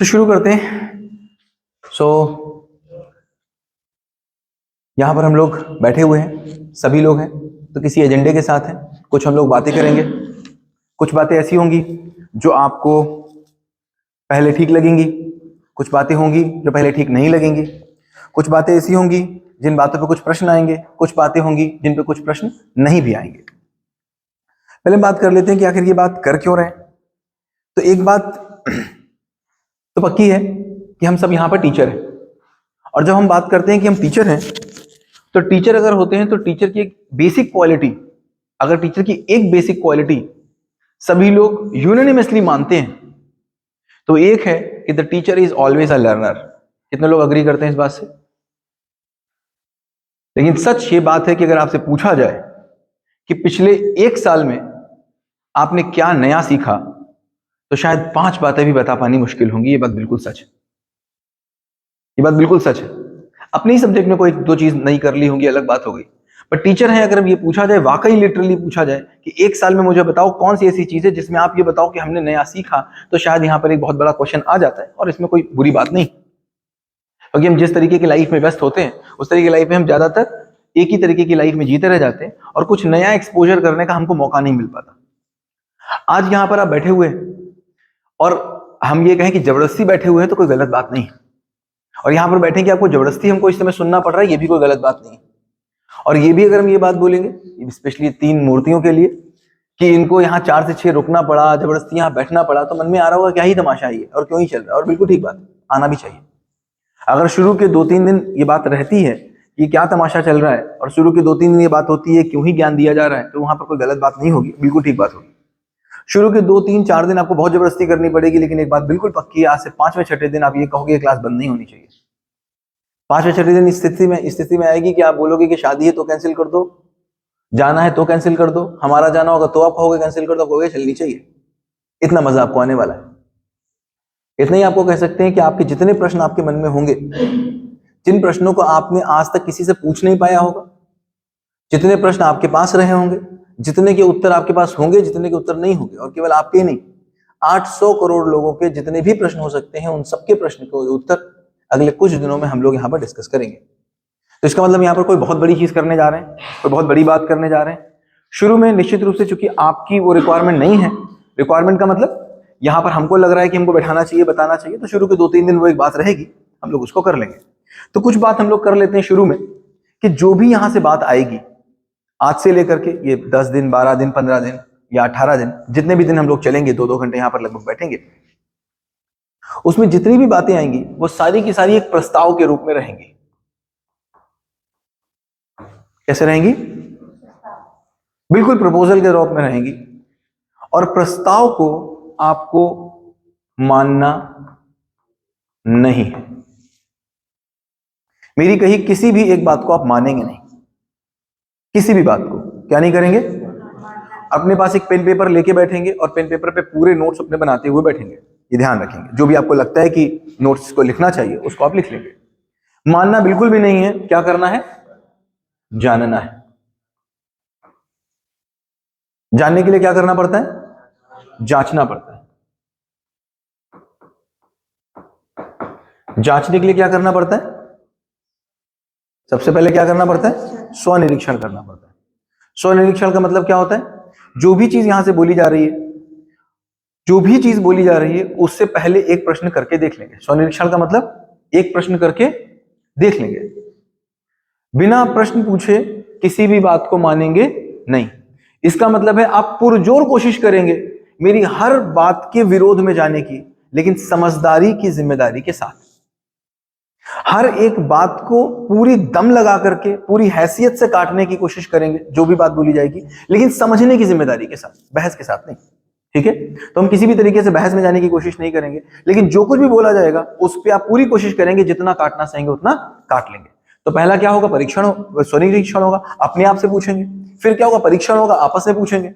तो शुरू करते हैं। सो यहाँ पर हम लोग बैठे हुए हैं, सभी लोग हैं, तो किसी एजेंडे के साथ हैं। कुछ हम लोग बातें करेंगे, कुछ बातें ऐसी होंगी जो आपको पहले ठीक लगेंगी, कुछ बातें होंगी जो पहले ठीक नहीं लगेंगी, कुछ बातें ऐसी होंगी जिन बातों पे कुछ प्रश्न आएंगे, कुछ बातें होंगी जिन पे कुछ प्रश्न नहीं भी आएंगे। पहले बात कर लेते हैं कि आखिर ये बात कर क्यों रहे हैं। तो एक बात तो पक्की है कि हम सब यहाँ पर टीचर हैं, और जब हम बात करते हैं कि हम टीचर हैं, तो टीचर अगर होते हैं तो टीचर की एक बेसिक क्वालिटी, अगर टीचर की एक बेसिक क्वालिटी सभी लोग यूनानिमसली मानते हैं तो एक है कि the teacher is always a learner. कितने लोग अग्री करते हैं इस बात से? लेकिन सच ये बात है कि अगर आपसे पूछा जाए कि पिछले एक साल में आपने क्या नया सीखा, तो शायद 5 बातें भी बता पानी मुश्किल होंगी। ये बात बिल्कुल सच है, ये बात बिल्कुल सच है। अपने ही सब्जेक्ट में कोई 2 चीज नहीं कर ली होंगी, अलग बात हो गई, पर टीचर है, अगर ये पूछा जाए, वाकई लिटरली पूछा जाए कि एक साल में मुझे बताओ कौन सी ऐसी चीज है जिसमें आप ये बताओ कि हमने नया सीखा, तो शायद यहाँ पर एक बहुत बड़ा क्वेश्चन आ जाता है। और इसमें कोई बुरी बात नहीं, क्योंकि हम जिस तरीके की लाइफ में व्यस्त होते हैं उस तरीके की लाइफ में हम ज्यादातर एक ही तरीके की लाइफ में जीते रह जाते हैं और कुछ नया एक्सपोजर करने का हमको मौका नहीं मिल पाता। आज यहाँ पर आप बैठे हुए हैं और हम ये कहें कि जबरदस्ती बैठे हुए हैं तो कोई गलत बात नहीं है, और यहाँ पर बैठे कि आपको जबरदस्ती हमको इस समय सुनना पड़ रहा है, ये भी कोई गलत बात नहीं है। और ये भी अगर हम ये बात बोलेंगे स्पेशली 3 मूर्तियों के लिए कि इनको यहाँ 4 से 6 रुकना पड़ा, जबरदस्ती यहाँ बैठना पड़ा, तो मन में आ रहा होगा क्या ही तमाशा है ये और क्यों ही चल रहा है। और बिल्कुल ठीक बात, आना भी चाहिए। अगर शुरू के 2-3 दिन ये बात रहती है कि क्या तमाशा चल रहा है, और शुरू के 2-3 दिन ये बात होती है क्यों ही ज्ञान दिया जा रहा है, तो वहां पर कोई गलत बात नहीं होगी, बिल्कुल ठीक बात होगी। शुरू के 2-3-4 दिन आपको बहुत जबरदस्ती करनी पड़ेगी, लेकिन एक बात बिल्कुल पक्की है, आज से 5वें-6ठे दिन आप ये कहोगे क्लास बंद नहीं होनी चाहिए। 5वें-6ठे दिन स्थिति में आएगी कि आप बोलोगे कि शादी है तो कैंसिल कर दो, जाना है तो कैंसिल कर दो, हमारा जाना होगा तो आप कहोगे कैंसिल कर दो, कहोगे चलनी चाहिए। इतना मजा आपको आने वाला है। इतना ही आपको कह सकते हैं कि आपके जितने प्रश्न आपके मन में होंगे, जिन प्रश्नों को आपने आज तक किसी से पूछ नहीं पाया होगा, जितने प्रश्न आपके पास रहे होंगे, जितने के उत्तर आपके पास होंगे, जितने के उत्तर नहीं होंगे, और केवल आपके नहीं 800 करोड़ लोगों के जितने भी प्रश्न हो सकते हैं, उन सबके प्रश्न के उत्तर अगले कुछ दिनों में हम लोग यहाँ पर डिस्कस करेंगे। तो इसका मतलब यहाँ पर कोई बहुत बड़ी चीज करने जा रहे हैं, कोई बहुत बड़ी बात करने जा रहे हैं। शुरू में निश्चित रूप से चूंकि आपकी वो रिक्वायरमेंट नहीं है, रिक्वायरमेंट का मतलब यहाँ पर हमको लग रहा है कि हमको बैठाना चाहिए, बताना चाहिए, तो शुरू के 2-3 दिन वो एक बात रहेगी, हम लोग उसको कर लेंगे। तो कुछ बात हम लोग कर लेते हैं शुरू में कि जो भी यहां से बात आएगी, आज से लेकर के ये 10 दिन, 12 दिन, 15 दिन या 18 दिन, जितने भी दिन हम लोग चलेंगे, 2-2 घंटे यहाँ पर लगभग बैठेंगे, उसमें जितनी भी बातें आएंगी वो सारी की सारी एक प्रस्ताव के रूप में रहेंगी। कैसे रहेंगी? बिल्कुल प्रपोजल के रूप में रहेंगी, और प्रस्ताव को आपको मानना नहीं है। मेरी कही किसी भी एक बात को आप मानेंगे नहीं, किसी भी बात को क्या नहीं करेंगे? अपने पास एक पेन पेपर लेके बैठेंगे और पेन पेपर पे पूरे नोट्स अपने बनाते हुए बैठेंगे। ये ध्यान रखेंगे, जो भी आपको लगता है कि नोट्स को लिखना चाहिए उसको आप लिख लेंगे। मानना बिल्कुल भी नहीं है। क्या करना है? जानना है। जानने के लिए क्या करना पड़ता है? जांचना पड़ता है। जांचने के लिए क्या करना पड़ता है? सबसे पहले क्या करना पड़ता है? स्वनिरीक्षण करना पड़ता है। स्वनिरीक्षण का मतलब क्या होता है? जो भी चीज यहां से बोली जा रही है, जो भी चीज बोली जा रही है, उससे पहले एक प्रश्न करके देख लेंगे। स्वनिरीक्षण का मतलब एक प्रश्न करके देख लेंगे। बिना प्रश्न पूछे किसी भी बात को मानेंगे नहीं। इसका मतलब है आप पुरजोर कोशिश करेंगे मेरी हर बात के विरोध में जाने की, लेकिन समझदारी की जिम्मेदारी के साथ। हर एक बात को पूरी दम लगा करके, पूरी हैसियत से काटने की कोशिश करेंगे, जो भी बात बोली जाएगी, लेकिन समझने की जिम्मेदारी के साथ, बहस के साथ नहीं। ठीक है? तो हम किसी भी तरीके से बहस में जाने की कोशिश नहीं करेंगे, लेकिन जो कुछ भी बोला जाएगा उस पर आप पूरी कोशिश करेंगे, जितना काटना चाहेंगे उतना काट लेंगे। तो पहला क्या होगा? परीक्षण, स्वनिरीक्षण होगा, अपने आप से पूछेंगे। फिर क्या होगा? परीक्षण होगा, आपस में पूछेंगे।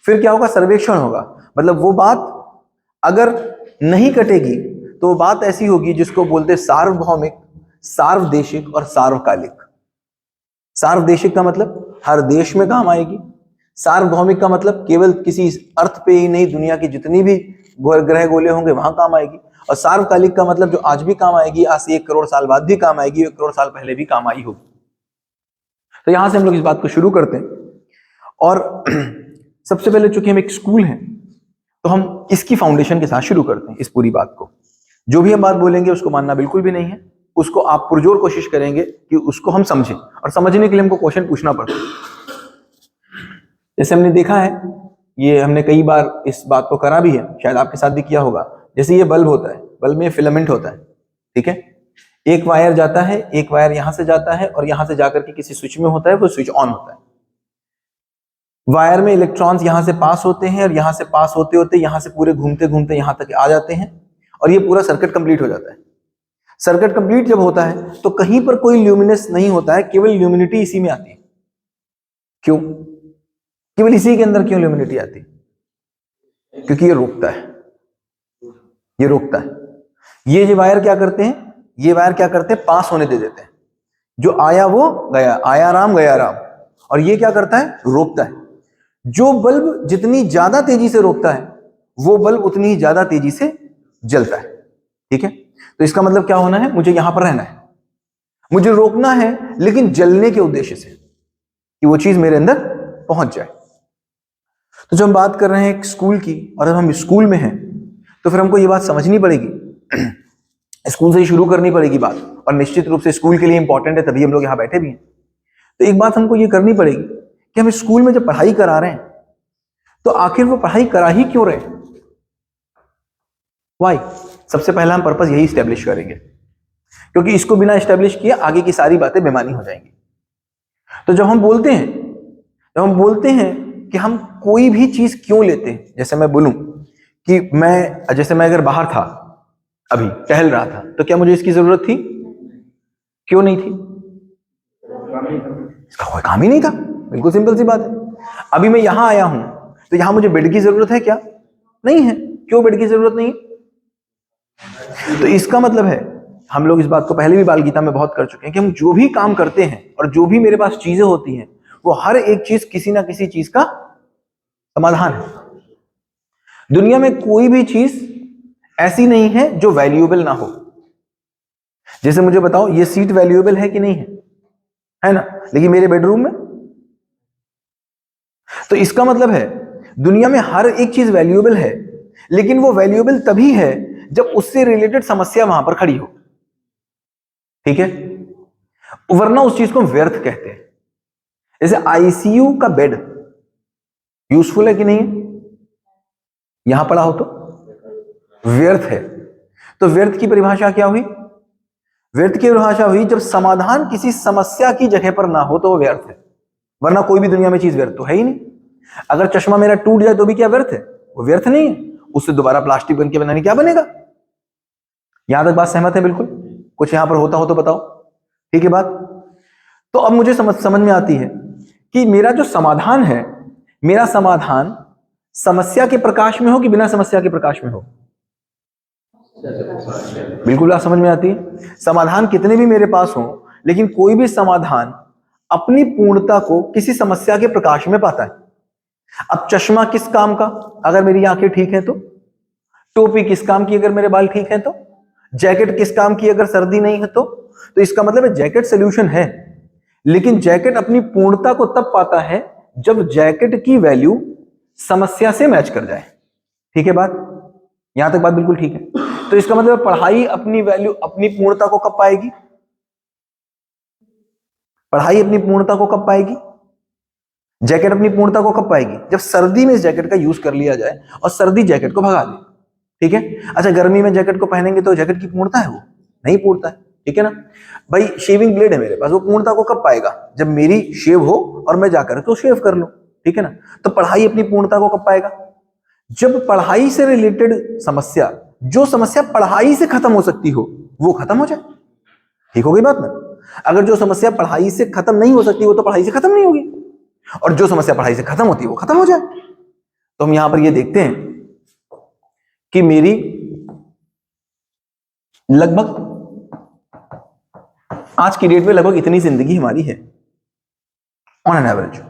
फिर क्या होगा? सर्वेक्षण होगा, मतलब वो बात अगर नहीं कटेगी तो वो बात ऐसी होगी जिसको बोलते सार्वभौमिक, सार्वदेशिक और सार्वकालिक। सार्वदेशिक का मतलब हर देश में काम आएगी। सार्वभौमिक का मतलब केवल किसी अर्थ पे ही नहीं, दुनिया की जितनी भी ग्रह गोले होंगे वहां काम आएगी। और सार्वकालिक का मतलब जो आज भी काम आएगी, आज से 1 करोड़ साल बाद भी काम आएगी, 1 करोड़ साल पहले भी काम आई होगी। तो यहां से हम लोग इस बात को शुरू करते हैं। और सबसे पहले चूंकि हम एक स्कूल हैं तो हम इसकी फाउंडेशन के साथ शुरू करते हैं इस पूरी बात को। जो भी हम बात बोलेंगे उसको मानना बिल्कुल भी नहीं है, उसको आप पुरजोर कोशिश करेंगे कि उसको हम समझें, और समझने के लिए हमको क्वेश्चन पूछना पड़ता है। जैसे हमने देखा है, ये हमने कई बार इस बात को करा भी है, शायद आपके साथ भी किया होगा। जैसे ये बल्ब होता है, बल्ब में फिलामेंट होता है, ठीक है। एक वायर जाता है, एक वायर यहां से जाता है और यहां से जाकर के किसी स्विच में होता है, वो स्विच ऑन होता है। वायर में इलेक्ट्रॉन्स यहां से पास होते हैं और यहां से पास होते होते यहां से पूरे घूमते घूमते यहां तक आ जाते हैं और ये पूरा सर्किट कंप्लीट हो जाता है। सर्किट कंप्लीट जब होता है तो कहीं पर कोई ल्यूमिनेंस नहीं होता है, केवल ल्यूमिनिटी इसी में आती है। क्यों? केवल इसी के अंदर क्यों ल्यूमिनिटी आती है? क्योंकि ये रोकता है, ये रोकता है। ये वायर क्या करते हैं, ये वायर क्या करते हैं, पास होने दे देते हैं। जो आया वो गया, आया राम गया राम। और ये क्या करता है, रोकता है। जो बल्ब जितनी ज्यादा तेजी से रोकता है वो बल्ब उतनी ही ज्यादा तेजी से जलता है, ठीक है। तो इसका मतलब क्या होना है, मुझे यहां पर रहना है, मुझे रोकना है, लेकिन जलने के उद्देश्य से कि वो चीज मेरे अंदर पहुंच जाए। तो जब हम बात कर रहे हैं एक स्कूल की, और जब हम स्कूल में हैं तो फिर हमको ये बात समझनी पड़ेगी, स्कूल से ही शुरू करनी पड़ेगी बात, और निश्चित रूप से स्कूल के लिए इंपॉर्टेंट है, तभी हम लोग यहां बैठे भी हैं। तो एक बात हमको ये करनी पड़ेगी कि हम स्कूल में जब पढ़ाई करा रहे हैं तो आखिर वो पढ़ाई करा ही क्यों रहे, वाई। सबसे पहला हम पर्पस यही स्टैब्लिश करेंगे, क्योंकि इसको बिना स्टैब्लिश किए आगे की सारी बातें बेमानी हो जाएंगी। तो जब हम बोलते हैं कि हम कोई भी चीज क्यों लेते हैं, जैसे मैं बोलूं कि जैसे मैं अगर बाहर था, अभी टहल रहा था, तो क्या मुझे इसकी जरूरत थी? क्यों नहीं थी? इसका कोई काम ही नहीं था, बिल्कुल सिंपल सी बात है। अभी मैं यहां आया हूं तो यहां मुझे बेड की जरूरत है क्या? नहीं है। क्यों बेड की जरूरत नहीं? तो इसका मतलब है, हम लोग इस बात को पहले भी बाल गीता में बहुत कर चुके हैं कि हम जो भी काम करते हैं और जो भी मेरे पास चीजें होती हैं, वो हर एक चीज किसी ना किसी चीज का समाधान है। दुनिया में कोई भी चीज ऐसी नहीं है जो वैल्यूएबल ना हो। जैसे मुझे बताओ, ये सीट वैल्यूएबल है कि नहीं है ना? लेकिन मेरे बेडरूम में, तो इसका मतलब है दुनिया में हर एक चीज वैल्यूएबल है, लेकिन वो वैल्यूएबल तभी है जब उससे रिलेटेड समस्या वहां पर खड़ी हो, ठीक है। वरना उस चीज को व्यर्थ कहते हैं। जैसे आईसीयू का बेड यूजफुल है कि नहीं? यहां पड़ा हो तो व्यर्थ है। तो व्यर्थ की परिभाषा क्या हुई? व्यर्थ की परिभाषा हुई जब समाधान किसी समस्या की जगह पर ना हो तो वो व्यर्थ है। वरना कोई भी दुनिया में चीज व्यर्थ तो है ही नहीं। अगर चश्मा मेरा टूट जाए तो भी क्या व्यर्थ है? वो व्यर्थ नहीं है। उससे दोबारा प्लास्टिक बन के बनाने क्या बनेगा? यहां तक बात सहमत है? बिल्कुल। कुछ यहां पर होता हो तो बताओ, ठीक है बात। तो अब मुझे समझ में आती है कि मेरा जो समाधान है, मेरा समाधान समस्या के प्रकाश में हो कि बिना समस्या के प्रकाश में हो? बिल्कुल बात समझ में आती है। समाधान कितने भी मेरे पास हो, लेकिन कोई भी समाधान अपनी पूर्णता को किसी समस्या के प्रकाश में पाता है। अब चश्मा किस काम का अगर मेरी आंखें ठीक है तो? टोपी किस काम की अगर मेरे बाल ठीक हैं तो? जैकेट किस काम की अगर सर्दी नहीं है तो? तो इसका मतलब है जैकेट सोल्यूशन है, लेकिन जैकेट अपनी पूर्णता को तब पाता है जब जैकेट की वैल्यू समस्या से मैच कर जाए, ठीक है बात। यहां तक बात बिल्कुल ठीक है। तो इसका मतलब पढ़ाई अपनी वैल्यू, अपनी पूर्णता को कब पाएगी? पढ़ाई अपनी पूर्णता को कब पाएगी? जैकेट अपनी पूर्णता को कब पाएगी? जब सर्दी में इस जैकेट का यूज कर लिया जाए और सर्दी जैकेट को भगा दे, ठीक है। अच्छा, गर्मी में जैकेट को पहनेंगे तो जैकेट की पूर्णता है वो नहीं पूर्णता है, ठीक है ना भाई। शेविंग ब्लेड है मेरे पास, वो पूर्णता को कब पाएगा? जब मेरी शेव हो और मैं जाकर के शेव कर लूं, ठीक है ना। तो पढ़ाई अपनी पूर्णता को कब पाएगा? जब पढ़ाई से रिलेटेड समस्या, जो समस्या पढ़ाई से खत्म हो सकती हो, वो खत्म हो जाए, ठीक हो गई बात ना। अगर जो समस्या पढ़ाई से खत्म नहीं हो सकती वो तो पढ़ाई से खत्म नहीं होगी, और जो समस्या पढ़ाई से खत्म होती है वो खत्म हो जाए। तो हम यहां पर ये देखते हैं कि मेरी लगभग आज की डेट में लगभग इतनी जिंदगी हमारी है ऑन एन एवरेज।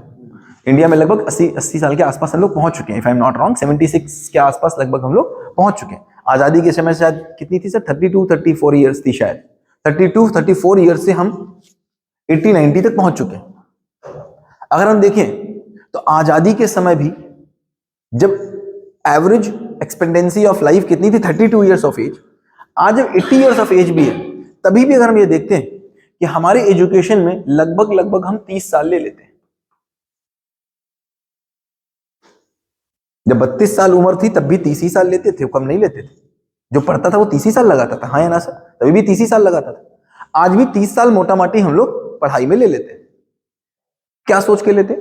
इंडिया में लगभग 80 साल के आसपास हम लोग पहुंच चुके हैं, if I am not wrong 76 के आसपास लगभग हम लोग पहुंच चुके हैं। आजादी के समय शायद कितनी थी सर, 32-34 ईयर्स थी शायद। 32-34 ईयर्स से हम 80-90 तक पहुंच चुके हैं। अगर हम देखें तो आजादी के समय भी जब एवरेज एक्सपेक्टेंसी ऑफ लाइफ कितनी थी, 32 ईयर्स ऑफ एज, आज जब 80 ईयर्स ऑफ एज भी है, तभी भी अगर हम ये देखते हैं कि हमारे एजुकेशन में लगभग हम 30 साल ले लेते हैं। जब 32 साल उम्र थी तब भी 30 ही साल लेते थे, कम नहीं लेते थे। जो पढ़ता था वो 30 ही साल लगाता था, हाँ या ना सर, तभी भी 30 ही साल लगाता था। आज भी 30 साल मोटा माटी हम लोग पढ़ाई में ले लेते हैं। क्या सोच के लेते,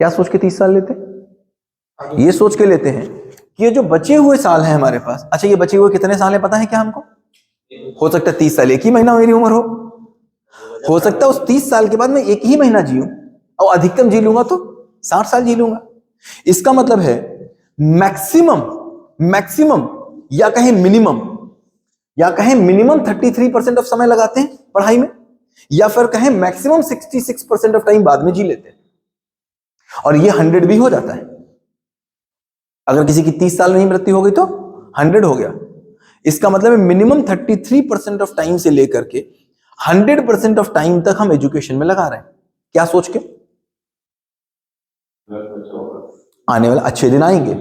क्या सोच के 30 साल लेते? ये सोच के लेते हैं कि ये जो बचे हुए साल हैं हमारे पास, अच्छा ये बचे हुए कितने साल है पता है क्या हमको? हो सकता है 30 साल एक ही महीना मेरी उम्र हो सकता है उस 30 साल के बाद मैं एक ही महीना जीऊं, और अधिकतम जी लूंगा तो 60 साल जी लूंगा। इसका मतलब है मैक्सिमम या कहें मिनिमम 33% ऑफ समय लगाते हैं पढ़ाई में, या फिर कहें मैक्सिमम 66% ऑफ टाइम बाद में जी लेते हैं, और ये 100 भी हो जाता है। अगर किसी की 30 साल में ही मृत्यु हो गई तो 100 हो गया। इसका मतलब है मिनिमम 33% ऑफ टाइम से लेकर के 100% ऑफ टाइम तक हम एजुकेशन में लगा रहे हैं। क्या सोच के? आने वाले अच्छे दिन आएंगे,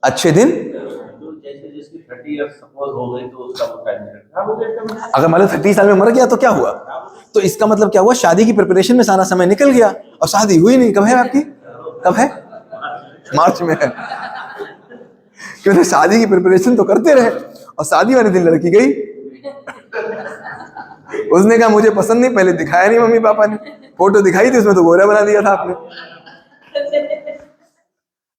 अच्छे दिन। अगर मान लो 30 साल में मर गया तो क्या हुआ? तो इसका मतलब क्या हुआ? शादी की प्रिपरेशन में सारा समय निकल गया और शादी हुई नहीं। कब है आपकी? कब है? मार्च में है। क्योंकि शादी की प्रिपरेशन तो करते रहे और शादी वाले दिन लड़की गई। उसने कहा मुझे पसंद नहीं, पहले दिखाया नहीं मम्मी पापा ने, फोटो दिखाई थी उसमें तो गोरा बना दिया था आपने।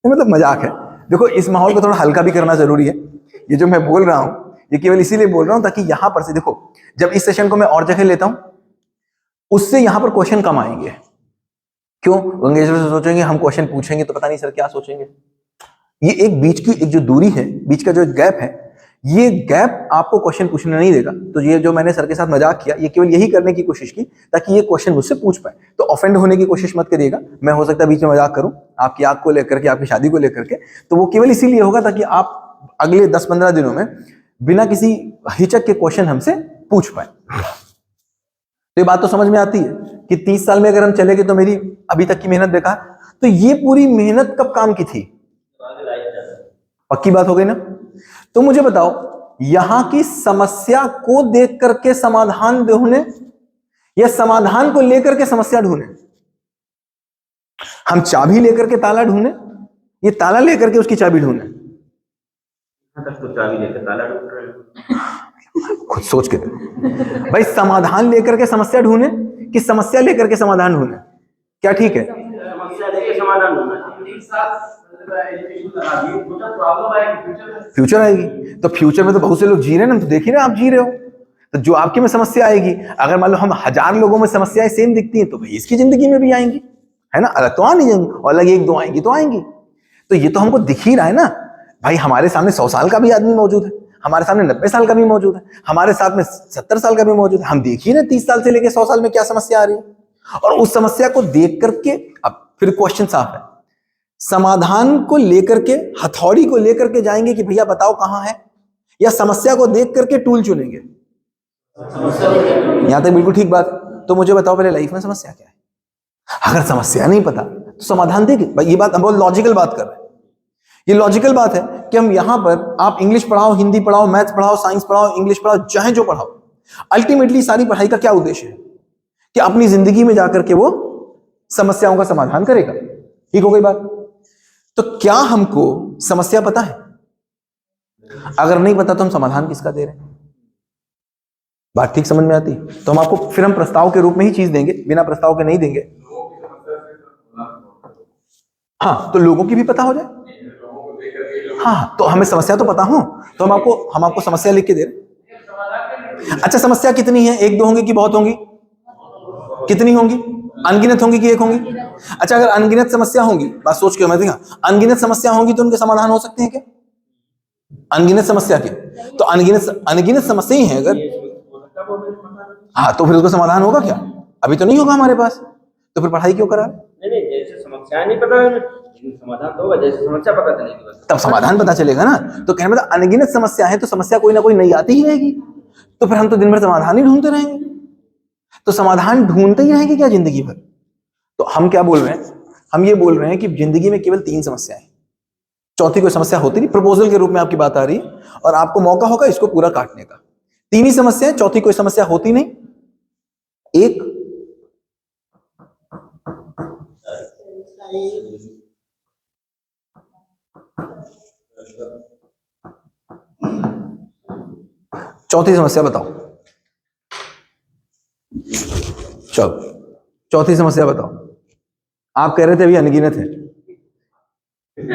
मतलब मजाक है। देखो इस माहौल को थोड़ा हल्का भी करना जरूरी है। ये जो मैं बोल रहा हूं ये केवल इसीलिए बोल रहा हूं ताकि यहां पर से देखो, जब इस सेशन को मैं और जगह लेता हूं उससे यहां पर क्वेश्चन कम आएंगे। क्यों? गंगेश्वर से सोचेंगे हम क्वेश्चन पूछेंगे तो पता नहीं सर क्या सोचेंगे। ये एक बीच की एक जो दूरी है, बीच का जो गैप है, ये गैप आपको क्वेश्चन पूछने नहीं देगा। तो ये जो मैंने सर के साथ मजाक किया, ये केवल यही करने की कोशिश की ताकि ये क्वेश्चन मुझसे पूछ पाए। तो ऑफेंड होने की कोशिश मत करिएगा। मैं हो सकता है बीच में मजाक करूं आपकी आग को लेकर के, आपकी शादी को लेकर के, तो वो केवल इसीलिए होगा ताकि आप अगले 10-15 दिनों में बिना किसी हिचक के क्वेश्चन हमसे पूछ पाए। तो ये बात तो समझ में आती है कि 30 साल में अगर हम चले गए तो मेरी अभी तक की मेहनत बेकार। तो ये पूरी मेहनत कब काम की थी? पक्की बात हो गई ना? तो मुझे बताओ, यहां की समस्या को देख करके समाधान ढूंढने या समाधान को लेकर के समस्या ढूंढने? हम चाबी लेकर के ताला ढूंढने, ये ताला लेकर के उसकी चाबी ढूंढने? तो चाबी लेकर ताला ढूंढ रहे हैं। खुद सोच के भाई, समाधान लेकर के समस्या ढूंढने कि समस्या लेकर के समाधान ढूंढने? क्या ठीक है? समस्या लेकर समाधान ढूंढना। फ्यूचर आएगी तो फ्यूचर में तो बहुत से लोग जी रहे हैं ना, तो देख ही रहे आप जी रहे हो। तो जो आपके में समस्या आएगी, अगर मान लो हम 1000 लोगों में समस्याएं सेम दिखती हैं तो भाई इसकी जिंदगी में भी आएंगी, है ना? अलग तो आ नहीं जाएंगी, और अलग 1-2 आएंगी तो आएंगी। तो ये तो हमको दिख ही रहा है ना भाई। हमारे सामने 100 साल का भी आदमी मौजूद है, हमारे सामने 90 साल का भी मौजूद है, हमारे साथ में 70 साल का भी मौजूद है। हम देख ही रहे 30 साल से लेकर 100 साल में क्या समस्या आ रही है, और उस समस्या को देख करके अब फिर क्वेश्चन साफ है, समाधान को लेकर के, हथौड़ी को लेकर के जाएंगे कि भैया बताओ कहां है, या समस्या को देख करके टूल चुनेंगे? यहां तक बिल्कुल ठीक बात। तो मुझे बताओ पहले लाइफ में समस्या क्या है? अगर समस्या नहीं पता तो समाधान देंगे भाई। ये बात हम बहुत लॉजिकल बात कर रहे हैं। ये लॉजिकल बात है कि हम यहां पर, आप इंग्लिश पढ़ाओ, हिंदी पढ़ाओ, मैथ्स पढ़ाओ, साइंस पढ़ाओ, इंग्लिश पढ़ाओ, चाहे जो पढ़ाओ, अल्टीमेटली सारी पढ़ाई का क्या उद्देश्य है कि अपनी जिंदगी में जाकर के वो समस्याओं का समाधान करेगा। ठीक हो गई बात? तो क्या हमको समस्या पता है? अगर नहीं पता तो हम समाधान किसका दे रहे हैं? बात ठीक समझ में आती? तो हम आपको फिर हम प्रस्ताव के रूप में ही चीज देंगे, बिना प्रस्ताव के नहीं देंगे। हाँ, तो लोगों की भी पता हो जाए। हाँ, तो हमें समस्या तो पता हो तो हम आपको समस्या लिख के दे रहे। अच्छा, समस्या कितनी है? 1-2 होंगी कि बहुत होंगी? कितनी होंगी? अनगिनत होंगी कि एक होंगी? अच्छा, अगर अनगिनत समस्या होंगी, बात सोच के मैं देखा, अनगिनत समस्या होंगी तो उनके समाधान हो सकते हैं क्या? अनगिनत समस्या के तो अनगिनत समस्या ही है अगर, हाँ, तो फिर उसका समाधान होगा क्या? अभी तो नहीं होगा हमारे पास, तो फिर पढ़ाई क्यों करा? नहीं, जैसे समस्या नहीं पता लेकिन समाधान तो होगा जैसे समस्या पता चलेगी बस। तब समाधान पता चलेगा ना। तो कहने मतलब अनगिनत समस्या है तो समस्या कोई ना कोई नई आती ही रहेगी, तो फिर हम तो दिन भर समाधान ही ढूंढते रहेंगे। तो समाधान ढूंढते ही रहेंगे क्या जिंदगी भर? तो हम क्या बोल रहे हैं, हम ये बोल रहे हैं कि जिंदगी में केवल 3 समस्याएं, चौथी कोई समस्या होती नहीं। प्रपोजल के रूप में आपकी बात आ रही और आपको मौका होगा इसको पूरा काटने का। 3 ही समस्याएं, चौथी कोई समस्या होती नहीं। एक चौथी समस्या बताओ, चलो चौथी समस्या बताओ। आप कह रहे थे अभी अनगिनत है,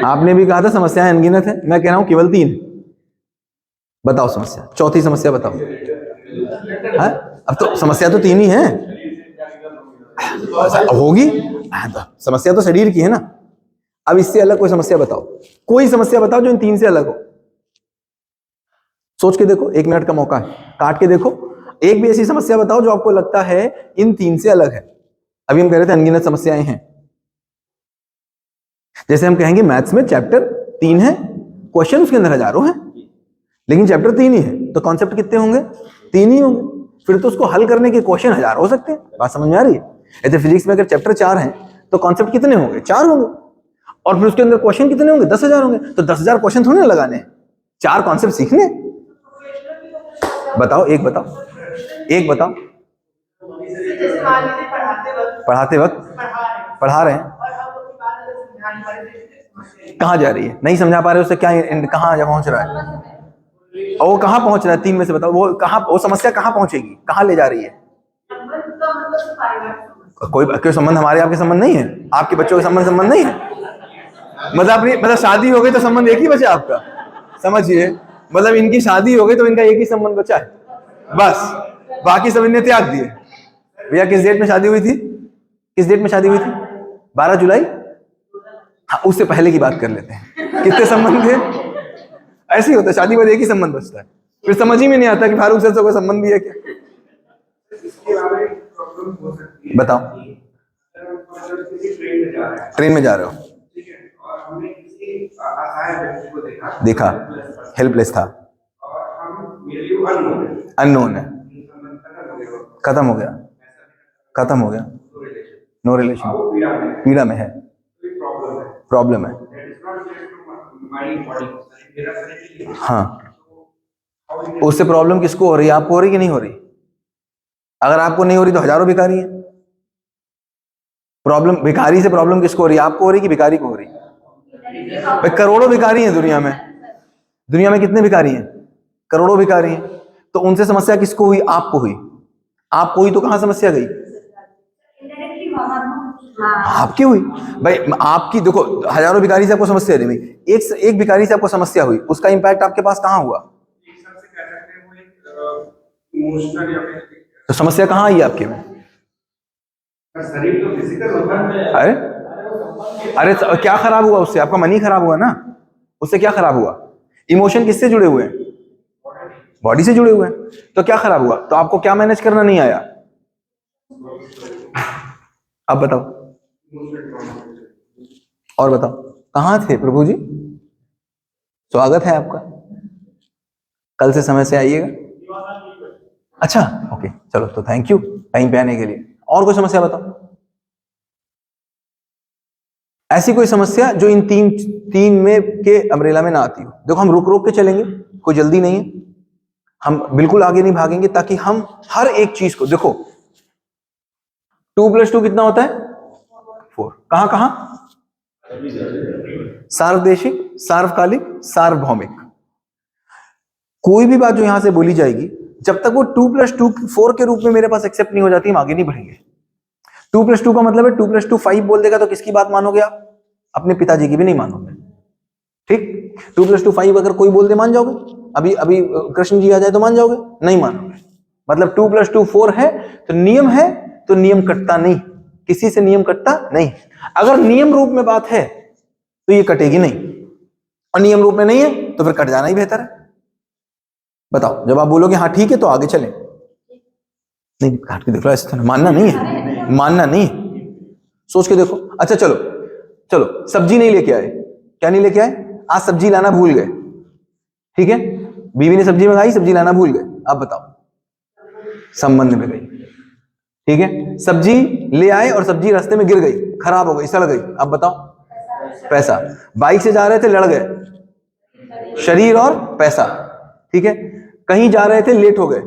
आपने भी कहा था समस्याएं अनगिनत है, मैं कह रहा हूं केवल 3। बताओ समस्या, चौथी समस्या बताओ। है? अब तो समस्या तो 3 ही है, होगी समस्या तो शरीर की है ना। अब इससे अलग कोई समस्या बताओ, कोई समस्या बताओ जो इन 3 से अलग हो। सोच के देखो, 1 मिनट का मौका है, काट के देखो। एक भी ऐसी समस्या बताओ जो आपको लगता है इन 3 से अलग है। अभी हम कह रहे थे अनगिनत समस्याएं हैं, जैसे हम कहेंगे मैथ्स में चैप्टर 3 है, क्वेश्चन उसके अंदर हजारों हैं, लेकिन चैप्टर 3 ही है, तो कॉन्सेप्ट कितने होंगे? 3 ही होंगे। फिर तो उसको हल करने के क्वेश्चन हजार हो सकते हैं। बात समझ में आ रही है? ऐसे फिजिक्स में अगर चैप्टर 4 है तो कॉन्सेप्ट कितने होंगे? 4 होंगे, और फिर उसके अंदर क्वेश्चन कितने होंगे? 10,000 होंगे। तो 10,000 क्वेश्चन थोड़ी ना लगाने, 4 कॉन्सेप्ट सीखने। बताओ, एक बताओ, एक बताओ। पढ़ाते वक्त पढ़ा रहे हैं, कहाँ जा रही है? नहीं समझा पा रहे, उससे क्या कहाँ पहुंच रहा है? और वो कहाँ पहुंच रहा है? 3 में से बताओ, वो कहाँ, वो समस्या कहाँ पहुंचेगी, कहाँ ले जा रही है? कोई संबंध हमारे आपके संबंध नहीं है, आपके बच्चों के संबंध नहीं है। मतलब शादी हो गई तो संबंध एक ही बचा आपका, समझिए। मतलब इनकी शादी हो गई तो इनका एक ही संबंध बचा है, बस बाकी सब इन्हें त्याग दिए। भैया किस डेट में शादी हुई थी? किस डेट में शादी हुई थी? 12 जुलाई। हाँ, उससे पहले की बात कर लेते हैं, कितने संबंध थे? ऐसे ही होता है, शादी में एक ही संबंध बचता है, फिर समझ ही में नहीं आता कि फारूक सर से कोई संबंध भी है क्या। बताओ। ट्रेन में जा रहे हो, देखा हेल्पलेस था, अननोन है, खत्म हो गया, खत्म हो गया, नो रिलेशन, पीड़ा में है, प्रॉब्लम है। हाँ, उससे प्रॉब्लम किसको हो रही है? आपको हो रही कि नहीं हो रही? अगर आपको नहीं हो रही तो हजारों भिखारी हैं। प्रॉब्लम भिखारी से प्रॉब्लम किसको हो रही है? आपको हो रही कि भिखारी को हो रही? भाई करोड़ों भिखारी हैं दुनिया में, दुनिया में कितने भिखारी हैं? करोड़ों भिखारी हैं। तो उनसे समस्या किसको हुई? आपको हुई। आपको हुई तो कहां समस्या गई? आपकी हुई। भाई आपकी देखो, हजारों भिखारी से आपको समस्या नहीं हुई, एक भिखारी से आपको समस्या हुई, उसका इंपैक्ट आपके पास कहां हुआ? तो समस्या कहां आई आपके में? शरीर तो फिजिकल होता है। अरे क्या खराब हुआ उससे? आपका मन ही खराब हुआ ना, उससे क्या खराब हुआ? इमोशन किससे जुड़े हुए हैं? बॉडी से जुड़े हुए हैं। तो क्या खराब हुआ? तो आपको क्या मैनेज करना नहीं आया? आप बताओ, और बताओ, कहां थे प्रभु जी? स्वागत है आपका, कल से समय से आइएगा। अच्छा, ओके, चलो, तो थैंक यू टाइम पे आने के लिए। और कोई समस्या बताओ, ऐसी कोई समस्या जो इन तीन में के अम्ब्रेला में ना आती हो। देखो, हम रुक रुक के चलेंगे, कोई जल्दी नहीं है, हम बिल्कुल आगे नहीं भागेंगे, ताकि हम हर एक चीज को देखो। 2 + 2 कितना होता है? 4। कहां कहां? सार्वदेशिक, सार्वकालिक, सार्वभौमिक। कोई भी बात जो यहां से बोली जाएगी, जब तक वो 2 + 2 4 के रूप में मेरे पास एक्सेप्ट नहीं हो जाती, हम आगे नहीं बढ़ेंगे। 2 + 2 का मतलब है 2 + 2 5 बोल देगा तो किसकी बात मानोगे आप? अपने पिताजी की भी नहीं मानोगे। ठीक, 2 + 2 5 अगर कोई बोल दे मान जाओगे? अभी अभी कृष्ण जी आ जाए तो मान जाओगे? नहीं मानोगे। मतलब 2 + 2 4 है, तो नियम है, तो नियम कटता नहीं, किसी से नियम कटता नहीं। अगर नियम रूप में बात है तो ये कटेगी नहीं, और नियम रूप में नहीं है तो फिर कट जाना ही बेहतर है। बताओ, जब आप बोलोगे हाँ ठीक है तो आगे चलें। नहीं, काट के देख लो, ऐसे तो मानना नहीं है, मानना नहीं है, सोच के देखो। अच्छा चलो, चलो सब्जी नहीं लेके आए, क्या नहीं लेके आए, आज सब्जी लाना भूल गए, ठीक है, बीवी ने सब्जी मंगाई, सब्जी लाना भूल गए, अब बताओ संबंध में गई, ठीक है, सब्जी ले आए और सब्जी रास्ते में गिर गई, खराब हो गई, सड़ गई, अब बताओ पैसा। बाइक से जा रहे थे, लड़ गए, शरीर और पैसा, ठीक है, कहीं जा रहे थे, लेट हो गए,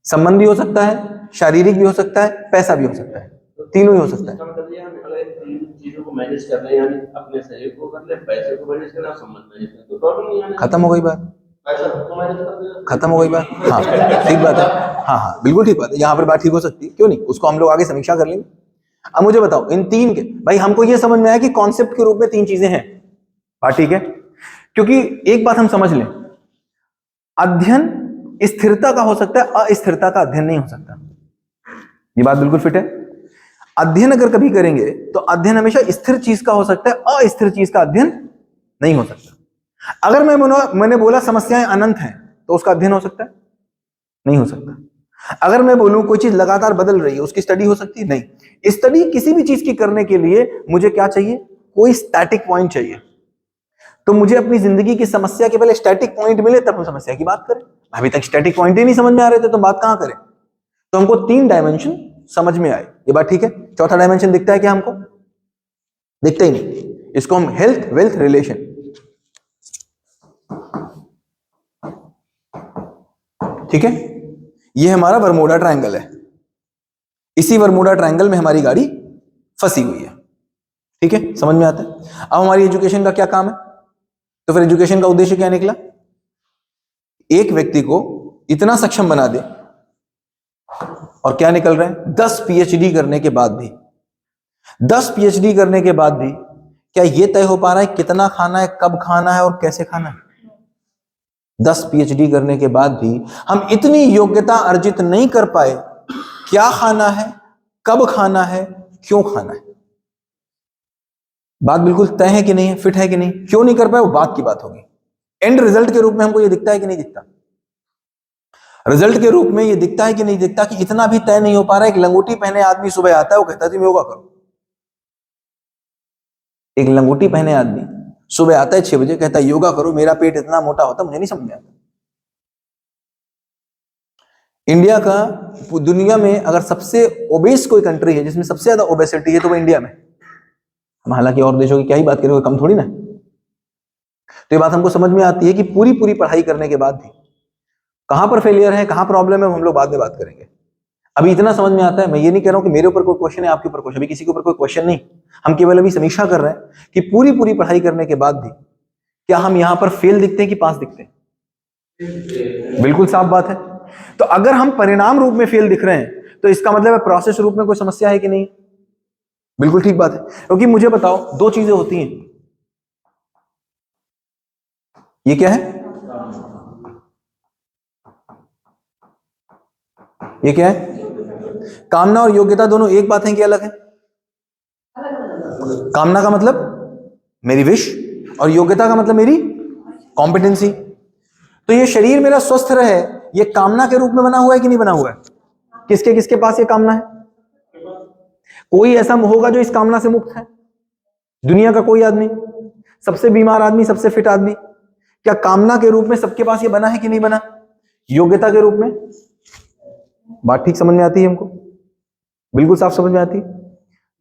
संबंध भी हो सकता है, शारीरिक भी हो सकता है, पैसा भी हो सकता है, तीनों ही हो सकता है। मतलब ये हम अगर तीन चीजों को मैनेज कर रहे हैं, यानी अपने शरीर को कर ले, पैसे को मैनेज करना, संबंध मैनेज करना, तो प्रॉब्लम नहीं आने, खत्म हो गई बात, पैसा को मैनेज कर दे, खत्म हो गई बात। हाँ ठीक बात है, हाँ हाँ बिल्कुल ठीक बात है, यहाँ पर बात ठीक हो सकती है, क्यों नहीं, उसको हम लोग आगे समीक्षा कर लेंगे। अब मुझे बताओ इन तीन के, भाई हमको ये समझ में आया कि कॉन्सेप्ट के रूप में तीन चीजें हैं, बात ठीक है, क्योंकि एक बात हम समझ लें, अध्ययन स्थिरता का हो सकता है, अस्थिरता का अध्ययन नहीं हो सकता, ये बात बिल्कुल फिट है। अध्ययन अगर कभी करेंगे तो अध्ययन हमेशा स्थिर चीज का हो सकता है, अस्थिर चीज का अध्ययन नहीं हो सकता। अगर मैंने बोला समस्याएं अनंत हैं तो उसका अध्ययन हो सकता है, नहीं हो सकता। अगर मैं बोलूं कोई चीज लगातार बदल रही है, उसकी स्टडी हो सकती है, नहीं। स्टडी किसी भी चीज की करने के लिए मुझे क्या चाहिए, कोई स्टैटिक पॉइंट चाहिए। तो मुझे अपनी जिंदगी की समस्या के पहले स्टैटिक पॉइंट मिले तब हम समस्या की बात करें। अभी तक स्टैटिक पॉइंट ही नहीं समझ में आ रहे थे तो बात कहां करें। तो हमको तीन डायमेंशन समझ में आए, ये बात ठीक है। चौथा डायमेंशन दिखता है क्या हमको, दिखता ही नहीं। इसको हम हेल्थ वेल्थ रिलेशन, ठीक है, ये हमारा बरमूडा ट्रायंगल है। इसी बरमूडा ट्रायंगल में हमारी गाड़ी फंसी हुई है, ठीक है, समझ में आता है। अब हमारी एजुकेशन का क्या काम है, तो फिर एजुकेशन का उद्देश्य क्या निकला, एक व्यक्ति को इतना सक्षम बना दे, और क्या निकल रहा है, 10 पीएचडी करने के बाद भी, 10 पीएचडी करने के बाद भी क्या यह तय हो पा रहा है कितना खाना है, कब खाना है और कैसे खाना है। 10 पीएचडी करने के बाद भी हम इतनी योग्यता अर्जित नहीं कर पाए, क्या खाना है, कब खाना है, क्यों खाना है। बात बिल्कुल तय है कि नहीं है, फिट है कि नहीं, क्यों नहीं कर पाए वो बात की बात होगी। एंड रिजल्ट के रूप में हमको ये दिखता है कि नहीं दिखता, रिजल्ट के रूप में ये दिखता है कि नहीं दिखता कि इतना भी तय नहीं हो पा रहा है। एक लंगोटी पहने आदमी सुबह आता है, वो कहता है तुम योगा करो। एक लंगोटी पहने आदमी सुबह आता है 6 बजे, कहता है योगा करो, मेरा पेट इतना मोटा होता, मुझे नहीं समझ में आता। इंडिया का दुनिया में अगर सबसे ओबेस कोई कंट्री है जिसमें सबसे ज्यादा ओबेसिटी है तो वो इंडिया में। हम हालांकि और देशों की क्या ही बात करें, कम थोड़ी ना। तो ये बात हमको समझ में आती है कि पूरी पूरी पढ़ाई करने के बाद भी कहां पर फेलियर है, कहां प्रॉब्लम है, हम लोग बाद में बात करेंगे। अभी इतना समझ में आता है, मैं ये नहीं कह रहा हूं कि मेरे ऊपर कोई क्वेश्चन है, आपके ऊपर क्वेश्चन, अभी किसी के ऊपर कोई क्वेश्चन नहीं। हम केवल अभी समीक्षा कर रहे हैं कि पूरी पूरी पढ़ाई करने के बाद भी क्या हम यहां पर फेल दिखते हैं कि पास दिखते हैं। बिल्कुल साफ बात है। तो अगर हम परिणाम रूप में फेल दिख रहे हैं तो इसका मतलब है प्रोसेस रूप में कोई समस्या है कि नहीं। बिल्कुल ठीक बात है। क्योंकि मुझे बताओ, दो चीजें होती हैं, ये क्या है, ये क्या है, कामना और योग्यता दोनों एक बात है कि अलग है। कामना का मतलब मेरी विश और योग्यता का मतलब मेरी कॉम्पिटेंसी। तो ये शरीर मेरा स्वस्थ रहे, ये कामना के रूप में बना हुआ है कि नहीं बना हुआ है। किसके किसके पास ये कामना है, कोई ऐसा होगा जो इस कामना से मुक्त है, दुनिया का कोई आदमी, सबसे बीमार आदमी, सबसे फिट आदमी, क्या कामना के रूप में सबके पास ये बना है कि नहीं बना, योग्यता के रूप में। बात ठीक समझ में आती है हमको, बिल्कुल साफ समझ में आती है।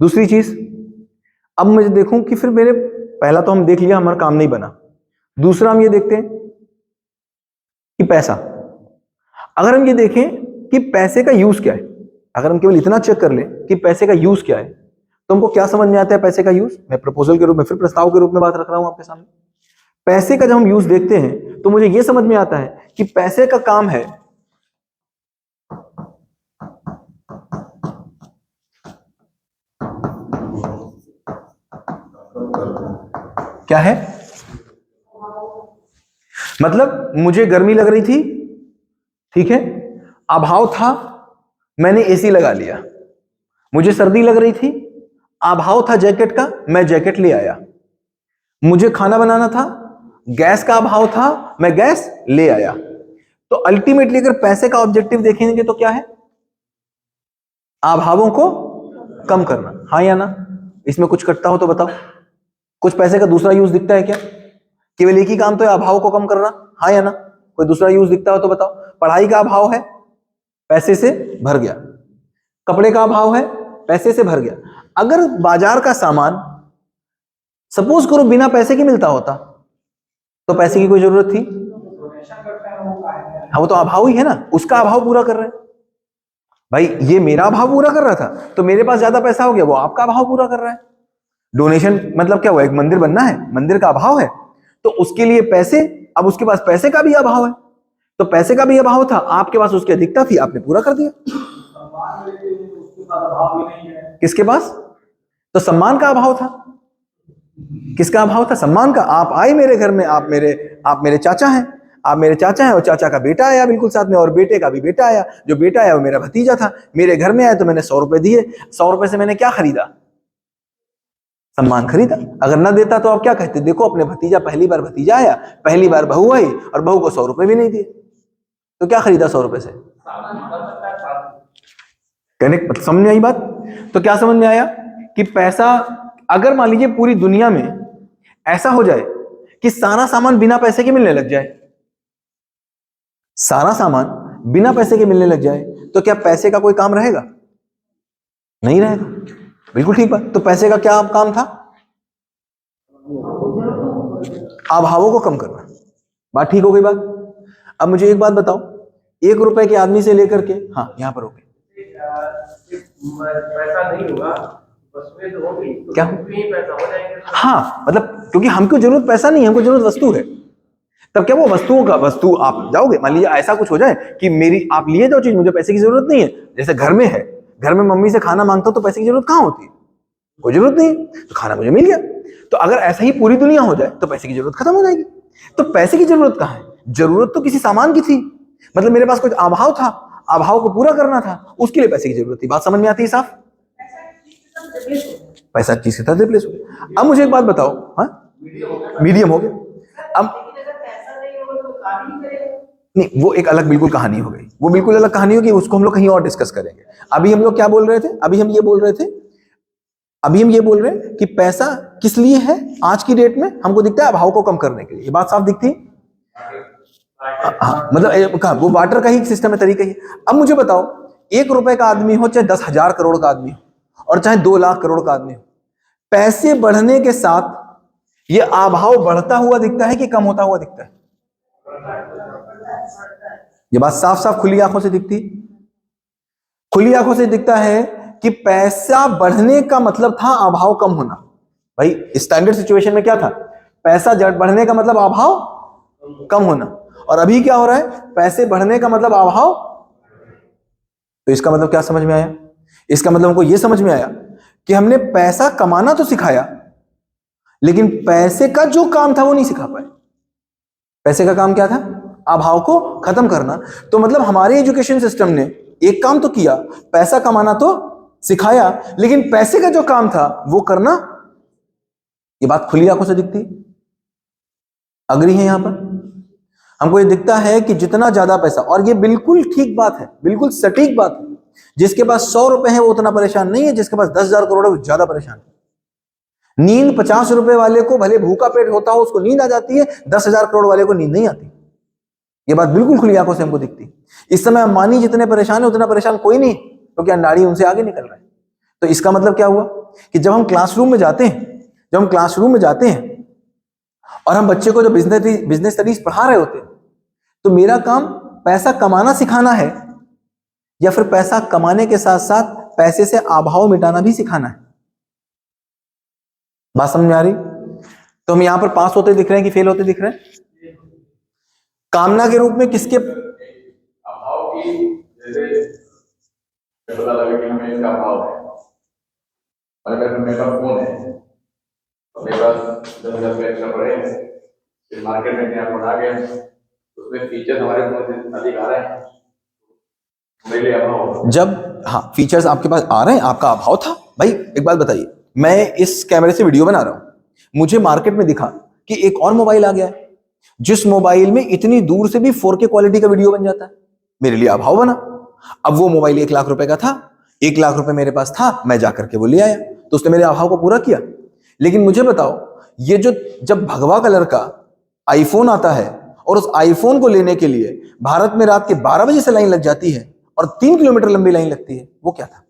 दूसरी चीज, अब मुझे देखूं कि फिर मेरे, पहला तो हम देख लिया हमारा काम नहीं बना, दूसरा हम ये देखते हैं कि पैसा, अगर हम ये देखें कि पैसे का यूज क्या है, अगर हम केवल इतना चेक कर लें कि पैसे का यूज क्या है, तो हमको क्या समझ में आता है पैसे का यूज। मैं प्रपोजल के रूप में, फिर प्रस्ताव के रूप में बात रख रहा हूं आपके सामने। पैसे का जब हम यूज देखते हैं तो मुझे यह समझ में आता है कि पैसे का काम है क्या है, मतलब मुझे गर्मी लग रही थी, ठीक है, अभाव था, मैंने एसी लगा लिया। मुझे सर्दी लग रही थी, अभाव था जैकेट का, मैं जैकेट ले आया। मुझे खाना बनाना था, गैस का अभाव था, मैं गैस ले आया। तो अल्टीमेटली अगर पैसे का ऑब्जेक्टिव देखेंगे तो क्या है, अभावों को कम करना, हाँ या ना। इसमें कुछ कटता हो तो बताओ। कुछ पैसे का दूसरा यूज दिखता है क्या? केवल एक ही काम तो है, अभाव को कम करना, हाँ या ना? कोई दूसरा यूज दिखता हो तो बताओ। पढ़ाई का अभाव है, पैसे से भर गया। कपड़े का अभाव है, पैसे से भर गया। अगर बाजार का सामान सपोज करो बिना पैसे के मिलता होता तो पैसे की कोई जरूरत थी? हाँ, वो तो अभाव ही है ना, उसका अभाव पूरा कर रहे हैं। भाई ये मेरा अभाव पूरा कर रहा था तो मेरे पास ज्यादा पैसा हो गया, वो आपका अभाव पूरा कर रहा है। डोनेशन मतलब क्या हुआ? एक मंदिर बनना है, मंदिर का अभाव है तो उसके लिए पैसे, अब उसके पास पैसे का भी अभाव है, तो पैसे का भी अभाव था, आपके पास उसकी अधिकता थी, आपने पूरा कर दिया। किसके पास? तो सम्मान का अभाव था। किसका अभाव था? सम्मान का। आप आए मेरे घर में, आप मेरे चाचा हैं, आप मेरे चाचा हैं और चाचा का बेटा आया बिल्कुल साथ में, और बेटे का भी बेटा आया। जो बेटा आया वो मेरा भतीजा था, मेरे घर में आया तो मैंने 100 रुपए दिए। 100 रुपए से मैंने क्या खरीदा? सम्मान खरीदा। अगर ना देता तो आप क्या कहते? देखो अपने भतीजा, पहली बार भतीजा आया, पहली बार बहू आई और बहू को 100 रुपए भी नहीं दिए, तो क्या खरीदा 100 रुपए से? कहने समझ में आई बात? तो क्या समझ में आया कि पैसा, अगर मान लीजिए पूरी दुनिया में ऐसा हो जाए कि सारा सामान बिना पैसे के मिलने लग जाए, सारा सामान बिना पैसे के मिलने लग जाए, तो क्या पैसे का कोई काम रहेगा? नहीं रहेगा। बिल्कुल ठीक बात। तो पैसे का क्या काम था? अभावों को कम करना। बात ठीक हो गई बात? अब मुझे एक बात बताओ, 1 रुपए के आदमी से लेकर के, हाँ यहां पर ओके, पैसा नहीं होगा वस्तुएं तो होगी, तो क्या? पैसा हो जाएंगे। हाँ मतलब क्योंकि हमको जरूरत पैसा नहीं है, हमको जरूरत वस्तु है। तब क्या वो वस्तुओं का, वस्तु आप जाओगे, मान लीजिए ऐसा कुछ हो जाए कि मेरी, आप लिए जाओ चीज, मुझे पैसे की जरूरत नहीं है। जैसे घर में है, घर में मम्मी से खाना मांगता हूं तो पैसे की जरूरत कहां होती है? कोई जरूरत नहीं, तो खाना मुझे मिल गया। तो अगर ऐसा ही पूरी दुनिया हो जाए तो पैसे की जरूरत खत्म हो जाएगी। तो पैसे की जरूरत कहां है? जरूरत तो किसी सामान की थी, मतलब मेरे पास कुछ अभाव था, अभाव को पूरा करना था, उसके लिए पैसे की जरूरत थी। बात समझ में आती है साफ? पैसा चीज के साथ रिप्लेस हो गया। अब मुझे एक बात बताओ, हाँ मीडियम हो गया। अब नहीं, वो एक अलग बिल्कुल कहानी हो गई, वो बिल्कुल अलग कहानी होगी, उसको हम लोग कहीं और डिस्कस करेंगे। अभी हम लोग क्या बोल रहे थे? अभी हम ये बोल रहे हैं कि पैसा किस लिए है आज की डेट में? हमको दिखता है अभाव को कम करने के लिए। ये बात साफ दिखती है? हाँ, मतलब वो वाटर का ही सिस्टम है, तरीका ही। अब मुझे बताओ, 1 रुपए का आदमी हो, चाहे 10,000 करोड़ का आदमी हो, और चाहे 2 लाख करोड़ का आदमी हो, पैसे बढ़ने के साथ ये अभाव बढ़ता हुआ दिखता है कि कम होता हुआ दिखता है? ये बात साफ साफ खुली आंखों से दिखती, खुली आंखों से दिखता है कि पैसा बढ़ने का मतलब था अभाव कम होना। भाई स्टैंडर्ड सिचुएशन में क्या था? पैसा बढ़ने का मतलब अभाव कम होना, और अभी क्या हो रहा है? पैसे बढ़ने का मतलब अभाव। तो इसका मतलब क्या समझ में आया? इसका मतलब हमको यह समझ में आया कि हमने पैसा कमाना तो सिखाया, लेकिन पैसे का जो काम था वो नहीं सिखा पाए। पैसे का काम क्या था? अभाव को खत्म करना। तो मतलब हमारे एजुकेशन सिस्टम ने एक काम तो किया, पैसा कमाना तो सिखाया, लेकिन पैसे का जो काम था वो करना, ये बात खुली आंखों से दिखती। अग्री है यहां पर? हमको ये दिखता है कि जितना ज्यादा पैसा, और ये बिल्कुल ठीक बात है, बिल्कुल सटीक बात है, जिसके पास 100 रुपए है वो उतना परेशान नहीं है, जिसके पास 10,000 करोड़ है वो ज्यादा परेशान है। नींद 50 रुपए वाले को भले भूखा पेट होता हो उसको नींद आ जाती है, 10,000 करोड़ वाले को नींद नहीं आती। ये बात बिल्कुल खुली आंखों से हमको दिखती। इस समय अंबानी जितने परेशान है उतना परेशान कोई नहीं, क्योंकि अंडाड़ी उनसे आगे निकल रहा है। तो इसका मतलब क्या हुआ कि जब हम क्लासरूम में जाते हैं, और हम बच्चे को जो बिजनेस स्टडीज पढ़ा रहे होते हैं, तो मेरा काम पैसा कमाना सिखाना है, या फिर पैसा कमाने के साथ साथ पैसे से अभाव मिटाना भी सिखाना है? बात समझ में आ रही? तो हम यहां पर पास होते दिख रहे हैं कि फेल होते दिख रहे हैं? कामना के रूप में किसके? अभाव की, जैसे पता लगा कि हमें इसका अभाव है, और अगर मेरे पास फोन है, तो मेरे पास 10,000 रुपये एक्स्ट्रा पड़े हैं, फिर मार्केट में नया फोन आ गया, उसमें फीचर हमारे फोन से अधिक आ रहे हैं, मेरे लिए अभाव। जब हाँ फीचर्स आपके पास आ रहे हैं, आपका अभाव था। भाई एक बात बताइए, मैं इस कैमरे से वीडियो बना रहा हूं, मुझे मार्केट में दिखा कि एक और मोबाइल आ गया है, जिस मोबाइल में इतनी दूर से भी 4K क्वालिटी का वीडियो बन जाता है, मेरे लिए अभाव बना। अब वो मोबाइल 1 लाख रुपए का था, 1 लाख रुपए मेरे पास था, मैं जाकर के वो ले आया, तो उसने मेरे अभाव को पूरा किया। लेकिन मुझे बताओ, ये जो जब भगवा कलर का आईफोन आता है और उस आईफोन को लेने के लिए भारत में रात के 12 बजे से लाइन लग जाती है और 3 किलोमीटर लंबी लाइन लगती है, वो क्या था?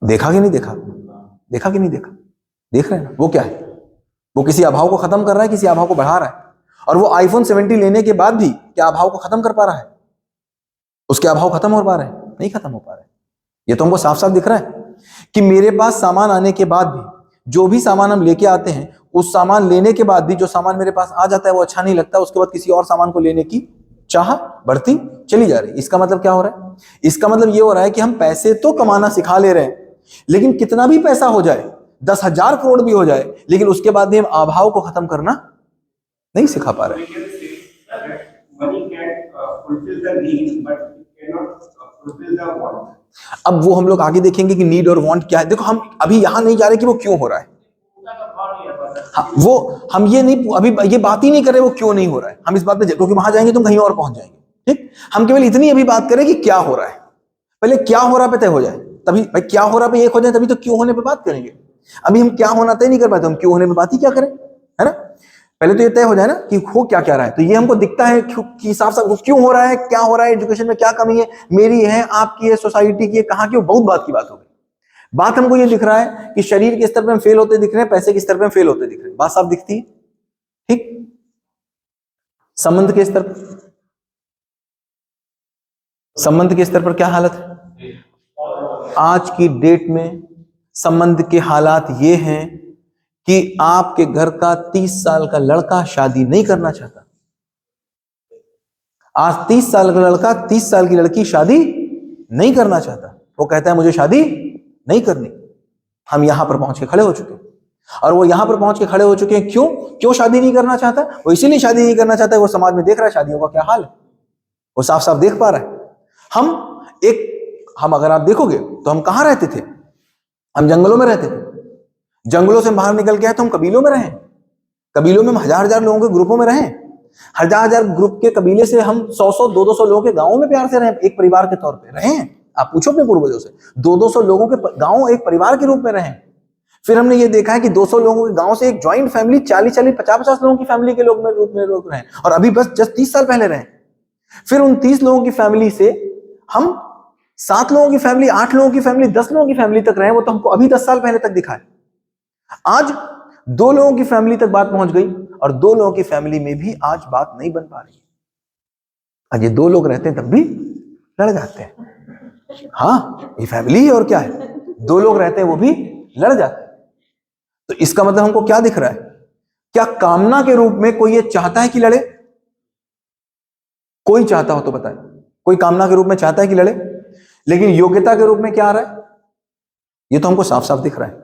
देखा कि नहीं देखा? देखा कि नहीं देखा? देख रहे हैं ना, वो क्या है? वो किसी अभाव को खत्म कर रहा है, किसी अभाव को बढ़ा रहा है। और वो आईफोन 70 लेने के बाद भी क्या अभाव को खत्म कर पा रहा है? उसके अभाव खत्म हो पा रहे हैं? नहीं खत्म हो पा रहे। ये तो हमको साफ साफ दिख रहा है कि मेरे पास सामान आने के बाद भी, जो भी सामान हम लेके आते हैं, उस सामान लेने के बाद भी जो सामान मेरे पास आ जाता है वो अच्छा नहीं लगता, उसके बाद किसी और सामान को लेने की चाह बढ़ती चली जा रही। इसका मतलब क्या हो रहा है? इसका मतलब ये हो रहा है कि हम पैसे तो कमाना सिखा ले रहे हैं, लेकिन कितना भी पैसा हो जाए, 10,000 करोड़ भी हो जाए, लेकिन उसके बाद भी हम अभाव को खत्म करना नहीं सिखा पा रहे। अब वो हम लोग आगे देखेंगे कि नीड और वांट क्या है। देखो, हम अभी यहां नहीं जा रहे कि वो क्यों हो रहा है। हाँ, वो हम ये नहीं, अभी ये बात ही नहीं कर रहे वो क्यों नहीं हो रहा है। हम इस बात पे, क्योंकि वहां जाएंगे तो कहीं और पहुंच जाएंगे। ठीक, हम केवल इतनी अभी बात करें कि क्या हो रहा है। पहले क्या हो रहा पे तय हो जाए, तभी भाई क्या हो रहा पे एक हो जाए, तभी तो क्यों होने पे बात करेंगे। अभी हम क्या होना तय नहीं कर पाते, हम क्यों होने पे बात ही क्या करें, है ना। पहले तो ये तय हो जाए ना कि हो क्या क्या रहा है। तो ये हमको दिखता है कि साफ साफ क्यों हो रहा है, क्या हो रहा है, एजुकेशन में क्या कमी है, मेरी है, आपकी है, सोसाइटी की है, कहाँ की, बहुत बात की बात हो गई। बात हमको ये दिख रहा है कि शरीर के स्तर पे हम फेल होते दिख रहे हैं, पैसे के स्तर पे हम फेल होते दिख रहे हैं। बात साफ दिखती है। ठीक, संबंध के स्तर पर, संबंध के स्तर पर क्या हालत है आज की डेट में? संबंध के हालात ये हैं कि आपके घर का 30 साल का लड़का शादी नहीं करना चाहता। आज 30 साल का लड़का 30 साल की लड़की शादी नहीं करना चाहता। वो कहता है मुझे शादी नहीं करनी। हम यहां पर पहुंच के खड़े हो चुके हैं, और वो यहां पर पहुंच के खड़े हो चुके हैं। क्यों शादी नहीं करना चाहता? वो इसीलिए शादी नहीं करना चाहता है, वो समाज में देख रहा है शादियों का क्या हाल है, वो साफ साफ देख पा रहा है। हम अगर आप देखोगे तो हम कहां रहते थे? हम जंगलों में रहते थे। जंगलों से बाहर निकल के आए तो हम कबीलों में रहे। कबीलों में हम हजार हजार लोगों के ग्रुपों में रहे। हजार हजार ग्रुप के कबीले से हम 100-100 200-200 लोगों के गांवों में प्यार से रहे, एक परिवार के तौर पे रहे। आप पूछो अपने पूर्वजों से, 200-200 लोगों के गांव एक परिवार के रूप में रहे। फिर हमने ये देखा है कि 200 लोगों के गांव से एक ज्वाइंट फैमिली 40-40 50-50 लोगों की फैमिली के रूप में रहे, और अभी बस जस्ट 30 साल पहले रहे। फिर उन 30 लोगों की फैमिली से हम 7 लोगों की फैमिली, 8 लोगों की फैमिली, 10 लोगों की फैमिली तक रहे। वो तो हमको अभी 10 साल पहले तक दिखा है। आज 2 लोगों की फैमिली तक बात पहुंच गई, और 2 लोगों की फैमिली में भी आज बात नहीं बन पा रही। आज ये 2 लोग रहते हैं तब भी लड़ जाते हैं। हाँ, ये फैमिली है और क्या है, 2 लोग रहते हैं वो भी लड़ जाते हैं। तो इसका मतलब हमको क्या दिख रहा है? क्या कामना के रूप में कोई ये चाहता है कि लड़े? कोई चाहता हो तो बताए, कोई कामना के रूप में चाहता है कि लड़े? लेकिन योग्यता के रूप में क्या आ रहा है? ये तो हमको साफ साफ दिख रहा है।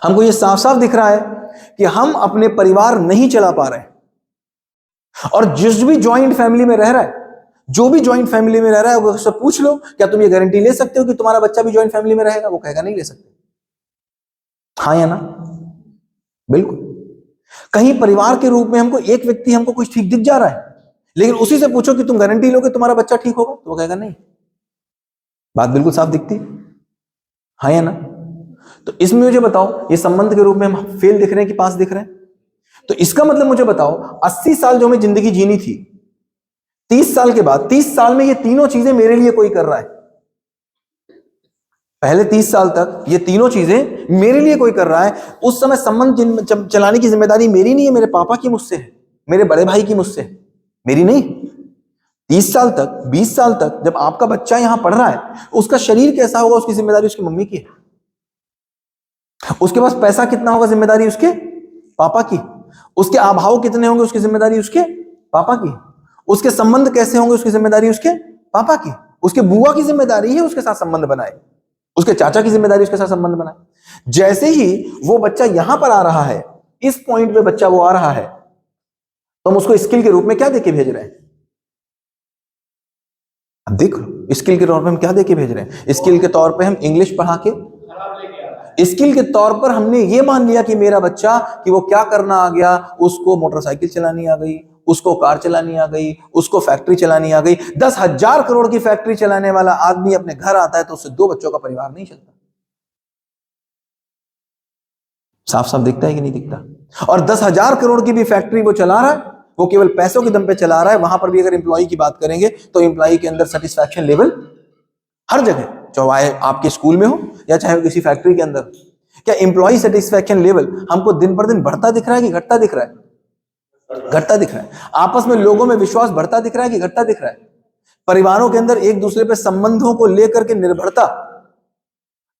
हमको ये साफ साफ दिख रहा है कि हम अपने परिवार नहीं चला पा रहे हैं। और जिस भी ज्वाइंट फैमिली में रह रहा है, जो भी ज्वाइंट फैमिली में रह रहा है, वो उससे पूछ लो, क्या तुम ये गारंटी ले सकते हो कि तुम्हारा बच्चा भी ज्वाइंट फैमिली में रहेगा? वो कहेगा नहीं ले सकते। हाँ या ना? बिल्कुल। कहीं परिवार के रूप में हमको एक व्यक्ति हमको कुछ ठीक दिख जा रहा है, लेकिन उसी से पूछो कि तुम गारंटी लो कि तुम्हारा बच्चा ठीक होगा, तो वो कहेगा नहीं। बात बिल्कुल साफ दिखती है। हाँ या ना? तो इसमें मुझे बताओ, ये संबंध के रूप में हम फेल दिख रहे हैं कि पास दिख रहे हैं? तो इसका मतलब मुझे बताओ, 80 साल जो हमें जिंदगी जीनी थी, 30 साल के बाद 30 साल में ये तीनों चीजें मेरे लिए कोई कर रहा है। पहले 30 साल तक ये तीनों चीजें मेरे लिए कोई कर रहा है। उस समय संबंध चलाने की जिम्मेदारी मेरी नहीं है, मेरे पापा की मुझसे है, मेरे बड़े भाई की मुझसे है, मेरी नहीं। 30 साल तक, 20 साल तक जब आपका बच्चा यहां पढ़ रहा है, उसका शरीर कैसा होगा उसकी जिम्मेदारी उसकी मम्मी की है। उसके पास पैसा कितना होगा जिम्मेदारी उसके पापा की। उसके अभाव कितने होंगे उसकी जिम्मेदारी उसके पापा की। उसके संबंध कैसे होंगे उसकी जिम्मेदारी उसके पापा की। उसके बुआ की जिम्मेदारी है उसके साथ संबंध बनाए, उसके चाचा की जिम्मेदारी उसके साथ संबंध बनाए। जैसे ही वो बच्चा यहां पर आ रहा है, इस पॉइंट पे बच्चा वो आ रहा है, तो हम उसको स्किल के रूप में क्या देके भेज रहे हैं? अब देख लो, स्किल के तौर पे हम क्या देके भेज रहे हैं? स्किल के तौर पे हम इंग्लिश पढ़ा के, स्किल के तौर पर हमने ये मान लिया कि मेरा बच्चा, कि वो क्या करना आ गया, उसको मोटरसाइकिल चलानी आ गई, उसको कार चलानी आ गई, उसको फैक्ट्री चलानी आ गई। 10,000 करोड़ की फैक्ट्री चलाने वाला आदमी अपने घर आता है तो उससे 2 बच्चों का परिवार नहीं चलता। साफ साफ दिखता है कि नहीं दिखता? और 10,000 करोड़ की भी फैक्ट्री वो चला रहा है, वो केवल पैसों के दम पे चला रहा है। वहां पर भी अगर एम्प्लॉय की बात करेंगे तो एम्प्लॉय के अंदर सेटिस्फैक्शन लेवल हर जगह, चाहे आपके स्कूल में हो या चाहे किसी फैक्ट्री के अंदर, क्या एम्प्लॉय सेटिस्फैक्शन लेवल हमको दिन पर दिन बढ़ता दिख रहा है कि घटता दिख रहा है? घटता दिख रहा है। आपस में लोगों में विश्वास बढ़ता दिख रहा है कि घटता दिख रहा है? परिवारों के अंदर एक दूसरे पे संबंधों को लेकर के निर्भरता,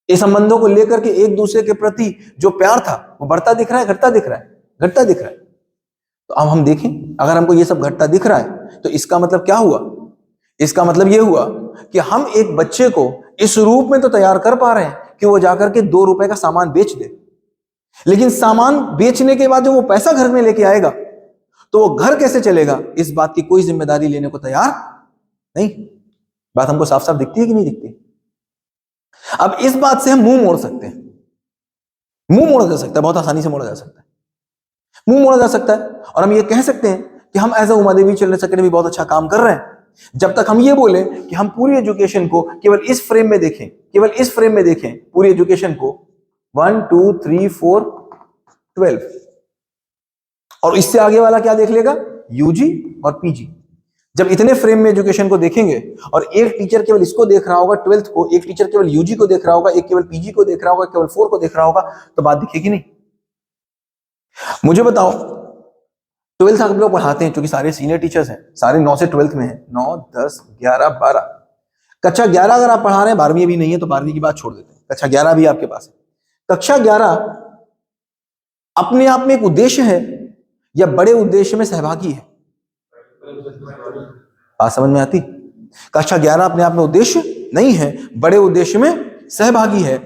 इस संबंधों को लेकर के एक दूसरे के प्रति जो प्यार था वो बढ़ता दिख रहा है, घटता दिख रहा है? घटता दिख रहा है। तो अब हम देखें, अगर हमको ये सब घटता दिख रहा है तो इसका मतलब क्या हुआ? इसका मतलब ये हुआ कि हम एक बच्चे को इस रूप में तो तैयार कर पा रहे हैं कि वो जाकर के 2 रुपए का सामान बेच दे, लेकिन सामान बेचने के बाद जो वो पैसा घर में लेके आएगा तो वो घर कैसे चलेगा, इस बात की कोई जिम्मेदारी लेने को तैयार नहीं। बात हमको साफ साफ दिखती है कि नहीं दिखती? अब इस बात से हम मुंह मोड़ सकते हैं, मुंह मोड़ा जा सकता है, बहुत आसानी से मोड़ा जा सकता है, मुंह मोड़ा जा सकता है। और हम ये कह सकते हैं कि हम as a Uma Devi children's academy बहुत अच्छा काम कर रहे हैं, जब तक हम ये बोले कि हम पूरी एजुकेशन को केवल इस फ्रेम में देखें, केवल इस फ्रेम में देखें पूरी एजुकेशन को 1 2 3 4 12, और इससे आगे वाला क्या देख लेगा? यूजी और पीजी। जब इतने फ्रेम में एजुकेशन को देखेंगे और एक टीचर केवल इसको देख रहा होगा 12th को, एक टीचर केवल यूजी को देख रहा होगा, एक केवल पीजी को देख रहा होगा, केवल 4 को देख रहा होगा, तो बात दिखेगी नहीं। मुझे बताओ, 12th आप लोग पढ़ाते हैं, क्योंकि सारे सीनियर टीचर्स हैं, सारे 9 से 12th में हैं, 9 10 11 12, कक्षा 11 अगर आप पढ़ा रहे हैं, 12वीं अभी नहीं है तो 12वीं की बात छोड़ देते हैं, कक्षा 11 भी आपके पास है। कक्षा 11 अपने आप में एक उद्देश्य है या बड़े उद्देश्य में सहभागी है? बात समझ में आती? कक्षा 11 अपने आप में उद्देश्य नहीं है, बड़े उद्देश्य में सहभागी है।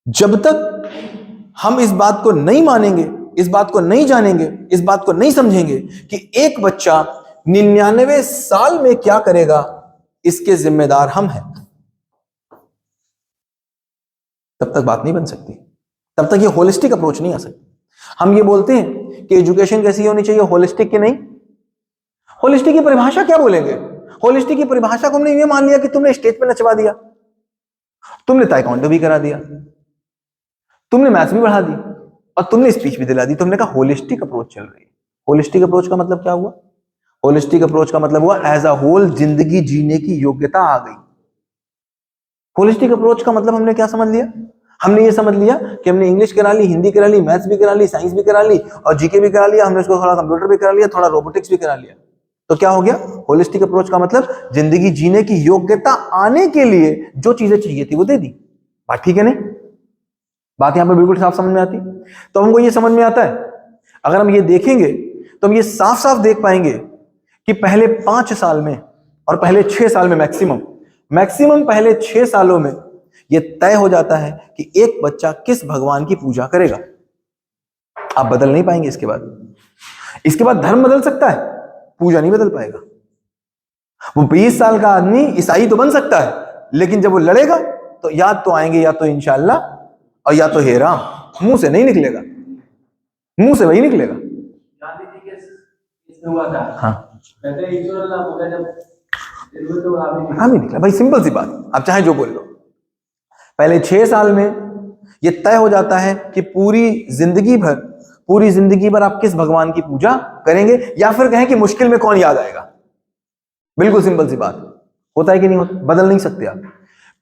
जब तक हम इस बात को नहीं मानेंगे, इस बात को नहीं जानेंगे, इस बात को नहीं समझेंगे कि एक बच्चा 99 साल में क्या करेगा, इसके जिम्मेदार हम हैं, तब तक बात नहीं बन सकती, तब तक ये होलिस्टिक अप्रोच नहीं आ सकती। हम ये बोलते हैं कि एजुकेशन कैसी होनी चाहिए, होलिस्टिक की नहीं। होलिस्टिक की परिभाषा क्या बोलेंगे? होलिस्टिक की परिभाषा को हमने ये मान लिया कि तुमने स्टेज पे नचवा दिया, तुमने ताइक्वांडो भी करा दिया, तुमने मैथ्स भी बढ़ा दी और तुमने स्पीच भी दिला दी, तुमने कहा होलिस्टिक अप्रोच चल रही है। होलिस्टिक अप्रोच का मतलब क्या हुआ? होलिस्टिक अप्रोच का मतलब हुआ एज अ होल जिंदगी जीने की योग्यता आ गई। होलिस्टिक अप्रोच का मतलब हमने क्या समझ लिया? हमने ये समझ लिया कि हमने इंग्लिश करा ली, हिंदी करा ली, मैथ्स भी करा ली, साइंस भी करा ली और जीके भी करा लिया, हमने उसको थोड़ा कंप्यूटर भी करा लिया, थोड़ा रोबोटिक्स भी करा लिया, तो क्या हो गया? होलिस्टिक अप्रोच का मतलब जिंदगी जीने की योग्यता आने के लिए जो चीजें चाहिए थी वो दे दी। बात ठीक है नहीं? बात यहां पर बिल्कुल साफ समझ में आती? तो हमको ये समझ में आता है, अगर हम ये देखेंगे तो हम ये साफ साफ देख पाएंगे कि पहले 5 साल में और पहले 6 साल में मैक्सिमम पहले 6 सालों में यह तय हो जाता है कि एक बच्चा किस भगवान की पूजा करेगा। आप बदल नहीं पाएंगे इसके बाद धर्म बदल सकता है, पूजा नहीं बदल पाएगा। वो 20 साल का आदमी ईसाई तो बन सकता है, लेकिन जब वो लड़ेगा तो याद तो आएंगे या तो इंशाल्लाह और या तो हे राम, मुंह से नहीं निकलेगा, मुंह से वही निकलेगा। गांधी जी के इसमें हुआ था, हाँ, कहते ईश्वर अल्लाह मगर जब तो हम ही निकला भाई, सिंपल सी बात, आप चाहे जो बोल लो। पहले 6 साल में ये तय हो जाता है कि पूरी जिंदगी भर आप किस भगवान की पूजा करेंगे, या फिर कहें कि मुश्किल में कौन याद आएगा। बिल्कुल सिंपल सी बात, होता है कि नहीं होता? बदल नहीं सकते आप।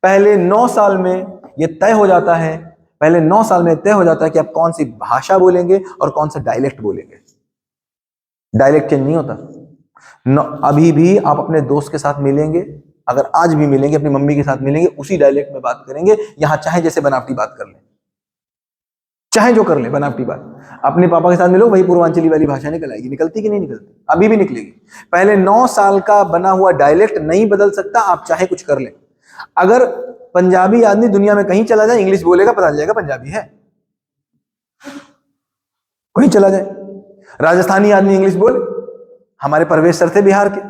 पहले 9 साल में यह तय हो जाता है, पहले 9 साल में तय हो जाता है कि आप कौन सी भाषा बोलेंगे और कौन सा डायलेक्ट बोलेंगे। डायलेक्ट चेंज नहीं होता। अभी भी आप अपने दोस्त के साथ मिलेंगे, अगर आज भी मिलेंगे, अपनी मम्मी के साथ मिलेंगे, उसी डायलेक्ट में बात करेंगे। यहां चाहे जैसे बनावटी बात कर ले, चाहे जो कर ले बनावटी बात। अपने पापा के साथ मिलो, वही पूर्वांचली वाली भाषा निकल आएगी। निकलती कि नहीं निकलती? अभी भी निकलेगी। पहले 9 साल का बना हुआ डायलेक्ट नहीं बदल सकता, आप चाहे कुछ कर ले। अगर पंजाबी आदमी दुनिया में कहीं चला जाए, इंग्लिश बोलेगा, पता चल जाएगा पंजाबी है। कहीं चला जाए, राजस्थानी आदमी इंग्लिश बोले, हमारे परवेश सर थे बिहार के,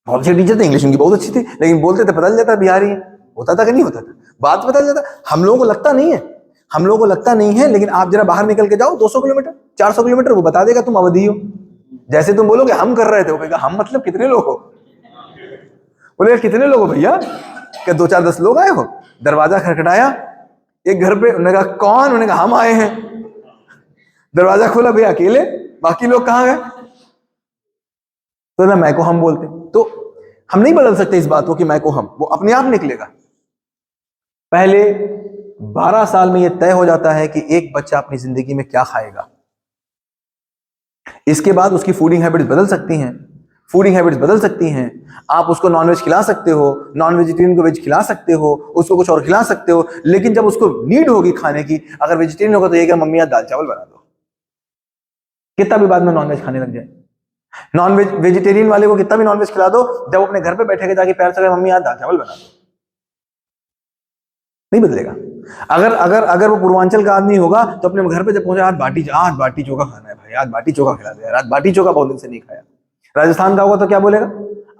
बहुत अच्छे टीचर थे, इंग्लिश उनकी बहुत अच्छी थी, लेकिन बोलते थे पता चल जाता बिहारी है। होता था कि नहीं होता था? बात पता चल जाता। हम लोगों को लगता नहीं है, लेकिन आप जरा बाहर निकल के जाओ 200 किलोमीटर 400 किलोमीटर, वो बता देगा तुम अवधी हो। जैसे तुम बोलोगे हम कर रहे थे, वो कहेगा हम मतलब कितने लोग हो? बोलेगा कितने लोग हो भैया? क्या 2 4 10 लोग आए हो? दरवाजा खटखटाया, एक घर पे, उन्होंने कहा कौन? उन्होंने कहा हम आए हैं। दरवाजा खोला, भैया अकेले, बाकी लोग कहां गए? तो ना मैं को हम बोलते। तो हम नहीं बदल सकते इस बात को कि मैं को हम, वो अपने आप निकलेगा। पहले 12 साल में यह तय हो जाता है कि एक बच्चा अपनी जिंदगी में क्या खाएगा। इसके बाद उसकी फूडिंग हैबिट्स बदल सकती हैं, फूडिंग हैबिट्स बदल सकती हैं। आप उसको नॉनवेज खिला सकते हो, नॉन वेजिटेरियन को वेज खिला सकते हो, उसको कुछ और खिला सकते हो, लेकिन जब उसको नीड होगी खाने की, अगर वेजिटेरियन होगा तो ये क्या, मम्मी यार दाल चावल बना दो। कितना भी बाद में नॉनवेज खाने लग जाए, नॉन वेज वेजिटेरियन वाले को कितना भी नॉनवेज खिला दो, जब अपने घर पे बैठेगा जाके पैर से, मम्मी यार दाल चावल बना दो, नहीं बदलेगा। अगर अगर अगर वो पूर्वांचल का आदमी होगा तो अपने घर पे जब पहुंचे, आज बाटी चोखा खाना है भाई, आज बाटी चोखा खिला दो यार, आज बाटी चोखा बहुत दिन से नहीं खाया। राजस्थान का होगा तो क्या बोलेगा,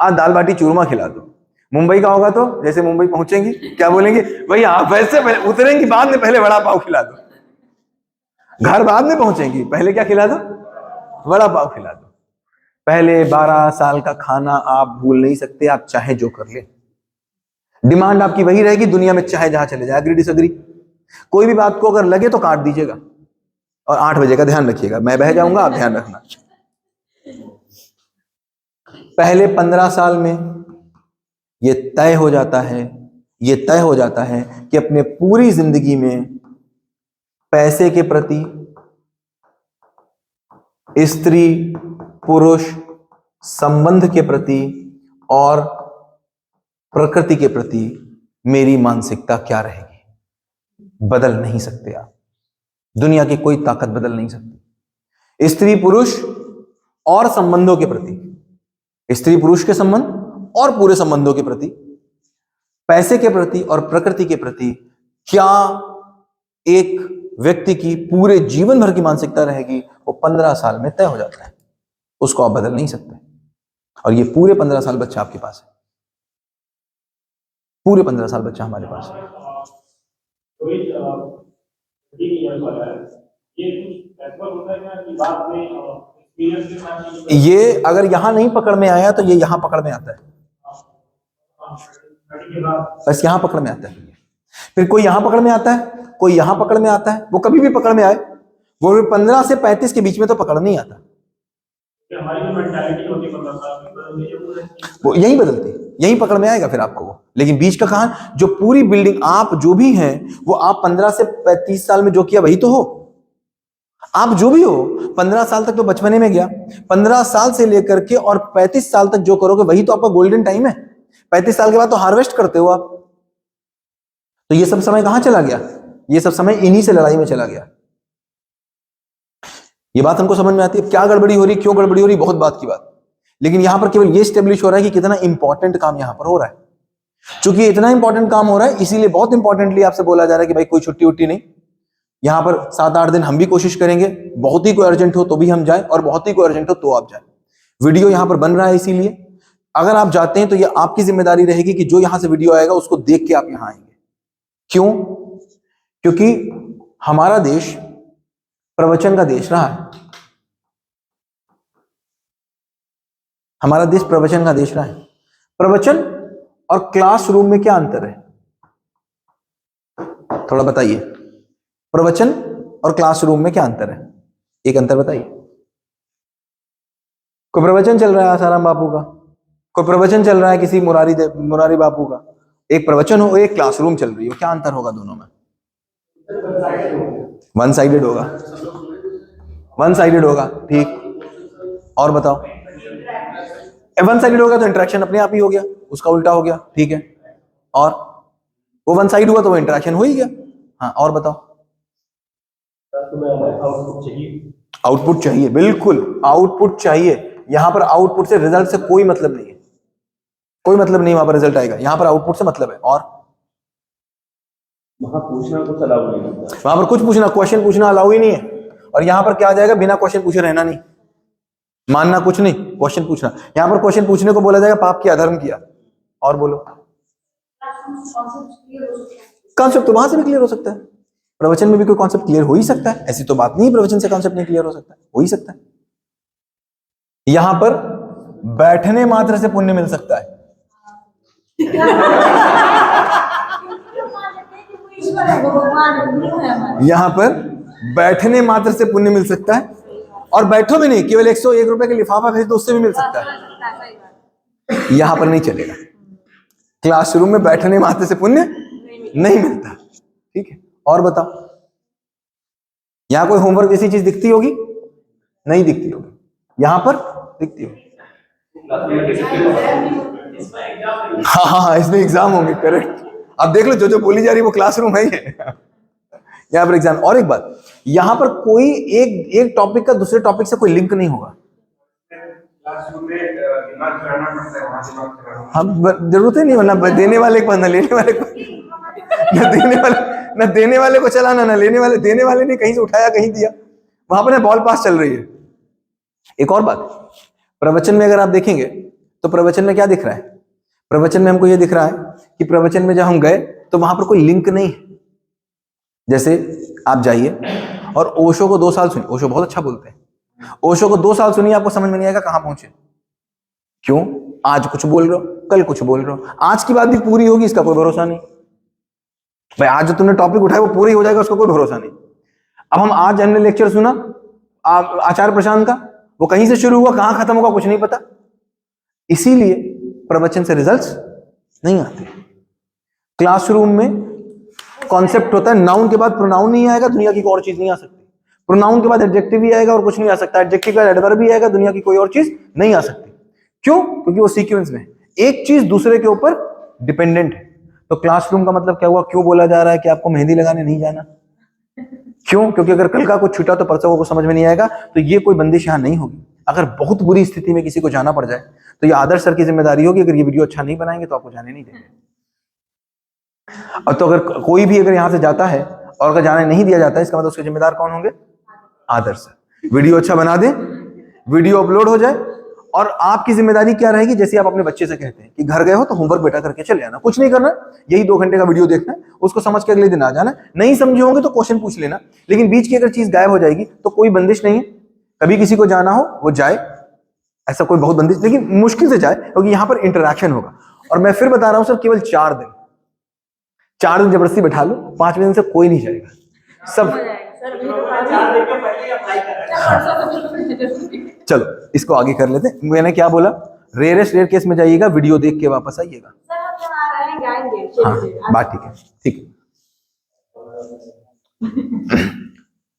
आज दाल बाटी चूरमा खिला दो। मुंबई का होगा तो जैसे मुंबई पहुंचेंगे क्या बोलेंगे, भैया आप वैसे पहले उतरेंगे, बाद में पहले वड़ा पाव खिला दो। घर बाद में पहुंचेंगी, पहले क्या खिला दो, वड़ा पाव खिला दो। पहले 12 साल का खाना आप भूल नहीं सकते, आप चाहे जो कर ले। डिमांड आपकी वही रहेगी दुनिया में, चाहे जहां चले जाए। Agree disagree? कोई भी बात को अगर लगे तो काट दीजिएगा, और 8 बजे का ध्यान रखिएगा, मैं बह जाऊंगा, आप ध्यान रखना। पहले 15 साल में ये तय हो जाता है, ये तय हो जाता है कि अपने पूरी जिंदगी में पैसे के प्रति, स्त्री पुरुष संबंध के प्रति और प्रकृति के प्रति मेरी मानसिकता क्या रहेगी, बदल नहीं सकते आप। दुनिया की कोई ताकत बदल नहीं सकती। स्त्री पुरुष और संबंधों के प्रति, स्त्री पुरुष के संबंध और पूरे संबंधों के प्रति, पैसे के प्रति और प्रकृति के प्रति क्या एक व्यक्ति की पूरे जीवन भर की मानसिकता रहेगी, वो 15 साल में तय हो जाता है। उसको आप बदल नहीं सकते। और ये पूरे 15 साल बच्चा आपके पास है, पूरे 15 साल बच्चा हमारे पास है। ये अगर यहां नहीं पकड़ में आया तो ये यहां पकड़ में आता है, बस यहां पकड़ में आता है। फिर कोई यहां पकड़ में आता है, कोई यहां पकड़ में आता है। वो कभी भी पकड़ में आए, वो 15 से 35 के बीच में तो पकड़ नहीं आता। हमारी जो मेंटालिटी होती है वो यही बदलती, यही पकड़ में आएगा फिर आपको वो। लेकिन बीच का कहां, जो पूरी बिल्डिंग आप जो भी हैं, वो आप 15 से 35 साल में जो किया वही तो हो। आप जो भी हो, 15 साल तक तो बचपने में गया, 15 साल से लेकर के और 35 साल तक जो करोगे वही तो आपका गोल्डन टाइम है। 35 साल के बाद तो हार्वेस्ट करते हो आप। तो ये सब समय कहां चला गया? ये सब समय इन्हीं से लड़ाई में चला गया। ये बात हमको समझ में आती है। क्या गड़बड़ी हो रही, क्यों गड़बड़ी हो रही, बहुत बात की बात। लेकिन यहां पर केवल ये स्टेब्लिश हो रहा है कि कितना इंपॉर्टेंट काम यहां पर हो रहा है। चूंकि इतना इंपॉर्टेंट काम हो रहा है, इसीलिए बहुत इंपॉर्टेंटली आपसे बोला जा रहा है कि भाई कोई छुट्टी उट्टी नहीं। यहां पर 7-8 दिन हम भी कोशिश करेंगे, बहुत ही कोई अर्जेंट हो तो भी हम जाएं, और बहुत ही कोई अर्जेंट हो तो आप जाएं। वीडियो यहां पर बन रहा है, इसीलिए अगर आप जाते हैं तो ये आपकी जिम्मेदारी रहेगी कि जो यहां से वीडियो आएगा उसको देख के आप यहां आएंगे। क्यों? क्योंकि हमारा देश प्रवचन का देश रहा है। हमारा देश प्रवचन का देश रहा है। प्रवचन और क्लासरूम में क्या अंतर है, थोड़ा बताइए। प्रवचन और क्लासरूम में क्या अंतर है, एक अंतर बताइए। कोई प्रवचन चल रहा है आसाराम बापू का, कोई प्रवचन चल रहा है किसी मुरारी बापू का। एक प्रवचन हो, एक क्लासरूम चल रही हो, क्या अंतर होगा दोनों में? वन साइडेड होगा, वन साइडेड होगा, ठीक। और बताओ, वन साइडेड होगा तो इंटरेक्शन अपने आप ही हो गया, उसका उल्टा हो गया, ठीक है। और वो वन साइड हुआ तो वो इंटरेक्शन हो ही गया। हाँ, और बताओ। आउटपुट चाहिए, बिल्कुल आउटपुट चाहिए। यहां पर आउटपुट से, रिजल्ट से कोई मतलब नहीं है, कोई मतलब नहीं वहां पर रिजल्ट आएगा, यहां पर आउटपुट से मतलब है। और वहां पूछना कुछ अलाउ नहीं होता, वहां पर कुछ पूछना, क्वेश्चन पूछना अलाउ ही नहीं है। और यहां पर क्या आ जाएगा, बिना क्वेश्चन पूछे रहना नहीं, मानना कुछ नहीं, क्वेश्चन पूछना। यहां पर क्वेश्चन पूछने को बोला जाएगा पाप किया, अधर्म किया। और बोलो, कॉन्सेप्ट तो वहां से भी क्लियर हो सकता है, प्रवचन में भी कोई कॉन्सेप्ट क्लियर हो ही सकता है। ऐसी तो बात नहीं प्रवचन से कॉन्सेप्ट नहीं क्लियर हो सकता, हो ही सकता है। यहां पर बैठने मात्र से पुण्य मिल सकता है। ईश्वर है, वो भगवान है, गुरु है हमारे। यहाँ पर बैठने मात्र से पुण्य मिल सकता है, और बैठो भी नहीं, केवल 101 रुपए का लिफाफा भेज दो उससे भी मिल सकता है। सही बात। यहाँ पर नहीं चलेगा। क्लासरूम में बैठने मात्र से पुण्य नहीं मिलता। ठीक है, और बताओ, यहाँ कोई होमवर्क जैसी चीज दिखती होगी? नहीं दिखती होगी, यहाँ पर दिखती होगी। हाँ हाँ हाँ, इसमें एग्जाम होंगे, करेक्ट। अब देख लो, जो जो बोली जा रही है वो क्लासरूम है ही है। यहाँ पर एग्जाम। और एक बात, यहाँ पर कोई एक टॉपिक का दूसरे टॉपिक से कोई लिंक नहीं होगा। हाँ, जरूरत ही नहीं हो, ना देने वाले को ना लेने वाले को, ना देने वाले को चलाना, ना लेने वाले, देने वाले ने कहीं से उठाया कहीं दिया, वहां पर बॉल पास चल रही है। एक और बात, प्रवचन में अगर आप देखेंगे तो प्रवचन में क्या दिख रहा है? प्रवचन में हमको ये दिख रहा है कि प्रवचन में जब हम गए तो वहां पर कोई लिंक नहीं है। जैसे आप जाइए और ओशो को 2 साल सुनिए, ओशो बहुत अच्छा बोलते हैं, ओशो को 2 साल सुनिए, आपको समझ में नहीं आएगा कहां पहुंचे। क्यों? आज कुछ बोल रहे हो, कल कुछ बोल रहे हो, आज की बात भी पूरी होगी इसका कोई भरोसा नहीं भाई। आज जो तुमने टॉपिक उठाया वो पूरी हो जाएगा उसका कोई भरोसा नहीं। अब हम आज हमने लेक्चर सुना आचार्य प्रशांत का, वो कहीं से शुरू हुआ कहां खत्म होगा कुछ नहीं पता। इसीलिए प्रवचन से रिजल्ट्स नहीं आते। क्लासरूम में कॉन्सेप्ट होता है, नाउन के बाद प्रोनाउन नहीं आएगा, दुनिया की कोई और चीज नहीं आ सकती। प्रोनाउन के बाद एडजेक्टिव भी आएगा और कुछ नहीं आ सकता, एडजेक्टिव के बाद एडवर्ब भी आएगा, दुनिया की कोई और चीज नहीं आ सकती। क्यों? क्योंकि वो सीक्वेंस में एक चीज दूसरे के ऊपर डिपेंडेंट है। तो क्लासरूम का मतलब क्या हुआ? क्यों बोला जा रहा है कि आपको मेहंदी लगाने नहीं जाना? क्यों? क्योंकि अगर कल का कुछ छूटा तो परसों को समझ में नहीं आएगा, तो ये कोई बंदिश यहाँ नहीं होगी। अगर बहुत बुरी स्थिति में किसी को जाना पड़ जाए तो ये आदर्श सर की जिम्मेदारी होगी, अगर ये वीडियो अच्छा नहीं बनाएंगे तो आपको जाने नहीं देंगे। अब तो अगर कोई भी अगर यहाँ से जाता है और अगर जाने नहीं दिया जाता है, इसका मतलब उसके जिम्मेदार कौन होंगे? आदर्श सर। वीडियो अच्छा बना दें, वीडियो अपलोड हो जाए, और आपकी जिम्मेदारी क्या रहेगी? जैसे आप अपने बच्चे से कहते हैं कि घर गए हो तो होमवर्क बेटा करके चले आना, कुछ नहीं करना, यही 2 घंटे का वीडियो देखना है, उसको समझ के अगले दिन आ जाना। नहीं समझे होंगे तो क्वेश्चन पूछ लेना, लेकिन बीच की अगर चीज गायब हो जाएगी तो कोई बंदिश नहीं है। कभी किसी को जाना हो वो जाए, ऐसा कोई बहुत बंदिश, लेकिन मुश्किल से जाए, क्योंकि यहाँ पर इंटरेक्शन होगा। और मैं फिर बता रहा हूं सर, केवल 4 दिन जबरदस्ती बैठा लो, 5वें दिन से कोई नहीं जाएगा सब। चलो इसको आगे कर लेते हैं। मैंने क्या बोला? रेयरेस्ट रेयर केस में जाइएगा, वीडियो देख के वापस आइएगा। हाँ, बात ठीक है, ठीक है।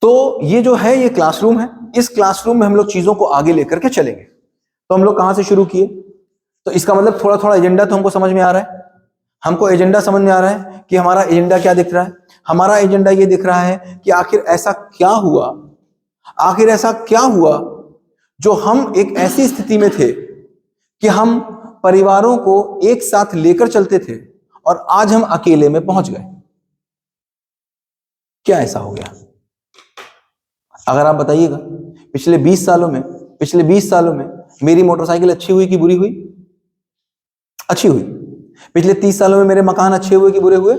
तो ये जो है ये क्लासरूम है। इस क्लासरूम में हम लोग चीजों को आगे लेकर के चलेंगे। तो हम लोग कहां से शुरू किए? तो इसका मतलब थोड़ा थोड़ा एजेंडा तो हमको समझ में आ रहा है। हमको एजेंडा समझ में आ रहा है कि हमारा एजेंडा क्या दिख रहा है। हमारा एजेंडा ये दिख रहा है कि आखिर ऐसा क्या हुआ, आखिर ऐसा क्या हुआ जो हम एक ऐसी स्थिति में थे कि हम परिवारों को एक साथ लेकर चलते थे और आज हम अकेले में पहुंच गए। क्या ऐसा हो गया? अगर आप बताइएगा, पिछले 20 सालों में मेरी मोटरसाइकिल अच्छी हुई कि बुरी हुई? अच्छी हुई। पिछले 30 सालों में मेरे मकान अच्छे हुए कि बुरे हुए?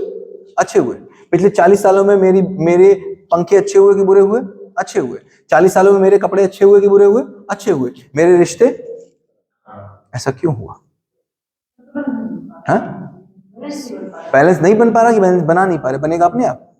अच्छे हुए। पिछले 40 सालों में मेरे पंखे अच्छे हुए कि बुरे हुए? अच्छे हुए। 40 सालों में मेरे कपड़े अच्छे हुए कि बुरे हुए? अच्छे हुए। मेरे रिश्ते? ऐसा क्यों हुआ? हाँ, बैलेंस नहीं बन पा रहा कि बैलेंस बना नहीं पा रहे? बनेगा अपने आप।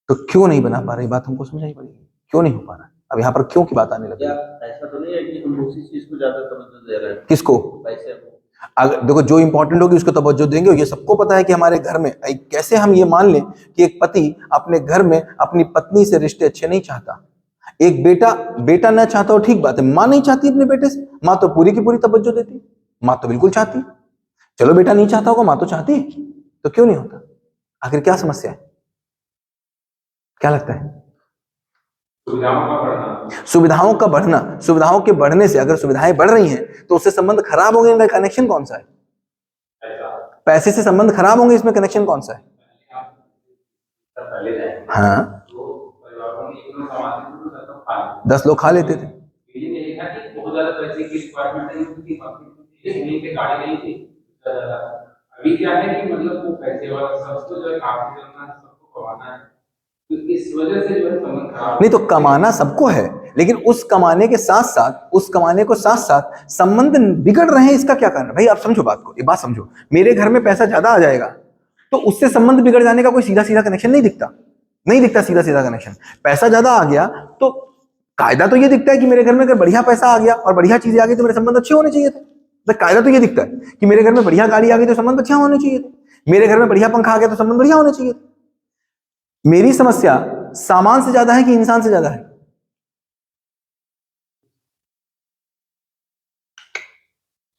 तो क्यों नहीं बना पा रही, बात हमको समझनी पड़ेगी। क्यों नहीं हो पा रहा? अब यहाँ पर क्यों की बात आने लगी। ऐसा तो नहीं है कि हम उसी चीज को ज्यादा तवज्जो दे रहे हैं? किसको? पैसे को। अगर देखो, जो इंपॉर्टेंट होगी उसको तवज्जो देंगे। ये सबको पता है कि हमारे घर में कैसे हम ये मान लें कि एक पति अपने घर में अपनी पत्नी से रिश्ते अच्छे नहीं चाहता। एक बेटा ना चाहता हो, ठीक बात है। माँ नहीं चाहती अपने बेटे से, माँ तो पूरी की पूरी तवज्जो देती, माँ तो बिल्कुल चाहती। चलो बेटा नहीं चाहता होगा, माँ तो चाहती, तो क्यों नहीं होता? आखिर क्या समस्या है? क्या लगता है? सुविधाओं का बढ़ना। सुविधाओं के बढ़ने से, अगर सुविधाएं बढ़ रही हैं तो उससे संबंध खराब होंगे, इनका कनेक्शन कौन सा है? पैसे से संबंध खराब होंगे, इसमें कनेक्शन कौन सा है? हाँ, 10 लोग खा लेते थे। अभी क्या है कि मतलब वो पैसे वाला सबको जो है काम करना है, सबको कमाना है, तो इस वजह से जो है संबंध खराब। नहीं तो कमाना सबको है, लेकिन उस कमाने के साथ साथ संबंध बिगड़ रहे हैं। इसका क्या कारण है भाई? आप समझो बात को, ये बात समझो। मेरे घर में पैसा ज्यादा आ जाएगा तो उससे संबंध बिगड़ जाने का कोई सीधा सीधा कनेक्शन नहीं दिखता सीधा सीधा कनेक्शन। पैसा ज्यादा आ गया तो कायदा तो ये दिखता है कि मेरे घर में अगर बढ़िया पैसा आ गया और बढ़िया चीजें आ गई तो मेरे संबंध अच्छे होने चाहिए थे। तो कायदा तो ये दिखता है कि मेरे घर में बढ़िया गाड़ी आ गई तो संबंध अच्छा होने चाहिए थे, मेरे घर में बढ़िया पंखा आ गया तो संबंध बढ़िया होने चाहिए थे। मेरी समस्या सामान से ज्यादा है कि इंसान से ज्यादा है?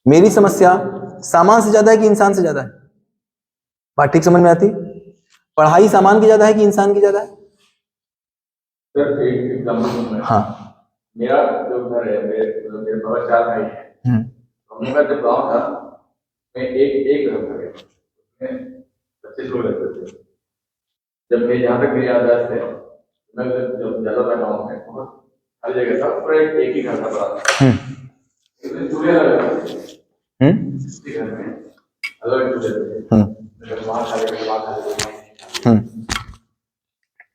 मेरी समस्या सामान से ज्यादा है कि इंसान से ज्यादा है? बात ठीक समझ में आती? पढ़ाई सामान की ज्यादा है कि इंसान की ज्यादा है? सर एक एग्जांपल दूंगा। हाँ। मेरा जो घर है, मेरे बाबा 4 भाई हैं। हमने का जब गाँव था, मैं एक घर था, मैं 25 लोग रहते थे। जब मैं यहाँ तक मेरी याददाश्त है, मैं जब जाता था गाँव में, बहुत हर जगह था, पूरा एक ही घर था बड़ा। चूल्हे अलग थे, उसी घर में अलग चूल्हे थे। वहाँ खा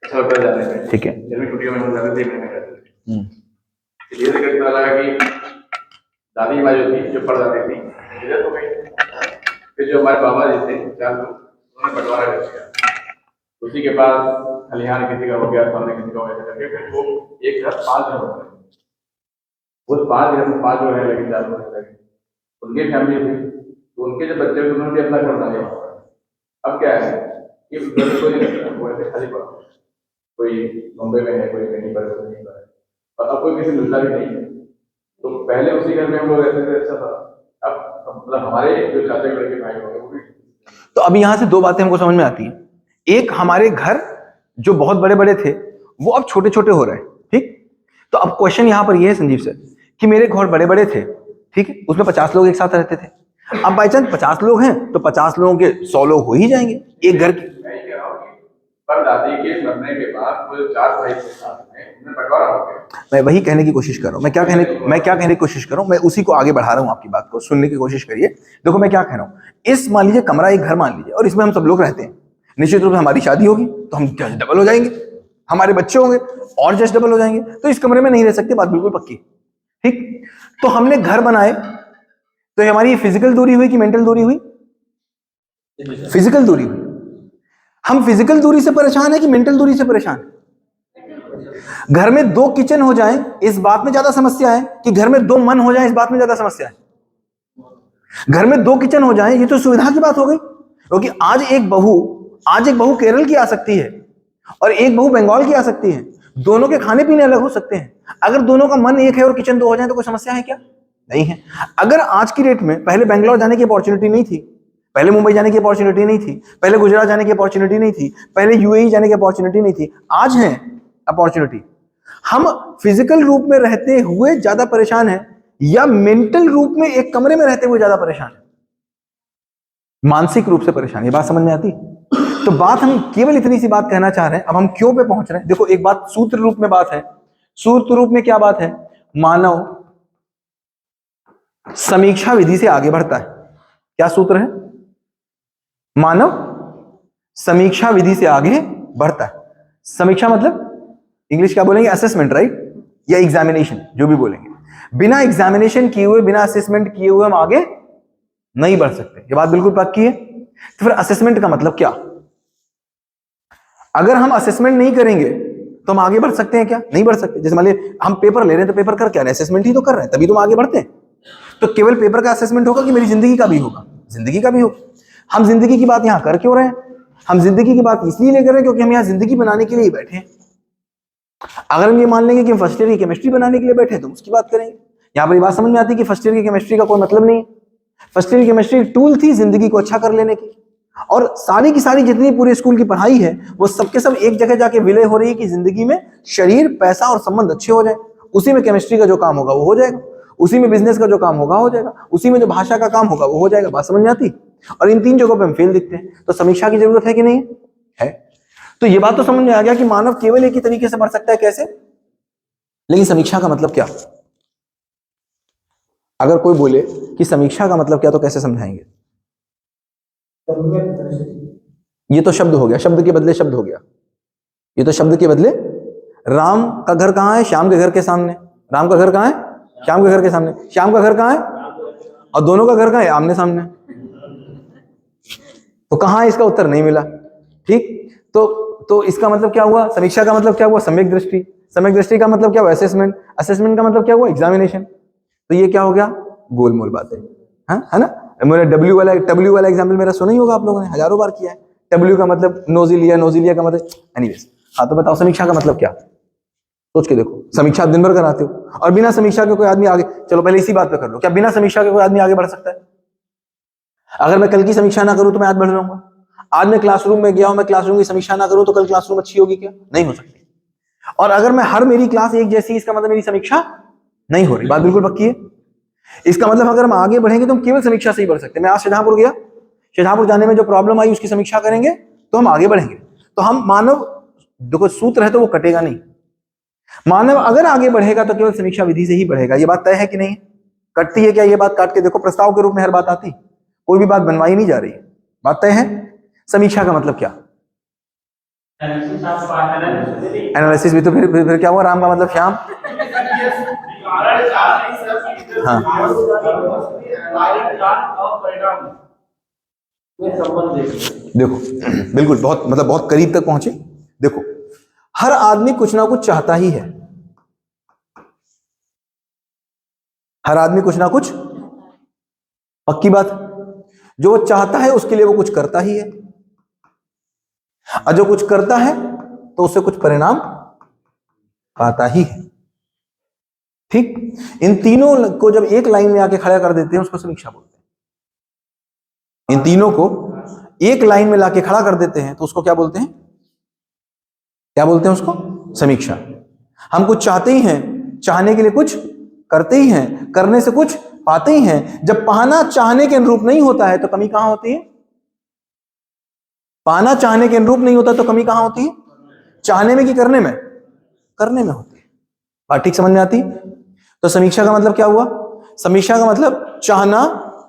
अच्छा होता जाने में, ठीक है। जब छुट्टियों में हम जाते थे, मैं करते थे। ये करता लगा कि दादी माँ जो थी, जो परदादी थी, तो गई। फिर जो हमारे बाबा जी थे 4 लोग, उन्होंने बंटवारा कर दिया। उसी के पास खलिहान किसी का हो गया, सामने किसी का हो गया, करके फिर वो एक घर 5 घर हो गए। उस 5 घर में 5 लोग रहने लगे, 4 लोग रहने लगे। उनकी फैमिली थी, तो उनके जो बच्चे थे उन्होंने भी अपना घर बना लिया। अब क्या है कि घर कोई नहीं रहता, वो ऐसे खाली पड़ा, कोई मुंबई में है, कोई कहीं पर, कोई कहीं पर है, और अब कोई किसी मिलता भी नहीं है। तो पहले उसी घर में हम लोग रहते थे, अच्छा था। अब मतलब हमारे जो चाचा के लड़के भाई होंगे वो भी। तो अभी यहां से 2 बातें हमको समझ में आती हैं। एक, हमारे घर जो बहुत बड़े बड़े थे वो अब छोटे छोटे हो रहे हैं, ठीक। तो अब क्वेश्चन यहां पर ये है संजीव सर कि मेरे घर बड़े बड़े थे, ठीक है, उसमें 50 लोग एक साथ रहते थे। अब बाई चांस 50 लोग हैं तो 50 लोगों के 100 लोग हो ही जाएंगे एक घर के। मैं कह रहा हूँ कि परदादी के मरने के बाद वो 4 भाई के साथ में उन्हें बंटवारा हो गया। मैं वही कहने की कोशिश कर रहा हूँ, मैं क्या कहने की कोशिश कर रहा हूँ, मैं उसी को आगे बढ़ा रहा हूँ, आपकी बात को सुनने की कोशिश करिए। देखो मैं क्या कह रहा हूँ, इस मान लीजिए कमरा एक घर मान लीजिए और इसमें हम सब लोग रहते हैं। निश्चित रूप से हमारी शादी होगी तो हम जस्ट डबल हो जाएंगे, हमारे बच्चे होंगे और जस्ट डबल हो जाएंगे, तो इस कमरे में नहीं रह सकते, बात बिल्कुल पक्की, ठीक। तो हमने घर बनाए तो हमारी फिजिकल दूरी हुई कि मेंटल दूरी हुई? फिजिकल दूरी हुई। हम फिजिकल दूरी से परेशान है कि मेंटल दूरी से परेशान है? घर में 2 किचन हो जाएं इस बात में ज्यादा समस्या है कि घर में 2 मन हो जाएं इस बात में ज्यादा समस्या है? घर में 2 किचन हो जाएं ये तो सुविधा की बात हो गई, क्योंकि आज एक बहू केरल की आ सकती है और एक बहू बंगाल की आ सकती है, दोनों के खाने पीने अलग हो सकते हैं। अगर दोनों का मन एक है और किचन 2 हो जाए तो कोई समस्या है क्या? नहीं है। अगर आज की डेट में, पहले बेंगलोर जाने की अपॉर्चुनिटी नहीं थी, पहले मुंबई जाने की अपॉर्चुनिटी नहीं थी, पहले गुजरात जाने की अपॉर्चुनिटी नहीं थी, पहले यूएई जाने की अपॉर्चुनिटी नहीं थी, आज है अपॉर्चुनिटी। हम फिजिकल रूप में रहते हुए ज्यादा परेशान हैं या मेंटल रूप में एक कमरे में रहते हुए ज्यादा परेशान है? मानसिक रूप से परेशान। ये बात समझ में आती? तो बात हम केवल इतनी सी बात कहना चाह रहे हैं। अब हम क्यों पे पहुंच रहे हैं? देखो एक बात सूत्र रूप में बात है। सूत्र रूप में क्या बात है? मानव समीक्षा विधि से आगे बढ़ता है। क्या सूत्र है? मानव समीक्षा विधि से आगे बढ़ता है। समीक्षा मतलब इंग्लिश क्या बोलेंगे? असेसमेंट, राइट, या एग्जामिनेशन, जो भी बोलेंगे। बिना एग्जामिनेशन किए हुए, बिना असेसमेंट किए हुए हम आगे नहीं बढ़ सकते। ये बात बिल्कुल पक्की है। तो फिर असेसमेंट का मतलब क्या? अगर हम असेसमेंट नहीं करेंगे तो हम आगे बढ़ सकते हैं क्या? नहीं बढ़ सकते। जैसे मान लीजिए हम पेपर ले रहे हैं तो पेपर कर क्या रहे हैं? असेसमेंट ही तो कर रहे हैं, तभी तो हम आगे बढ़ते हैं। तो केवल पेपर का असेसमेंट होगा कि मेरी जिंदगी का भी होगा? जिंदगी का भी होगा। हम जिंदगी की बात यहां कर क्यों रहे हैं? हम जिंदगी की बात इसलिए ले कर रहे हैं क्योंकि हम यहां जिंदगी बनाने के लिए बैठे हैं। अगर हम ये मान लेंगे कि हम फर्स्ट ईयर की केमिस्ट्री बनाने के लिए बैठे तो उसकी बात करेंगे। यहां पर ये बात समझ में आती है कि फर्स्ट ईयर की केमिस्ट्री का कोई मतलब नहीं है। फर्स्ट ईयर की केमिस्ट्री एक टूल थी जिंदगी को अच्छा कर लेने की, और सारी की सारी जितनी पूरे स्कूल की पढ़ाई है वो सबके सब एक जगह जाके विलय हो रही है कि जिंदगी में शरीर, पैसा और संबंध अच्छे हो जाए। उसी में केमिस्ट्री का जो काम होगा वो हो जाएगा, उसी में बिजनेस का जो काम होगा हो जाएगा, उसी में जो भाषा का काम होगा वो हो जाएगा। बात समझ में आती? और इन 3 जगहों पे हम फेल दिखते हैं। तो समीक्षा की जरूरत है कि नहीं है? तो ये बात तो समझ में आ गया कि मानव केवल एक ही तरीके से बढ़ सकता है। कैसे? लेकिन समीक्षा का मतलब क्या? अगर कोई बोले कि समीक्षा का मतलब क्या तो कैसे समझाएंगे? ये तो शब्द हो गया, शब्द के बदले शब्द हो गया। ये तो शब्द के बदले, राम का घर कहाँ है? श्याम के घर के सामने। राम का घर कहाँ है? श्याम के घर के सामने। श्याम का घर कहाँ है? और दोनों का घर कहाँ है? आमने सामने। तो कहाँ इसका उत्तर नहीं मिला। ठीक, तो इसका मतलब क्या हुआ, समीक्षा का मतलब क्या हुआ, सम्यक दृष्टि। सम्यक दृष्टि का मतलब क्या हुआ, असेसमेंट। असेसमेंट का मतलब क्या हुआ, एग्जामिनेशन। तो ये क्या हो गया, गोलमोल बातें, है ना। मेरा डब्ल्यू वाला एग्जाम्पल मेरा सुना ही होगा आप लोगों ने, हजारों बार किया है। डब्ल्यू का मतलब नोजिलिया, नोजिलिया का मतलब एनीवेज। हाँ तो बताओ समीक्षा का मतलब क्या, सोच के देखो। समीक्षा आप दिन भर कराते हो और बिना समीक्षा के कोई आदमी आगे, चलो पहले इसी बात पे कर लो, क्या बिना समीक्षा के कोई आदमी आगे बढ़ सकता है? अगर मैं कल की समीक्षा ना करूं तो मैं आज बढ़ जाऊंगा। आज मैं क्लासरूम में गया हूं, मैं क्लासरूम की समीक्षा ना करूं तो कल क्लासरूम अच्छी होगी क्या? नहीं हो सकती। और अगर मैं हर मेरी क्लास एक जैसी, इसका मतलब मेरी समीक्षा नहीं हो रही। बात बिल्कुल पक्की है। इसका मतलब अगर हम आगे बढ़ेंगे तो हम केवल समीक्षा से ही बढ़ सकते हैं। मैं आज शाहजहांपुर गया, शाहजहांपुर जाने में जो प्रॉब्लम आई उसकी समीक्षा करेंगे तो हम आगे बढ़ेंगे। तो हम मानव, देखो सूत्र है तो वो कटेगा नहीं। मानव अगर आगे बढ़ेगा तो केवल समीक्षा विधि से ही बढ़ेगा। ये बात तय है कि नहीं? कटती है क्या ये बात? काट के देखो, प्रस्ताव के रूप में हर बात आती, कोई भी बात बनवाई नहीं जा रही। बात तय है। समीक्षा का मतलब क्या? एनालिसिस भी तो फिर क्या हुआ, राम का मतलब श्याम। हाँ देखो, बिल्कुल बहुत मतलब बहुत करीब तक पहुंचे। देखो, हर आदमी कुछ ना कुछ चाहता ही है। हर आदमी कुछ ना कुछ, पक्की बात। जो वो चाहता है उसके लिए वो कुछ करता ही है, और जो कुछ करता है तो उससे कुछ परिणाम पाता ही है। ठीक, इन तीनों को जब एक लाइन में आके खड़ा कर देते हैं उसको समीक्षा बोलते हैं। इन तीनों को एक लाइन में लाके खड़ा कर देते हैं तो उसको क्या बोलते हैं? क्या बोलते हैं उसको? समीक्षा। हम कुछ चाहते ही हैं, चाहने के लिए कुछ करते ही हैं, करने से कुछ पाते ही हैं। जब पाना चाहने के अनुरूप नहीं होता है तो कमी कहां होती है? पाना चाहने के अनुरूप नहीं होता तो कमी कहां होती है? चाहने में कि करने में? करने में होती है। बात ठीक समझ में आती? तो समीक्षा का मतलब क्या हुआ? समीक्षा का मतलब चाहना,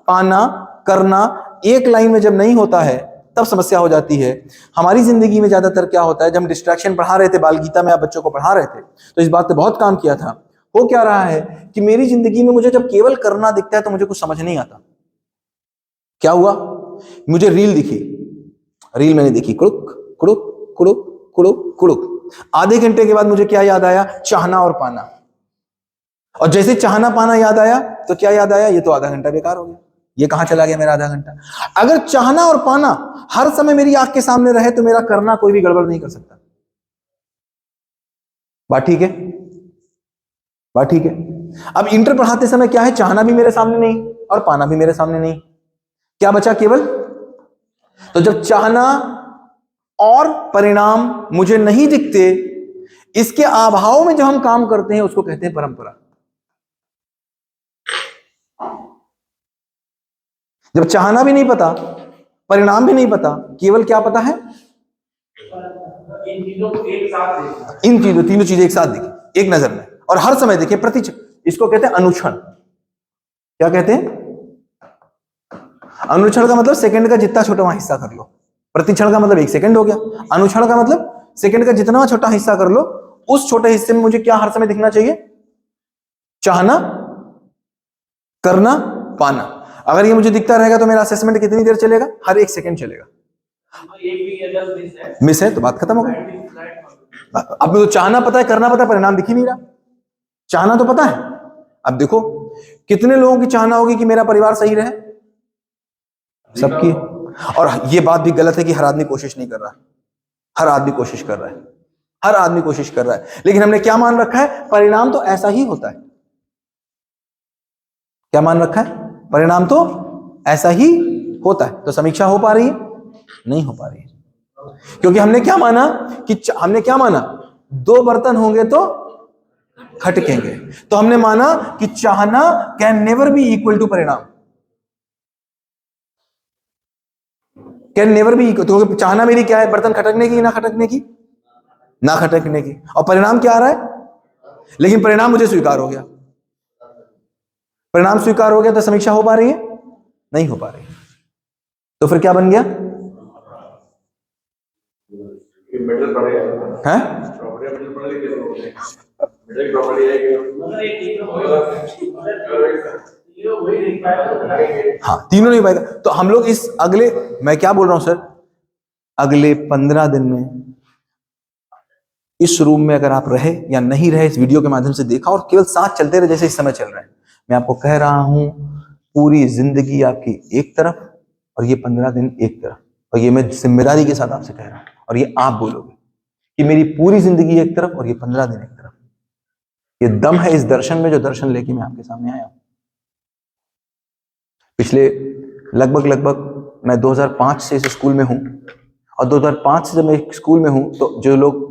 पाना, करना एक लाइन में जब नहीं होता है तब समस्या हो जाती है। हमारी जिंदगी में ज्यादातर क्या होता है, जब हम डिस्ट्रैक्शन पढ़ा रहे थे, बाल गीता में आप बच्चों को पढ़ा रहे थे तो इस बात पे बहुत काम किया था। हो क्या रहा है कि मेरी जिंदगी में मुझे जब केवल करना दिखता है तो मुझे कुछ समझ नहीं आता। क्या हुआ? मुझे रील दिखी, रील मैंने देखी, कुड़ुक कुड़ुक कुड़ुक कुड़ुक कुड़ुक। आधे घंटे के बाद मुझे क्या याद आया? चाहना और पाना। और जैसे चाहना पाना याद आया तो क्या याद आया? ये तो आधा घंटा बेकार हो गया, ये कहां चला गया मेरा आधा घंटा। अगर चाहना और पाना हर समय मेरी आंख के सामने रहे तो मेरा करना कोई भी गड़बड़ नहीं कर सकता। बात ठीक है? बात ठीक है। अब इंटर पढ़ाते समय क्या है, चाहना भी मेरे सामने नहीं और पाना भी मेरे सामने नहीं, क्या बचा केवल? तो जब चाहना और परिणाम मुझे नहीं दिखते, इसके अभाव में जो हम काम करते हैं उसको कहते हैं परंपरा। जब चाहना भी नहीं पता, परिणाम भी नहीं पता, केवल क्या पता है? इन चीजों को एक साथ देखना, इन चीजों, तीनों चीजें एक साथ दिखे, एक नजर में, और हर समय देखे, प्रति, इसको कहते हैं अनुक्षण। क्या कहते हैं? अनुक्षण का मतलब सेकंड का जितना छोटा वहां हिस्सा कर लो। प्रतिक्षण का मतलब 1 सेकंड हो गया। अनुक्षण का मतलब सेकंड का जितना छोटा हिस्सा कर लो, उस छोटे हिस्से में मुझे क्या हर समय दिखना चाहिए? चाहना, करना, पाना। अगर ये मुझे दिखता रहेगा तो मेरा असेसमेंट कितनी देर चलेगा? हर 1 सेकंड चलेगा। एक भी अगर मिस है तो बात खत्म हो गई। अब तो चाहना पता है, करना पता है, परिणाम दिख ही नहीं रहा। चाहना तो पता है। अब देखो कितने लोगों की चाहना होगी कि मेरा परिवार सही रहे? सबकी। और ये बात भी गलत है कि हर आदमी कोशिश नहीं कर रहा। हर आदमी कोशिश कर रहा है, हर आदमी कोशिश कर रहा है, लेकिन हमने क्या मान रखा है? परिणाम तो ऐसा ही होता है। क्या मान रखा है? परिणाम तो ऐसा ही होता है। तो समीक्षा हो पा रही है? नहीं हो पा रही है, क्योंकि हमने क्या माना कि हमने क्या माना? 2 बर्तन होंगे तो खटकेंगे। तो हमने माना कि चाहना can never be equal to परिणाम, कैन नेवर बी इक्वल। तो चाहना मेरी क्या है? बर्तन खटकने की, ना खटकने की? ना खटकने की। और परिणाम क्या आ रहा है? लेकिन परिणाम मुझे स्वीकार हो गया। परिणाम स्वीकार हो गया तो समीक्षा हो पा रही है? नहीं हो पा रही। तो फिर क्या बन गया? मिडिल पड़ेगा हैं? प्रॉपर्टी मिडिल पड़ लेगी तो मिडिल प्रॉपर्टी है कि मगर एक ये वही नहीं पाया। हाँ, तीनों नहीं पाएगा। तो हम लोग इस अगले, मैं क्या बोल रहा हूं सर, अगले 15 दिन में इस रूम में अगर आप रहे या नहीं रहे, इस वीडियो के माध्यम से देखा और केवल साथ चलते रहे जैसे इस समय चल रहे हैं, मैं आपको कह रहा हूं पूरी जिंदगी आपकी एक तरफ और ये 15 दिन एक तरफ। और ये मैं जिम्मेदारी के साथ आपसे कह रहा हूं, और ये आप बोलोगे कि मेरी पूरी जिंदगी एक तरफ और ये 15 दिन एक तरफ। ये दम है इस दर्शन में, जो दर्शन लेके मैं आपके सामने आया हूं। पिछले लगभग मैं 2005 से इस स्कूल में हूं, और 2005 से जब मैं स्कूल में हूं तो जो लोग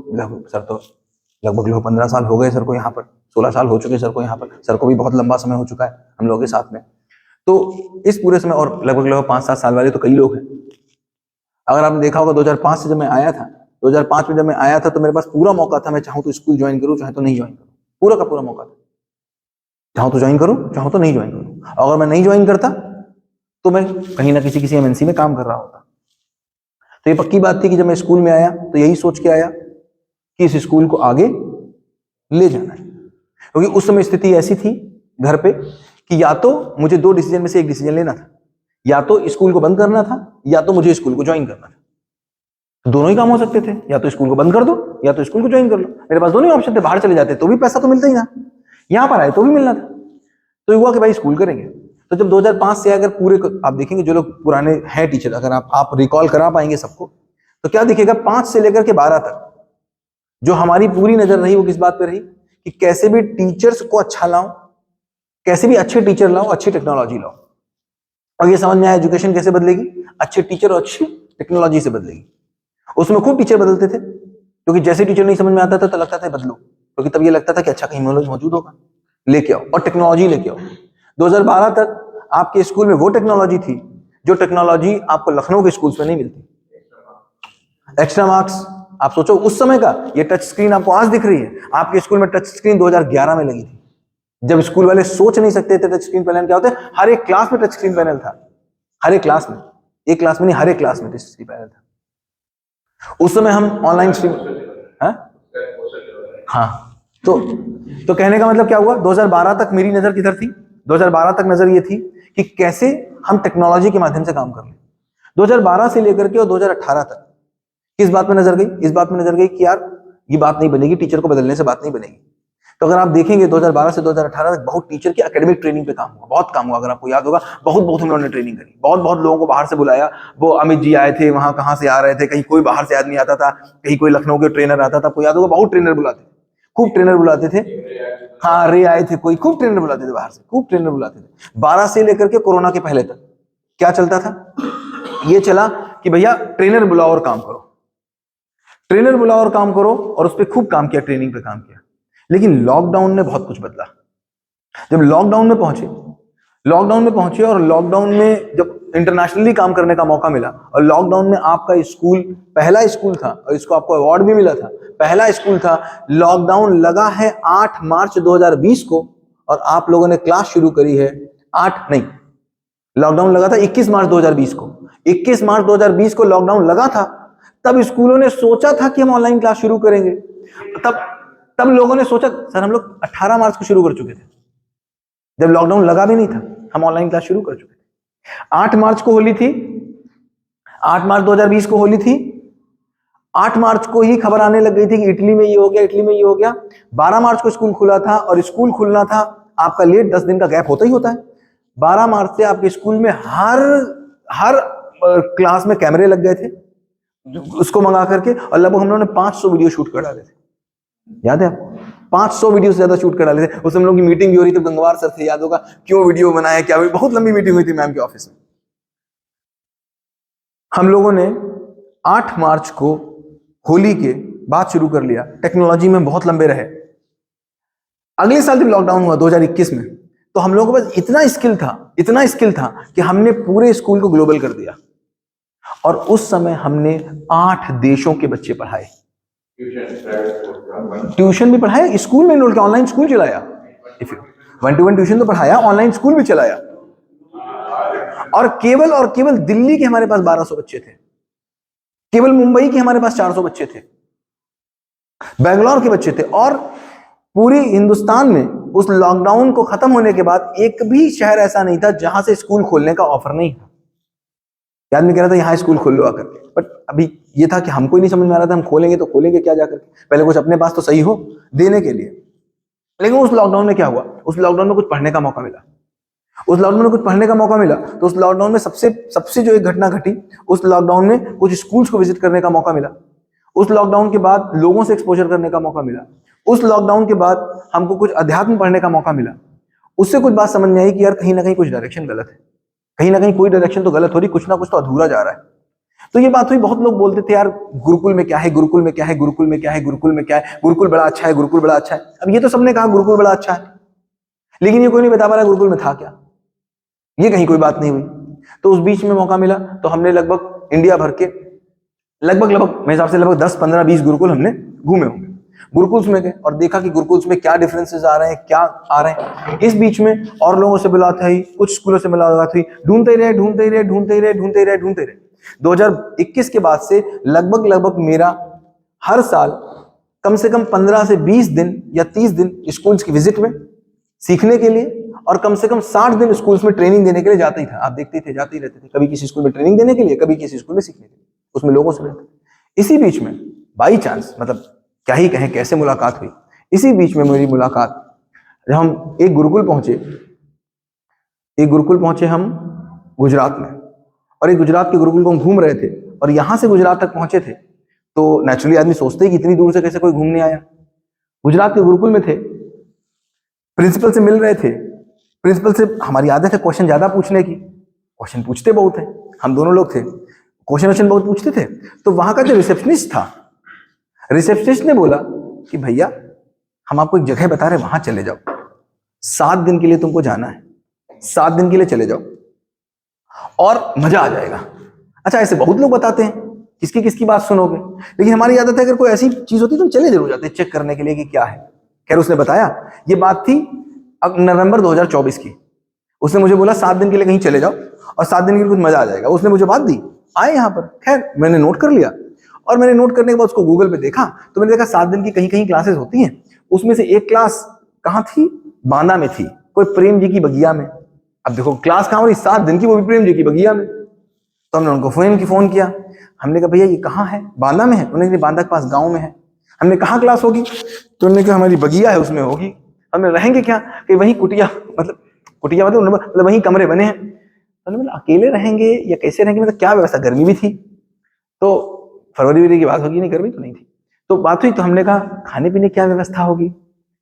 सर तो लगभग 15 साल हो गए सर को यहाँ पर, 16 साल हो चुके सर को यहाँ पर, सर को भी बहुत लंबा समय हो चुका है हम लोगों के साथ में। तो इस पूरे समय, और लगभग 5-7 साल वाले तो कई लोग हैं। अगर आपने देखा होगा 2005 से जब मैं आया था, 2005 में जब मैं आया था तो मेरे पास पूरा मौका था, मैं चाहूँ तो स्कूल ज्वाइन करूँ चाहे तो नहीं ज्वाइन करूँ, पूरा का पूरा मौका था। चाहूँ तो ज्वाइन करूँ, चाहूँ तो नहीं ज्वाइन करूँ। अगर मैं नहीं ज्वाइन करता तो मैं कहीं ना किसी एमएनसी में काम कर रहा होता। तो ये पक्की बात थी कि जब मैं स्कूल में आया तो यही सोच के आया कि इस स्कूल को आगे ले जाना है, क्योंकि उस समय स्थिति ऐसी थी घर पे कि या तो मुझे 2 डिसीजन में से एक डिसीजन लेना था, या तो स्कूल को बंद करना था या तो मुझे स्कूल को ज्वाइन करना था। तो दोनों ही काम हो सकते थे, या तो स्कूल को बंद कर दो या तो स्कूल को ज्वाइन कर लो। मेरे पास दोनों ही ऑप्शन थे। बाहर चले जाते तो भी पैसा तो मिलता ही था, यहां पर आए तो भी मिलना था। तो हुआ कि भाई स्कूल करेंगे। तो जब 2005 से अगर पूरे आप देखेंगे, जो लोग पुराने हैं टीचर, अगर आप रिकॉल करा पाएंगे सबको, तो क्या दिखेगा 5 से लेकर के 12 तक जो हमारी पूरी नजर रही वो किस बात पे रही कि कैसे भी टीचर्स को अच्छा लाओ, कैसे भी अच्छे टीचर लाओ, अच्छी टेक्नोलॉजी लाओ। और ये समझ में आया एजुकेशन कैसे बदलेगी, अच्छे टीचर और अच्छी टेक्नोलॉजी से बदलेगी। उसमें खूब टीचर बदलते थे, क्योंकि जैसे टीचर नहीं समझ में आता था तो लगता था बदलो, क्योंकि तब ये लगता था कि अच्छा कहीं नॉलेज मौजूद होगा, लेके आओ और टेक्नोलॉजी लेके आओ। 2012 तक आपके स्कूल में वो टेक्नोलॉजी थी जो टेक्नोलॉजी आपको लखनऊ के स्कूल्स में नहीं मिलती। एक्स्ट्रा मार्क्स, आप सोचो उस समय का, ये टच स्क्रीन आपको आज दिख रही है, आपके स्कूल में टच स्क्रीन 2011 में लगी थी, जब स्कूल वाले सोच नहीं सकते थे टच स्क्रीन पैनल क्या होता है। हर एक क्लास में टच स्क्रीन पैनल था, हर एक क्लास में, एक क्लास में नहीं, हर एक क्लास में टच स्क्रीन पैनल था। उस समय हम ऑनलाइन स्ट्रीम, हाँ, तो कहने का मतलब क्या हुआ, 2012 तक मेरी नजर किधर थी, 2012 तक नजर ये थी कि कैसे हम टेक्नोलॉजी के माध्यम से काम कर लें। 2012 से लेकर के और 2018 तक किस बात में नजर गई, इस बात में नजर गई कि यार ये बात नहीं बनेगी, टीचर को बदलने से बात नहीं बनेगी। तो अगर आप देखेंगे 2012 से 2018 तक बहुत टीचर की एकेडमिक ट्रेनिंग पे काम हुआ, बहुत काम हुआ। अगर आपको याद होगा, बहुत उन्होंने ट्रेनिंग करी, बहुत लोगों को बाहर से बुलाया। वो अमित जी आए थे, वहां कहां से आ रहे थे, कहीं कोई बाहर से आदमी आता था, कहीं कोई लखनऊ के ट्रेनर आता था, आपको याद होगा, बहुत ट्रेनर बुलाते थे, खूब ट्रेनर बुलाते थे। हाँ, रे आए थे, कोई खूब ट्रेनर बुलाते थे बाहर से, खूब ट्रेनर बुलाते थे। 12 से लेकर के कोरोना के पहले तक क्या चलता था, ये चला कि भैया ट्रेनर बुलाओ और काम करो, ट्रेनर बुलाओ और काम करो, और उस पर खूब काम किया, ट्रेनिंग पे काम किया। लेकिन लॉकडाउन ने बहुत कुछ बदला। जब लॉकडाउन में पहुंचे और लॉकडाउन में जब इंटरनेशनली काम करने का मौका मिला, और लॉकडाउन में आपका स्कूल पहला स्कूल था, और इसको आपको अवार्ड भी मिला था, पहला स्कूल था। लॉकडाउन लगा है 8 मार्च 2020 को, और आप लोगों ने क्लास शुरू करी है लॉकडाउन लगा था 21 मार्च 2020 को। 21 मार्च 2020 को लॉकडाउन लगा था, तब स्कूलों ने सोचा था कि हम ऑनलाइन क्लास शुरू करेंगे। तब लोगों ने सोचा, सर हम लोग 18 मार्च को शुरू कर चुके थे, जब लॉकडाउन लगा भी नहीं था, हम ऑनलाइन क्लास शुरू कर चुके थे। 8 मार्च को होली थी, 8 मार्च 2020 को होली थी। 8 मार्च को ही खबर आने लग गई थी कि इटली में ये हो गया, इटली में ये हो गया। 12 मार्च को स्कूल खुला था, और स्कूल खुलना था आपका लेट, 10 दिन का गैप होता ही होता है। 12 मार्च से आपके स्कूल में हर क्लास में कैमरे लग गए थे, उसको मंगा करके, और लगभग हम लोगों ने 500 वीडियो शूट कर डाले थे, याद है आपको? 500 वीडियो से ज्यादा शूट कर डाले थे। उस हम लोग की मीटिंग भी हो रही थी, गंगवार सर थे, याद होगा, क्यों वीडियो बनाया, क्या, बहुत लंबी मीटिंग हुई थी मैम के ऑफिस में। हम लोगों ने 8 मार्च को होली के बाद शुरू कर लिया, टेक्नोलॉजी में बहुत लंबे रहे। अगले साल जब लॉकडाउन हुआ 2021 में, तो हम लोगों के पास इतना स्किल था कि हमने पूरे स्कूल को ग्लोबल कर दिया, और उस समय हमने 8 देशों के बच्चे पढ़ाए, ट्यूशन भी पढ़ाया, स्कूल में इनरोल किया, ऑनलाइन स्कूल चलाया, 1-to-1 ट्यूशन तो पढ़ाया, ऑनलाइन स्कूल भी चलाया। और केवल दिल्ली के हमारे पास 1200 बच्चे थे, केवल मुंबई के हमारे पास 400 बच्चे थे, बेंगलोर के बच्चे थे, और पूरी हिंदुस्तान में उस लॉकडाउन को खत्म होने के बाद एक भी शहर ऐसा नहीं था जहां से स्कूल खोलने का ऑफर नहीं था। आदमी कह रहा था यहाँ स्कूल खोल लो आकर के, बट अभी ये था कि हमको ही नहीं समझ में आ रहा था हम खोलेंगे तो खोलेंगे क्या जाकर के, पहले कुछ अपने पास तो सही हो देने के लिए। लेकिन उस लॉकडाउन में क्या हुआ, उस लॉकडाउन में कुछ पढ़ने का मौका मिला। उस लॉकडाउन में कुछ पढ़ने का मौका मिला तो उस लॉकडाउन में सबसे जो एक घटना घटी, उस लॉकडाउन में कुछ स्कूल्स को विजिट करने का मौका मिला। उस लॉकडाउन के बाद लोगों से एक्सपोजर करने का मौका मिला। उस लॉकडाउन के बाद हमको कुछ अध्यात्म पढ़ने का मौका मिला। उससे कुछ बात समझ में आई कि यार कहीं ना कहीं कुछ डायरेक्शन गलत है, कहीं ना कहीं कोई डायरेक्शन तो गलत हो रही, कुछ ना कुछ तो अधूरा जा रहा है। तो ये बात हुई, बहुत लोग बोलते थे यार गुरुकुल में क्या है, गुरुकुल में क्या है, गुरुकुल में क्या है, गुरुकुल में क्या है, गुरुकुल बड़ा अच्छा है, गुरुकुल बड़ा अच्छा है। अब ये तो सबने कहा गुरुकुल बड़ा अच्छा है, लेकिन ये कोई नहीं बता पा रहा गुरुकुल में था क्या, ये कहीं कोई बात नहीं हुई। तो उस बीच में मौका मिला तो हमने लगभग इंडिया भर के लगभग मेरे हिसाब से लगभग 10, 15, 20 गुरुकुल हमने घूमे होंगे। गुरुकुल्स में गए और देखा कि गुरुकुल्स में क्या डिफरेंसेस आ रहे हैं, क्या आ रहे हैं। इस बीच में और लोगों से मुलाकात हुई, कुछ स्कूलों से मुलाकात हुई, ढूंढते रहे 2021 के बाद से लगभग मेरा हर साल कम से कम 15 से 20 दिन या 30 दिन स्कूल्स की विजिट में सीखने के लिए, और कम से कम 60 दिन स्कूल्स में ट्रेनिंग देने के लिए जाते ही था। आप देखते थे, जाते ही रहते थे, कभी किसी स्कूल में ट्रेनिंग देने के लिए, कभी किसी स्कूल में सीखने के लिए, उसमें लोगों से मिलते। इसी बीच में बाई चांस, मतलब क्या ही कहें कैसे मुलाकात हुई, इसी बीच में मेरी मुलाकात, जब हम एक गुरुकुल पहुंचे हम गुजरात में, और एक गुजरात के गुरुकुल को हम घूम रहे थे और यहां से गुजरात तक पहुंचे थे। तो नेचुरली आदमी सोचते ही कि इतनी दूर से कैसे कोई घूमने आया। गुजरात के गुरुकुल में थे, प्रिंसिपल से मिल रहे थे। प्रिंसिपल से हमारी आदत है क्वेश्चन ज्यादा पूछने की, क्वेश्चन पूछते बहुत है, हम दोनों लोग थे, क्वेश्चन बहुत पूछते थे। तो वहां का जो रिसेप्शनिस्ट था, रिसेप्शनिस्ट ने बोला कि भैया हम आपको एक जगह बता रहे, वहां चले जाओ, 7 दिन के लिए तुमको जाना है, 7 दिन के लिए चले जाओ और मजा आ जाएगा। अच्छा, ऐसे बहुत लोग बताते हैं, किसकी किसकी बात सुनोगे, लेकिन हमारी आदत है अगर कोई ऐसी चीज होती तो हम चले जरूर जाते चेक करने के लिए कि क्या है। खैर उसने बताया, ये बात थी अब नवंबर 2024 की। उसने मुझे बोला 7 दिन के लिए कहीं चले जाओ और 7 दिन के लिए कुछ मजा आ जाएगा। उसने मुझे बात दी, आए यहाँ पर। खैर मैंने नोट कर लिया, और मैंने नोट करने के बाद उसको गूगल पे देखा तो मैंने देखा 7 दिन की कहीं कहीं क्लासेस होती हैं। उसमें से एक क्लास कहाँ थी, बांदा में थी, कोई प्रेम जी की बगिया में। अब देखो क्लास कहाँ हो रही, 7 दिन की, वो भी प्रेम जी की बगिया में। तो हमने उनको फोन किया, हमने कहा भैया ये कहाँ है, बांदा में है? उन्होंने कहा बांदा के पास गाँव में है। हमने कहाँ क्लास होगी, तो उन्होंने कहा हमारी बगिया है उसमें होगी। हमें रहेंगे क्या, कि वहीं कुटिया मतलब वहीं कमरे बने हैं। तो मतलब अकेले रहेंगे या कैसे रहेंगे, मतलब क्या व्यवस्था, गर्मी भी थी तो फरवरी की बात होगी, नहीं गर्मी तो नहीं थी। तो बात हुई तो हमने कहा खाने पीने क्या व्यवस्था होगी,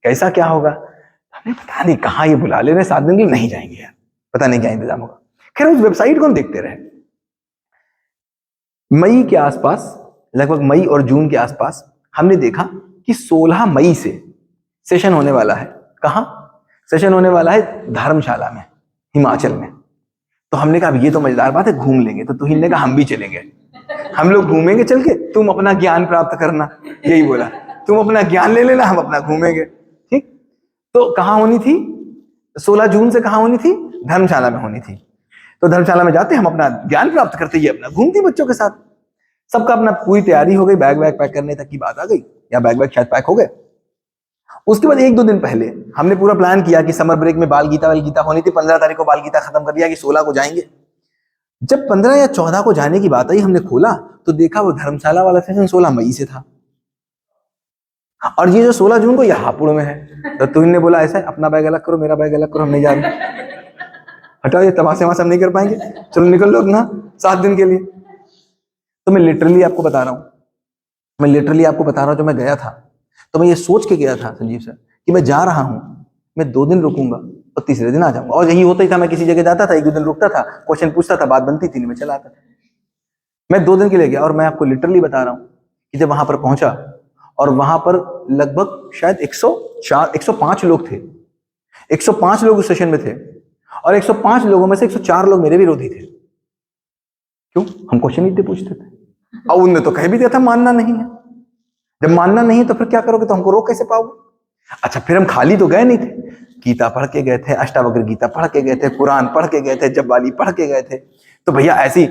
कैसा क्या होगा। हमने पता नहीं कहाँ ये बुला ले रहे, 7 दिन के लिए नहीं जाएंगे यार, पता नहीं क्या इंतजाम होगा। खैर उस वेबसाइट को हम देखते रहे। मई के आसपास, लगभग मई और जून के आसपास हमने देखा कि 16 मई से सेशन होने वाला है। कहाँ सेशन होने वाला है? धर्मशाला में, हिमाचल में। तो हमने कहा ये तो मजेदार बात है, घूम लेंगे। तो तुहिन ने कहा हम भी चलेंगे, हम लोग घूमेंगे चल के, तुम अपना ज्ञान प्राप्त करना, यही बोला, तुम अपना ज्ञान ले लेना, हम अपना घूमेंगे। ठीक, तो कहाँ होनी थी, 16 जून से कहाँ होनी थी, धर्मशाला में होनी थी। तो धर्मशाला में जाते, हम अपना ज्ञान प्राप्त करते, ये अपना घूमती बच्चों के साथ। सबका अपना पूरी तैयारी हो गई, बैग पैक करने तक की बात आ गई, या बैग शायद पैक हो गए। उसके बाद 1-2 दिन पहले हमने पूरा प्लान किया कि समर ब्रेक में बाल गीता होनी थी, 15 तारीख को बाल गीता खत्म कर दिया कि 16 को जाएंगे। जब 15 या 14 को जाने की बात आई, हमने खोला तो देखा वो धर्मशाला वाला सेशन 16 मई से था, और ये जो 16 जून को ये हापुड़ में है। तो तुहिन ने बोला ऐसा है, अपना बैग अलग करो, मेरा बैग अलग करो, हम नहीं जा रहे, हटाओ ये तमाशे वहां से हम नहीं कर पाएंगे, चलो निकल लो ना 7 दिन के लिए। तो मैं लिटरली आपको बता रहा हूँ, जो मैं गया था तो मैं ये सोच के गया था संजीव सर कि मैं जा रहा हूं, मैं 2 दिन रुकूंगा और तीसरे दिन आ जाऊंगा। और यही होता ही था, मैं किसी जगह जाता था, 1-2 दिन रुकता था, क्वेश्चन पूछता था, बात बनती थी, मैं चला आता था। मैं 2 दिन के लिए गया, और मैं आपको लिटरली बता रहा हूं कि जब वहां पर पहुंचा, और वहां पर लगभग शायद 105 लोग थे, 105 लोग उस सेशन में थे, और 105 लोगों में से 104 लोग मेरे विरोधी थे। क्यों? हम क्वेश्चन इतने पूछते थे, और उनने तो कह भी दिया था मानना नहीं है। जब मानना नहीं है तो फिर क्या करोगे, तो हमको रोक कैसे पाओगे। अच्छा, फिर हम खाली तो गए नहीं थे, गीता पढ़ के गए थे, अष्टावक्र गीता पढ़ के गए थे, कुरान पढ़ के गए थे, जब्बाली पढ़ के गए थे। तो भैया ऐसी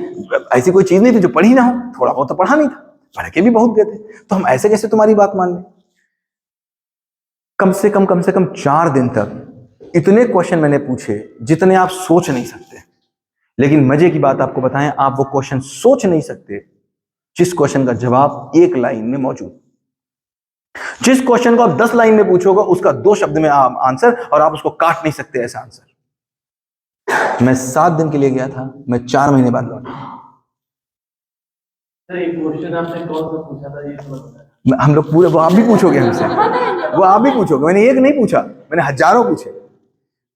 कोई चीज नहीं थी जो पढ़ी ना हो, थोड़ा बहुत तो पढ़ा नहीं था, पढ़ के भी बहुत गए थे, तो हम ऐसे कैसे तुम्हारी बात मान लें। कम से कम 4 दिन तक इतने क्वेश्चन मैंने पूछे जितने आप सोच नहीं सकते। लेकिन मजे की बात आपको बताएं, आप वो क्वेश्चन सोच नहीं सकते जिस क्वेश्चन का जवाब 1 लाइन में मौजूद। जिस क्वेश्चन को आप 10 लाइन में पूछोगे उसका 2 शब्द में आंसर, और आप उसको काट नहीं सकते ऐसा आंसर। मैं 7 दिन के लिए गया था, मैं 4 महीने बाद लौटा। सर एक क्वेश्चन आपने कौन सा पूछा था ये तो बताया। हम लोग पूरे, वो आप भी पूछोगे हमसे, वो आप भी पूछोगे। मैंने एक नहीं पूछा, मैंने हजारों पूछे।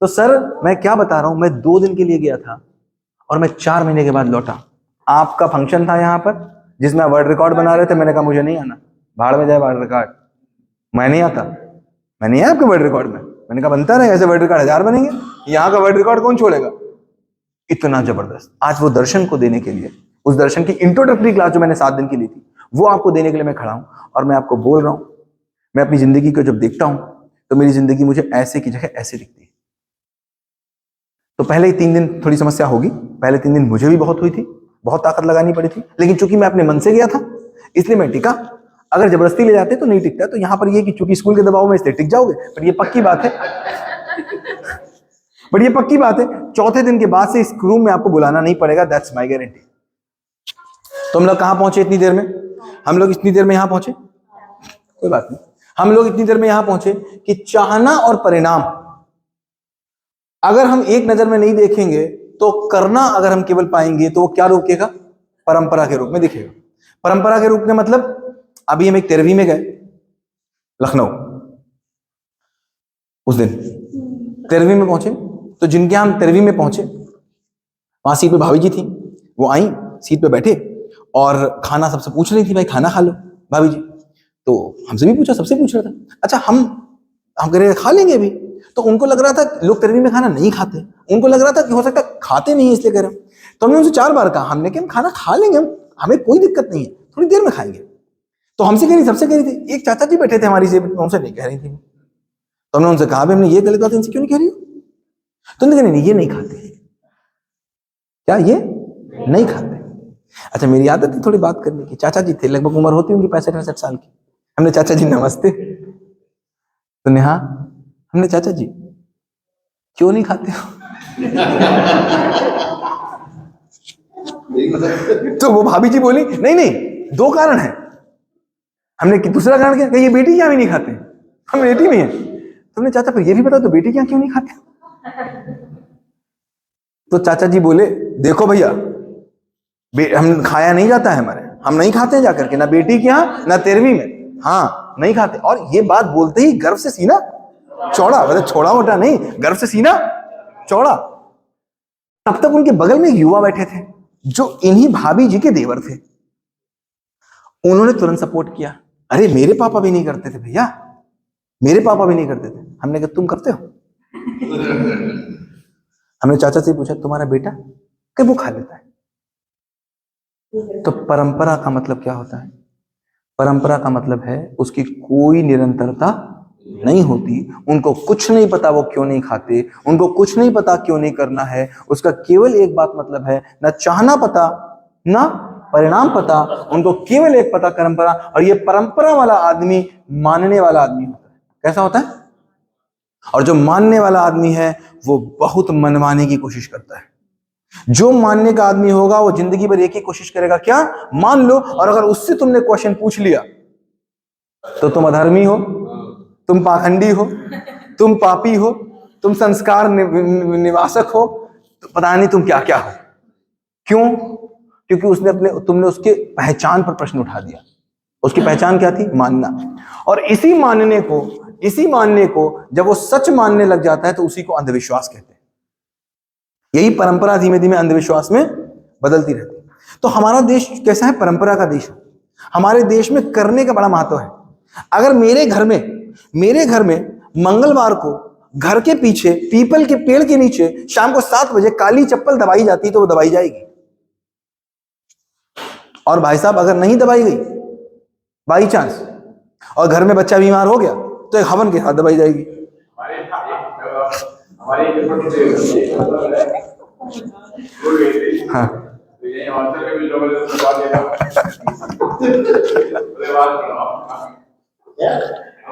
तो सर मैं क्या बता रहा हूं, मैं 2 दिन के लिए गया था और मैं 4 महीने के बाद लौटा। आपका फंक्शन था यहाँ पर जिसमें वर्ल्ड रिकॉर्ड बना रहे थे, मैंने कहा मुझे नहीं आना, भाड़ में जाए वर्ल्ड रिकॉर्ड, मैं नहीं आता, मैं नहीं आया आपके वर्ल्ड रिकॉर्ड में। मैंने कहा बनता रहे, ऐसे वर्ल्ड रिकॉर्ड 1000 बनेंगे, यहाँ का वर्ल्ड रिकॉर्ड कौन छोड़ेगा। इतना जबरदस्त। आज वो दर्शन को देने के लिए, उस दर्शन की इंट्रोडक्टरी क्लास जो मैंने 7 दिन की ली थी, वो आपको देने के लिए मैं खड़ा हूं। और मैं आपको बोल रहा हूं, मैं अपनी जिंदगी को जब देखता हूं तो मेरी जिंदगी मुझे ऐसे की जगह ऐसे दिखती है। तो पहले ही 3 दिन थोड़ी समस्या होगी, पहले 3 दिन मुझे भी बहुत हुई थी, बहुत ताकत लगानी पड़ी थी, लेकिन चूंकि मैं अपने मन से गया था इसलिए मैं टिका। अगर जबरदस्ती ले जाते तो नहीं टिकता। तो यहां पर ये कि चूंकि स्कूल के दबाव में इसलिए टिक जाओगे, पर ये पक्की बात है, पर ये पक्की बात है, चौथे दिन के बाद से इस रूम में आपको बुलाना नहीं पड़ेगा, दैट्स माय गारंटी। तो हम लोग कहां पहुंचे इतनी देर में? हम लोग इतनी देर में यहां पहुंचे, कोई बात नहीं, हम लोग इतनी देर में यहां पहुंचे कि चाहना और परिणाम अगर हम एक नजर में नहीं देखेंगे तो करना अगर हम केवल पाएंगे तो वो क्या रोकेगा? परंपरा के रूप में दिखेगा। परंपरा के रूप में मतलब अभी हम एक 13वीं में गए लखनऊ, उस दिन 13वीं में पहुंचे। तो जिनके हम 13वीं में पहुंचे वहां सीट पे भाभी जी थी, वो आई सीट पे बैठे और खाना सबसे पूछ रही थी, भाई खाना खा लो भाभी जी। तो हमसे भी पूछा, सबसे पूछ रहा था। अच्छा हम कह रहे खा लेंगे अभी। तो उनको लग रहा था लोग 13वीं में खाना नहीं खाते, उनको लग रहा था कि हो सकता है खाते नहीं इसलिए कह रहे हो। तो हमने उनसे 4 बार कहा, हमने कि हम खाना खा लेंगे, हमें कोई दिक्कत नहीं है, थोड़ी देर में खाएंगे। तो हमसे कह रही, सबसे कह रही थी। एक चाचा जी बैठे थे हमारी जेब में, उनसे नहीं कह रही थी। तो हमने उनसे कहा भी हमने ये गलत बात इनसे क्यों नहीं कह रही हो? तो उन्होंने कहा नहीं ये नहीं खाते। क्या ये नहीं खाते? अच्छा मेरी आदत थी थोड़ी बात करने की। चाचा जी थे, लगभग उम्र होती होंगी 65-68 साल की। हमने चाचा जी नमस्ते। तो नेहा हमने चाचा जी क्यों नहीं खाते हो? तो वो भाभी जी बोली नहीं नहीं 2 कारण है। हमने दूसरा कारण क्या? ये बेटी क्या भी नहीं खाते, हम बेटी में है। तुमने चाचा फिर ये भी बता तो बेटी क्या क्यों नहीं खाते? तो चाचा जी बोले देखो भैया हम खाया नहीं जाता है हमारे, हम नहीं खाते जाकर के, ना बेटी के यहाँ ना 13वीं में, हाँ नहीं खाते। और ये बात बोलते ही गर्व से सीना चौड़ा, मतलब छोड़ा मोटा नहीं, गर्व से सीना चौड़ा। तब तक उनके बगल में एक युवा बैठे थे जो इन्हीं भाभी जी के देवर थे। उन्होंने तुरंत सपोर्ट किया, अरे मेरे पापा भी नहीं करते थे भैया, मेरे पापा भी नहीं करते थे। हमने कहा तुम करते हो? हमने चाचा से पूछा तुम्हारा बेटा कि वो खा लेता है। तो परंपरा का मतलब क्या होता है? परंपरा का मतलब है उसकी कोई निरंतरता नहीं होती। उनको कुछ नहीं पता वो क्यों नहीं खाते, उनको कुछ नहीं पता क्यों नहीं करना है। उसका केवल एक बात मतलब है, ना चाहना पता ना परिणाम पता, उनको केवल एक पता परंपरा। और ये परंपरा वाला आदमी मानने वाला आदमी होता है। कैसा होता है? और जो मानने वाला आदमी है वो बहुत मनवाने की कोशिश करता है। जो मानने का आदमी होगा वो जिंदगी भर एक ही कोशिश करेगा, क्या मान लो। और अगर उससे तुमने क्वेश्चन पूछ लिया तो तुम अधर्मी हो, तुम पाखंडी हो, तुम पापी हो, तुम संस्कार निवासक हो, तो पता नहीं तुम क्या क्या हो। क्यों? क्योंकि तुमने उसके पहचान पर प्रश्न उठा दिया। उसकी पहचान क्या थी? मानना। और इसी मानने को जब वो सच मानने लग जाता है तो उसी को अंधविश्वास कहते हैं। यही परंपरा धीमे धीमे अंधविश्वास में बदलती रहती है। तो हमारा देश कैसा है? परंपरा का देश है। हमारे देश में करने का बड़ा महत्व है। अगर मेरे घर में मंगलवार को घर के पीछे पीपल के पेड़ के नीचे शाम को 7 बजे काली चप्पल दबाई जाती तो वो दबाई जाएगी। और भाई साहब अगर नहीं दबाई गई बाई चांस और घर में बच्चा बीमार हो गया तो एक हवन के साथ दबाई जाएगी। हाँ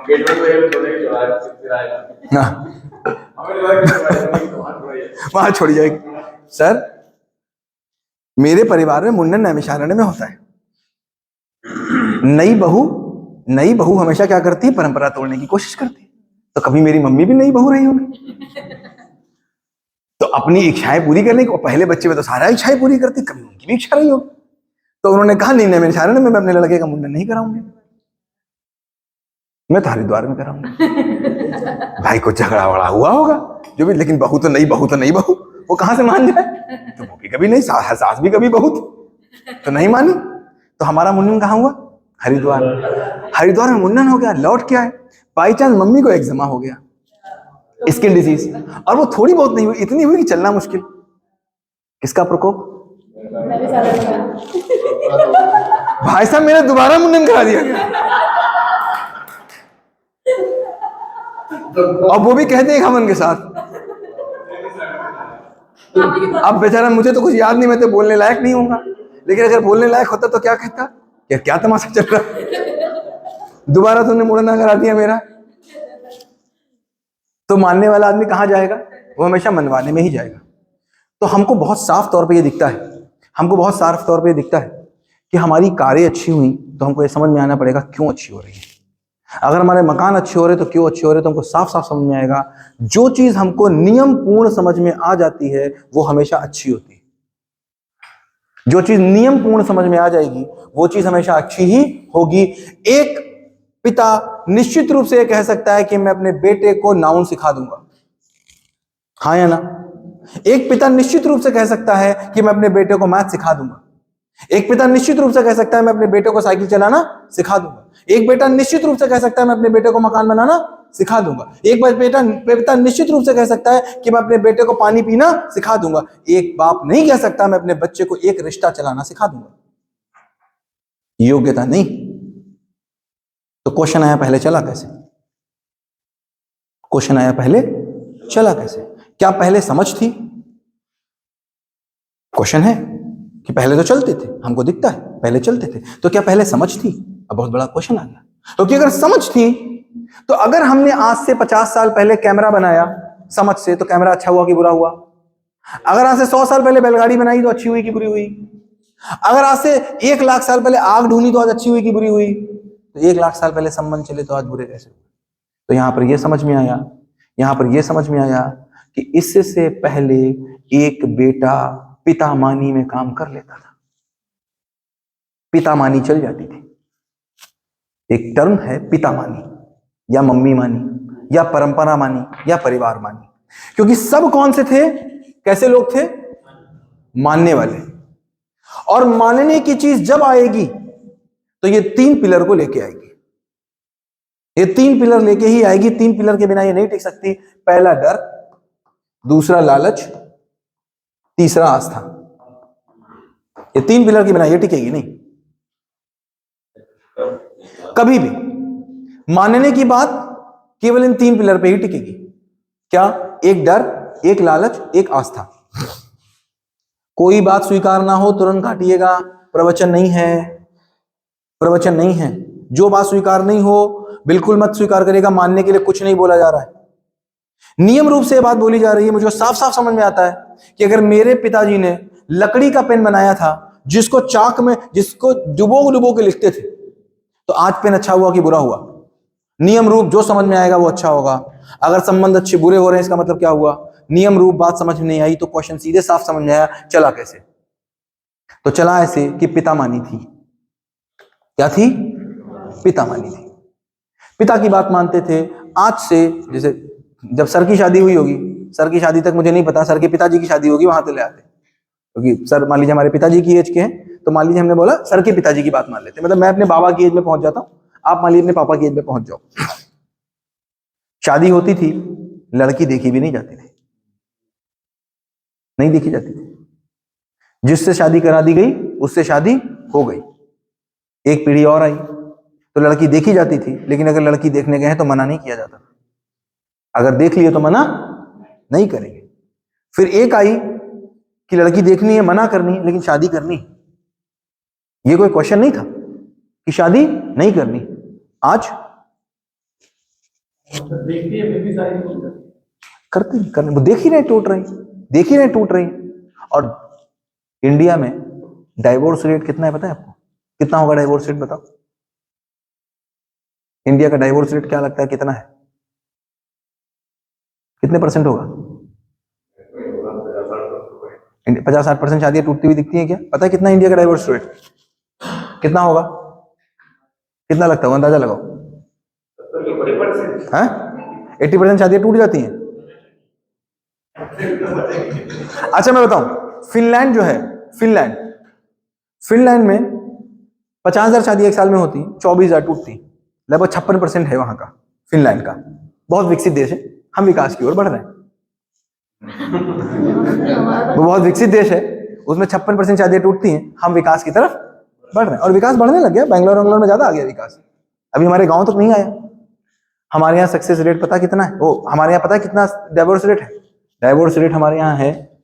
गेट में कोई बोले कि आज फिर आएगा, हाँ हमें लगा कि तो वहाँ छोड़िए। वहां छोड़ जाएगी। सर मेरे परिवार में मुंडन नैमिषारण्य में होता है। नई बहू हमेशा क्या करती है, परंपरा तोड़ने की कोशिश करती है। तो कभी मेरी मम्मी भी नई बहू रही होगी, तो अपनी इच्छाएं पूरी करने को, पहले बच्चे में तो सारा इच्छाएं पूरी करती, कभी उनकी भी इच्छा रही होगी। तो उन्होंने कहा नहीं नैमिषारण्य में मैं अपने लड़के का मुंडन नहीं कराऊंगी, मैं तो हरिद्वार में कराऊंगा। भाई को झगड़ा वगड़ा हुआ होगा जो भी, लेकिन बहू तो नई बहू, वो कहां से मान जाए। तो वो भी कभी नहीं, सास भी कभी बहू तो नहीं मानी। तो हमारा मुंडन कहाँ हुआ, हरिद्वार में मुंडन हो गया, लौट के आए, बाई चांस मम्मी को एक्जिमा हो गया, स्किन डिजीज, और वो थोड़ी बहुत नहीं हुई, इतनी हुई कि चलना मुश्किल। किसका प्रकोप, भाई साहब मेरा दोबारा मुंडन करा दिया गया। अब वो भी कहते हैं घमंड के साथ। अब बेचारा मुझे तो कुछ याद नहीं, मैं तो बोलने लायक नहीं होगा, लेकिन अगर बोलने लायक होता तो क्या कहता, क्या तमाशा चल रहा है, दोबारा तुमने मुंडन करा दिया मेरा। तो मानने वाला आदमी कहां जाएगा, वो हमेशा मनवाने में ही जाएगा। तो हमको बहुत साफ तौर पे ये दिखता है, कि हमारी कारें अच्छी हुई तो हमको ये समझ में आना पड़ेगा क्यों अच्छी हो रही है। अगर हमारे मकान अच्छे हो रहे तो क्यों अच्छे हो रहे, तो हमको साफ साफ समझ में आएगा। जो चीज हमको नियम पूर्ण समझ में आ जाती है वो हमेशा अच्छी होती है। जो चीज नियम पूर्ण समझ में आ जाएगी वो चीज हमेशा अच्छी ही होगी। एक पिता निश्चित रूप से यह कह सकता है कि मैं अपने बेटे को नाउन सिखा दूंगा, हाँ या ना। एक पिता निश्चित रूप से कह सकता है कि मैं अपने बेटे को मैथ सिखा दूंगा। एक पिता निश्चित रूप से कह सकता है मैं अपने बेटे को साइकिल चलाना सिखा दूंगा। एक बेटा निश्चित रूप से कह सकता है मैं अपने बेटे को मकान बनाना सिखा दूंगा। एक पिता निश्चित रूप से कह सकता है कि मैं अपने बेटे को पानी पीना सिखा दूंगा। एक बाप नहीं कह सकता मैं अपने बच्चे को एक रिश्ता चलाना सिखा दूंगा, योग्यता नहीं। तो क्वेश्चन आया पहले चला कैसे, क्या पहले समझ थी? क्वेश्चन है कि पहले तो चलते थे, हमको दिखता है पहले चलते थे, तो क्या पहले समझ थी? अब बहुत बड़ा क्वेश्चन आ गया। क्योंकि अगर समझ थी तो अगर हमने आज से 50 साल पहले कैमरा बनाया समझ से, तो कैमरा अच्छा हुआ कि बुरा हुआ? अगर आज से 100 साल पहले बैलगाड़ी बनाई तो अच्छी हुई कि बुरी हुई? अगर आज से 1 लाख साल पहले आग ढूंढी तो आज अच्छी हुई कि बुरी हुई? तो 1 लाख साल पहले संबंध चले तो आज बुरे कैसे हुए? तो यहां पर यह समझ में आया कि इससे पहले एक बेटा पितामानी में काम कर लेता था, पितामानी चल जाती थी। एक टर्म है पितामानी या मम्मी मानी या परंपरा मानी या परिवार मानी, क्योंकि सब कौन से थे, कैसे लोग थे? मानने वाले। और मानने की चीज जब आएगी तो ये 3 पिलर को लेके आएगी, ये 3 पिलर लेके ही आएगी। 3 पिलर के बिना ये नहीं टिक सकती। पहला डर, दूसरा लालच, तीसरा आस्था। ये 3 पिलर के बिना ये टिकेगी नहीं कभी भी। मानने की बात केवल इन 3 पिलर पे ही टिकेगी। क्या? एक डर, एक लालच, एक आस्था। कोई बात स्वीकार ना हो तुरंत काटिएगा, प्रवचन नहीं है। जो बात स्वीकार नहीं हो बिल्कुल मत स्वीकार करेगा। मानने के लिए कुछ नहीं बोला जा रहा है, नियम रूप से बात बोली जा रही है। मुझे साफ साफ समझ में आता है कि अगर मेरे पिताजी ने लकड़ी का पेन बनाया था जिसको चाक में जिसको डुबो के लिखते थे, तो आज पेन अच्छा हुआ कि बुरा हुआ? नियम रूप जो समझ में आएगा वो अच्छा होगा। अगर संबंध अच्छे बुरे हो रहे हैं इसका मतलब क्या हुआ? नियम रूप बात समझ में नहीं आई, तो क्वेश्चन सीधे साफ समझ में आया, चला कैसे? तो चला ऐसे कि पितामानी थी। क्या थी? पितामानी थी। पिता की बात मानते थे। आज से जैसे जब सर की शादी हुई होगी, सर की शादी तक मुझे नहीं पता, सर के पिताजी की शादी होगी, वहां तो ले आते, क्योंकि सर मान लीजिए हमारे पिताजी की एज के हैं, तो मान लीजिए हमने बोला सर के पिताजी की बात मान लेते, मतलब मैं अपने बाबा की एज में पहुंच जाता हूं, आप मान लीजिए अपने पापा की एज में पहुंच जाओ। शादी होती थी, लड़की देखी भी नहीं जाती थी, नहीं देखी जाती थी। जिससे शादी करा दी गई उससे शादी हो गई। एक पीढ़ी और आई तो लड़की देखी जाती थी, लेकिन अगर लड़की देखने गए हैं तो मना नहीं किया जाता, अगर देख लिए तो मना नहीं करेंगे। फिर एक आई कि लड़की देखनी है, मना करनी है, लेकिन शादी करनी। ये कोई क्वेश्चन नहीं था कि शादी नहीं करनी। आज देखती है फिर भी सारी कुछ करते नहीं, करने वो देख ही रहे टूट रही, देख ही रहे टूट रही। और इंडिया में डाइवोर्स रेट कितना है पता है आपको? कितना होगा डाइवोर्स रेट बताओ? इंडिया का डाइवोर्स रेट क्या लगता है कितना है? कितने परसेंट होगा? 50-60% शादियां टूटती हुई दिखती हैं क्या? पता है कितना इंडिया का डाइवोर्स रेट कितना होगा? कितना लगता है, अंदाजा लगाओ। 80% शादियां टूट जाती हैं। अच्छा मैं बताऊं, फिनलैंड जो है, फिनलैंड में 50,000 शादी एक साल में होती, 24,000 टूटती, लगभग 56% है वहां का, फिनलैंड का। बहुत विकसित देश है, हम विकास की ओर बढ़ रहे हैं। वो बहुत विकसित देश है, उसमें 56% शादियां टूटती हैं, हम विकास की तरफ बढ़ रहे हैं। और विकास बढ़ने लग गया, बैंगलोर में ज्यादा आ गया विकास, अभी हमारे गांव तक नहीं आया। हमारे यहाँ सक्सेस रेट पता कितना है? वो हमारे यहाँ पता है कितना डाइवोर्स रेट है? डाइवोर्स रेट हमारे यहाँ है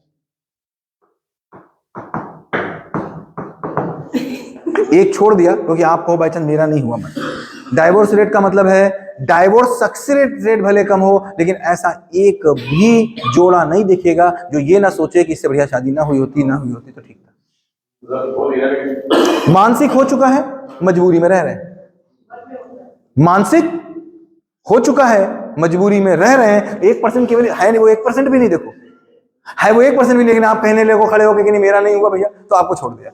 एक छोड़ दिया क्योंकि आपको बाई चांस, मेरा नहीं हुआ। मैं डाइवोर्स रेट का मतलब है डाइवोर्स सक्सेस रेट भले कम हो, लेकिन ऐसा एक भी जोड़ा नहीं दिखेगा जो ये ना सोचे कि इससे बढ़िया शादी ना हुई होती तो ठीक था। मानसिक हो चुका है, मजबूरी में रह रहे हैं। मानसिक हो चुका है, मजबूरी में रह रहे हैं। 1% केवल है नहीं, वो 1% भी नहीं, देखो है वो 1% भी, लेकिन आप कहने लगे खड़े होकर कि नहीं मेरा नहीं हुआ भैया, तो आपको छोड़ दिया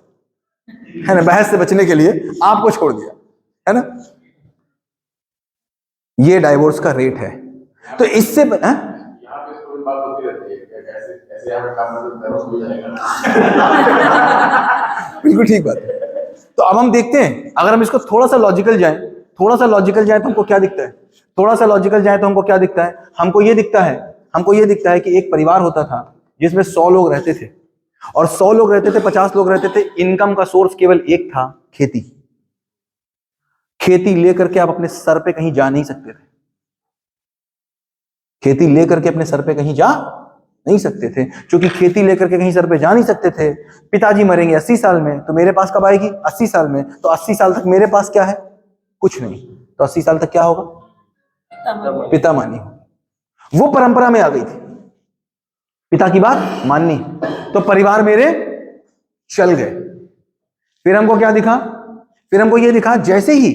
है ना, बहस से बचने के लिए आपको छोड़ दिया है ना। ये डाइवोर्स का रेट है। तो इससे यहाँ पे इसको बात होती रहती है कि ऐसे यहाँ पे काम में डाइवोर्स हो जाएगा। बिल्कुल ठीक बात है। तो अब हम देखते हैं, अगर हम इसको थोड़ा सा लॉजिकल जाएं तो हमको क्या दिखता है? हमको ये दिखता है कि एक परिवार होता था जिसमें 100 लोग रहते थे, और 100 लोग रहते थे, 50 लोग रहते थे। इनकम का सोर्स केवल एक था, खेती लेकर के आप अपने सर पे कहीं जा नहीं सकते थे। खेती लेकर के अपने सर पे कहीं जा नहीं सकते थे। क्योंकि खेती लेकर के कहीं सर पे जा नहीं सकते थे, पिताजी मरेंगे 80 साल में, तो मेरे पास कब आएगी? 80 साल में। तो 80 साल तक मेरे पास क्या है? कुछ नहीं। तो 80 साल तक क्या होगा? पितामानी। वो परंपरा में आ गई थी, पिता की बात माननी। तो परिवार मेरे चल गए। फिर हमको क्या दिखा? फिर हमको ये दिखा, जैसे ही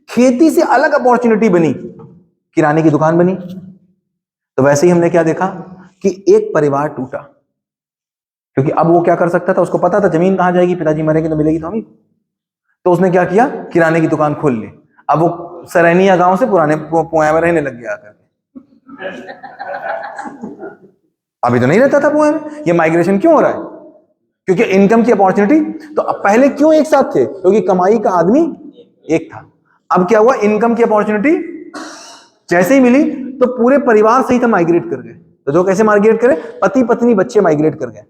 खेती से अलग अपॉर्चुनिटी बनी, किराने की दुकान बनी, तो वैसे ही हमने क्या देखा कि एक परिवार टूटा। क्योंकि अब वो क्या कर सकता था? उसको पता था जमीन कहां जाएगी, पिताजी मरेंगे तो मिलेगी तो हमें। तो उसने क्या किया? किराने की दुकान खोल ली। अब वो सरैनिया गांव से पुराने पुआ में रहने लग गया आकर। अभी तो नहीं रहता था पुआ में। ये माइग्रेशन क्यों हो रहा है? क्योंकि इनकम की अपॉर्चुनिटी। तो अब पहले क्यों एक साथ थे? क्योंकि कमाई का आदमी एक था। अब क्या हुआ? इनकम की अपॉर्चुनिटी जैसे ही मिली तो पूरे परिवार सहित माइग्रेट कर गए। तो जो कैसे माइग्रेट करे? पति पत्नी बच्चे माइग्रेट कर गए।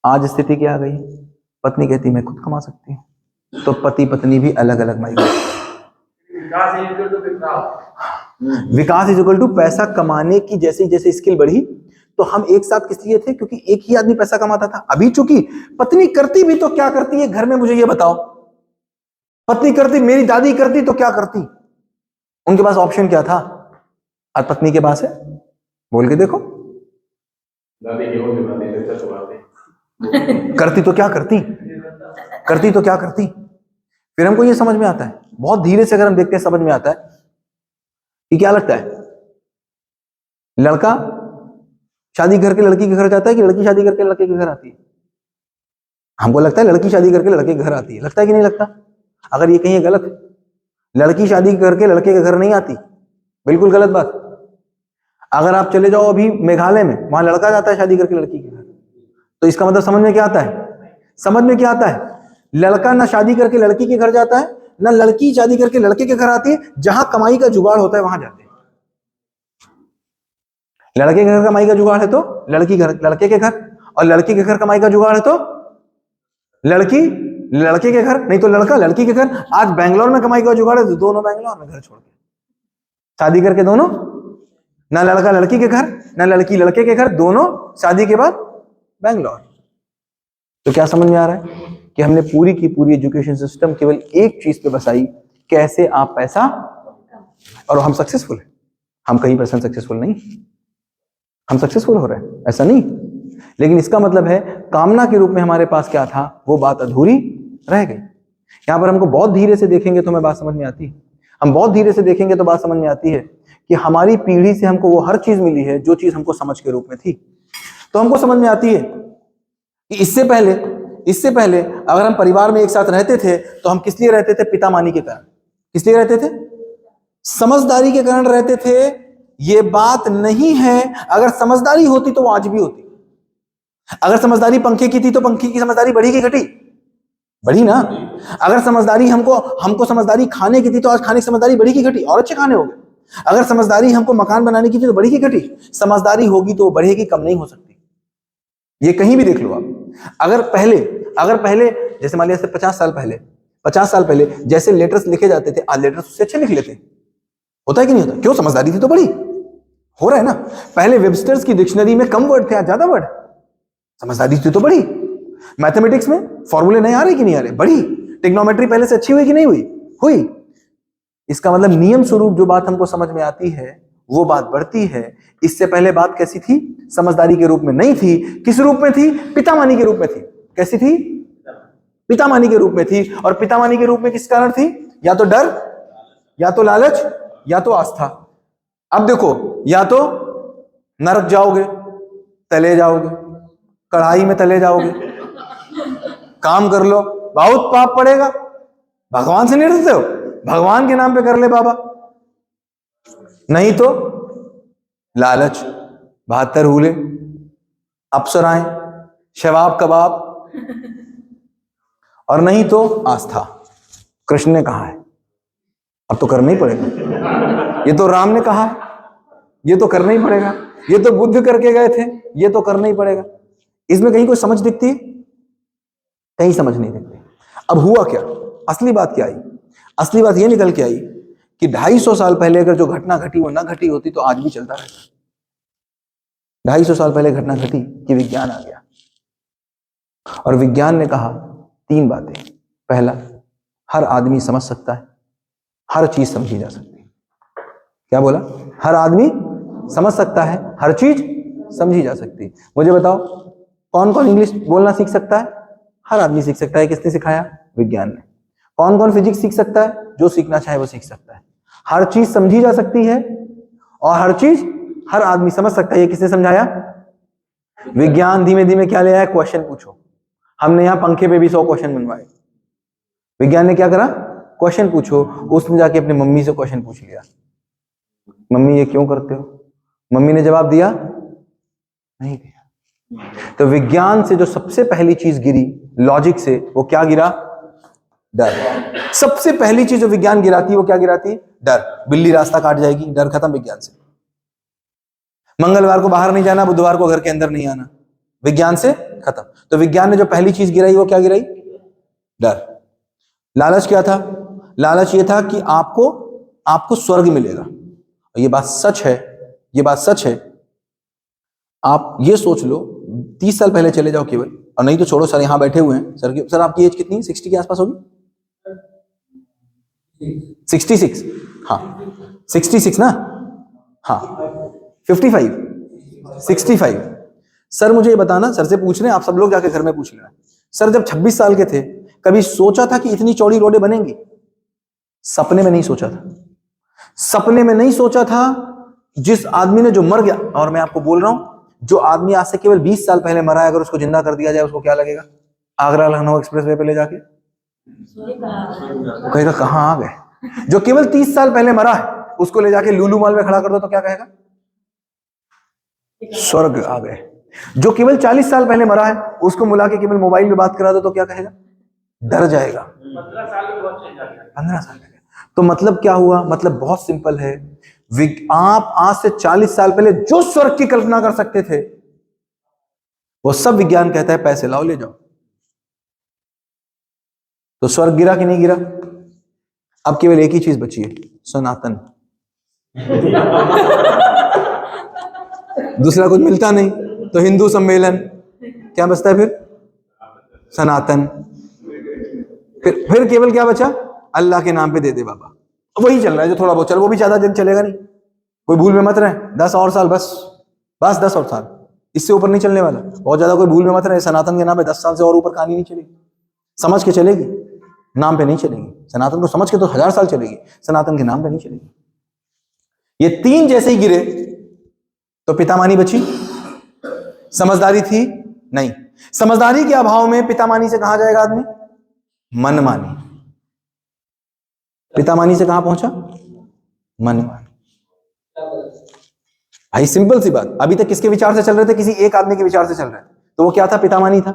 आज स्थिति क्या आ गई? पत्नी कहती मैं खुद कमा सकती हूँ, तो पति पत्नी भी अलग अलग माइग्रेट। विकास इज इक्वल टू पैसा कमाने की जैसे जैसे स्किल बढ़ी, तो हम एक साथ किस लिए थे? क्योंकि एक ही आदमी पैसा कमाता था। अभी चूंकि पत्नी करती भी तो क्या करती है घर में, मुझे ये बताओ। पत्नी करती, मेरी दादी करती तो क्या करती? उनके पास ऑप्शन क्या था? आज पत्नी के पास है, बोल के देखो। करती तो क्या करती? फिर हमको ये समझ में आता है, बहुत धीरे से अगर हम देखते हैं समझ में आता है कि क्या लगता है, लड़का शादी करके लड़की के घर जाता है कि लड़की शादी करके लड़के के घर आती है? हमको लगता है लड़की शादी करके लड़के के घर आती है। लगता है कि नहीं लगता? अगर ये कहीं गलत है, लड़की शादी करके लड़के के घर नहीं आती, बिल्कुल गलत बात। अगर आप चले जाओ अभी मेघालय में, वहां लड़का जाता है शादी करके लड़की के घर, तो इसका मतलब समझ में क्या आता है? लड़का ना शादी करके लड़की के घर जाता है, ना लड़की शादी करके लड़के के घर आती है। जहां कमाई का जुगाड़ होता है वहां जाते हैं। लड़के के घर कमाई का जुगाड़ है तो लड़के के घर, और लड़की के घर कमाई का जुगाड़ है तो लड़की लड़के के घर, नहीं तो लड़का लड़की के घर। आज बैंगलोर में कमाई का जुगाड़ है तो दोनों बैंगलोर में घर छोड़ के शादी करके, दोनों, ना लड़का लड़की के घर ना लड़की लड़के के घर, दोनों शादी के बाद बैंगलोर। तो क्या समझ में आ रहा है कि हमने पूरी की पूरी एजुकेशन सिस्टम केवल एक चीज पे बसाई, कैसे आप पैसा और हम सक्सेसफुल हैं। हम कहीं परसेंट सक्सेसफुल नहीं, हम सक्सेसफुल हो रहे हैं, ऐसा नहीं। लेकिन इसका मतलब है कामना के रूप में हमारे पास क्या था, वो बात अधूरी रह गई। यहां पर हमको बहुत धीरे से देखेंगे तो हमें बात समझ में आती है। हम बहुत धीरे से देखेंगे तो बात समझ में आती है कि हमारी पीढ़ी से हमको वो हर चीज मिली है जो चीज हमको समझ के रूप में थी। तो हमको समझ में आती है कि इससे पहले अगर हम परिवार में एक साथ रहते थे तो हम किस लिए रहते थे? पितामानी के कारण। किस लिए रहते थे? समझदारी के कारण रहते थे। ये बात नहीं है, अगर समझदारी होती तो वो आज भी होती। अगर समझदारी पंखे की थी तो पंखे की समझदारी बढ़ी कि घटी? बढ़ी ना। अगर समझदारी हमको समझदारी खाने की थी तो आज खाने की समझदारी बढ़ी कि घटी? और अच्छे खाने हो गए। अगर समझदारी हमको मकान बनाने की थी तो बढ़ी कि घटी? समझदारी होगी तो बढ़ेगी, कम नहीं हो सकती। ये कहीं भी देख लो आप। अगर पहले जैसे मान लिया 50 साल पहले जैसे लेटर्स लिखे जाते थे, आज लेटर्स उससे अच्छे लिख लेते हैं। होता है कि नहीं होता? क्यों? समझदारी थी तो बढ़ी। हो रहा है ना। पहले वेबस्टर्स की डिक्शनरी में कम वर्ड थे, आज ज्यादा वर्ड। समझदारी थी तो बढ़ी। मैथमेटिक्स में फॉर्मूले नहीं आ रहे कि नहीं आ रहे? बढ़ी। टिग्नोमेट्री पहले से अच्छी हुई कि नहीं हुई? हुई। इसका मतलब नियम स्वरूप जो बात हमको समझ में आती है वो बात बढ़ती है। इससे पहले बात कैसी थी? समझदारी के रूप में नहीं थी। किस रूप में थी? पितामानी के रूप में थी। कैसी थी? पितामानी के रूप में थी। और पितामानी के रूप में किस कारण थी? या तो डर, या तो लालच, या तो आस्था। अब देखो, या तो नरक जाओगे, तले जाओगे, कढ़ाई में तले जाओगे, काम कर लो, बहुत पाप पड़ेगा। भगवान से नहीं डरते हो? भगवान के नाम पे कर ले बाबा। नहीं तो लालच, 72 हूले, अप्सराएं, शवाब कबाब, और नहीं तो आस्था। कृष्ण ने कहा है, अब तो करना ही पड़ेगा। ये तो राम ने कहा है, ये तो करना ही पड़ेगा। ये तो बुद्ध करके गए थे, ये तो करना ही पड़ेगा। इसमें कहीं कोई समझ दिखती है? कहीं समझ नहीं दिखती। अब हुआ क्या? असली बात क्या आई? असली बात ये निकल के आई कि 250 साल पहले अगर जो घटना घटी वो ना घटी होती तो आज भी चलता रहता। 250 साल पहले घटना घटी कि विज्ञान आ गया, और विज्ञान ने कहा 3 बातें। पहला, हर आदमी समझ सकता है, हर चीज समझी जा सकती है। क्या बोला? हर आदमी समझ सकता है, हर चीज समझी जा सकती है। मुझे बताओ, कौन कौन इंग्लिश बोलना सीख सकता है? हर आदमी सीख सकता है। किसने सिखाया? विज्ञान ने। कौन कौन फिजिक्स सीख सकता है? जो सीखना चाहे वो सीख सकता है। हर चीज समझी जा सकती है और हर चीज हर आदमी समझ सकता है। ये किसने समझाया? विज्ञान। धीमे धीमे क्या ले आया? क्वेश्चन पूछो। हमने यहां पंखे पे भी 100 क्वेश्चन बनवाए। विज्ञान ने क्या करा? क्वेश्चन पूछो। उसने जाके अपनी मम्मी से क्वेश्चन पूछ लिया, मम्मी ये क्यों करते हो? मम्मी ने जवाब दिया? नहीं दिया। तो विज्ञान से जो सबसे पहली चीज गिरी लॉजिक से, वो क्या गिरा? डर। सबसे पहली चीज जो विज्ञान गिराती है वो क्या गिराती है? डर। बिल्ली रास्ता काट जाएगी, डर खत्म विज्ञान से। मंगलवार को बाहर नहीं जाना, बुधवार को घर के अंदर नहीं आना, विज्ञान से खत्म। तो विज्ञान ने जो पहली चीज गिराई वो क्या गिराई? डर। लालच क्या था? लालच ये था कि आपको स्वर्ग मिलेगा। ये बात सच है, ये बात सच है। आप ये सोच लो, 30 साल पहले चले जाओ केवल, और नहीं तो छोड़ो सर, यहां बैठे हुए हैं सर आपकी एज कितनी? 60 के आसपास होगी? 66? हाँ 66 ना? हाँ 55 65। सर मुझे ये बताना, सर से पूछ रहे हैं, आप सब लोग जाके घर में पूछ लेना। सर जब 26 साल के थे, कभी सोचा था कि इतनी चौड़ी रोडें बनेंगी? सपने में नहीं सोचा था। सपने में नहीं सोचा था। जिस आदमी ने जो मर गया, और मैं आपको बोल रहा हूं, जो आदमी आज से केवल 20 साल पहले मरा है, अगर उसको जिंदा कर दिया जाए उसको क्या लगेगा? आगरा लखनऊ एक्सप्रेसवे पे ले जाके वो कहेगा कहां आ गए। जो केवल 30 साल पहले मरा है, उसको ले जाके लुलु मॉल में खड़ा कर दो तो क्या कहेगा? स्वर्ग आ गए। जो केवल 40 साल पहले मरा है, उसको बुला के केवल मोबाइल में बात करा दो तो क्या कहेगा? डर जाएगा। 15 साल में बहुत चेंज आ गया। 15 साल पहले। तो मतलब क्या हुआ? मतलब बहुत सिंपल है। आप आज से 40 साल पहले जो स्वर्ग की कल्पना कर सकते थे, वो सब विज्ञान कहता है पैसे लाओ ले जाओ। तो स्वर्ग गिरा कि नहीं गिरा? अब केवल एक ही चीज बची है, सनातन। दूसरा कुछ मिलता नहीं, तो हिंदू सम्मेलन। क्या बचता है फिर? सनातन। फिर केवल क्या बचा? अल्लाह के नाम पे दे दे बाबा, वही चल रहा है जो थोड़ा बहुत चल, वो भी ज्यादा दिन चलेगा नहीं, कोई भूल में मत रहे, 10 और साल बस 10 और साल, इससे ऊपर नहीं चलने वाला, बहुत ज्यादा कोई भूल में मत रहे। सनातन के नाम पे 10 साल से और ऊपर कहानी नहीं चलेगी, समझ के चलेगी, नाम पे नहीं चलेगी। सनातन को समझ के तो 1000 साल चलेगी, सनातन के नाम पे नहीं चलेगी। ये 3 जैसे ही गिरे तो पितामानी बची, समझदारी थी नहीं। समझदारी के अभाव में पितामानी से कहां जाएगा आदमी? मनमानी। पितामानी से कहां पहुंचा? मनमानी। भाई सिंपल सी बात, अभी तक किसके विचार से चल रहे थे? किसी एक आदमी के विचार से चल रहे थे, तो वो क्या था? पितामानी था।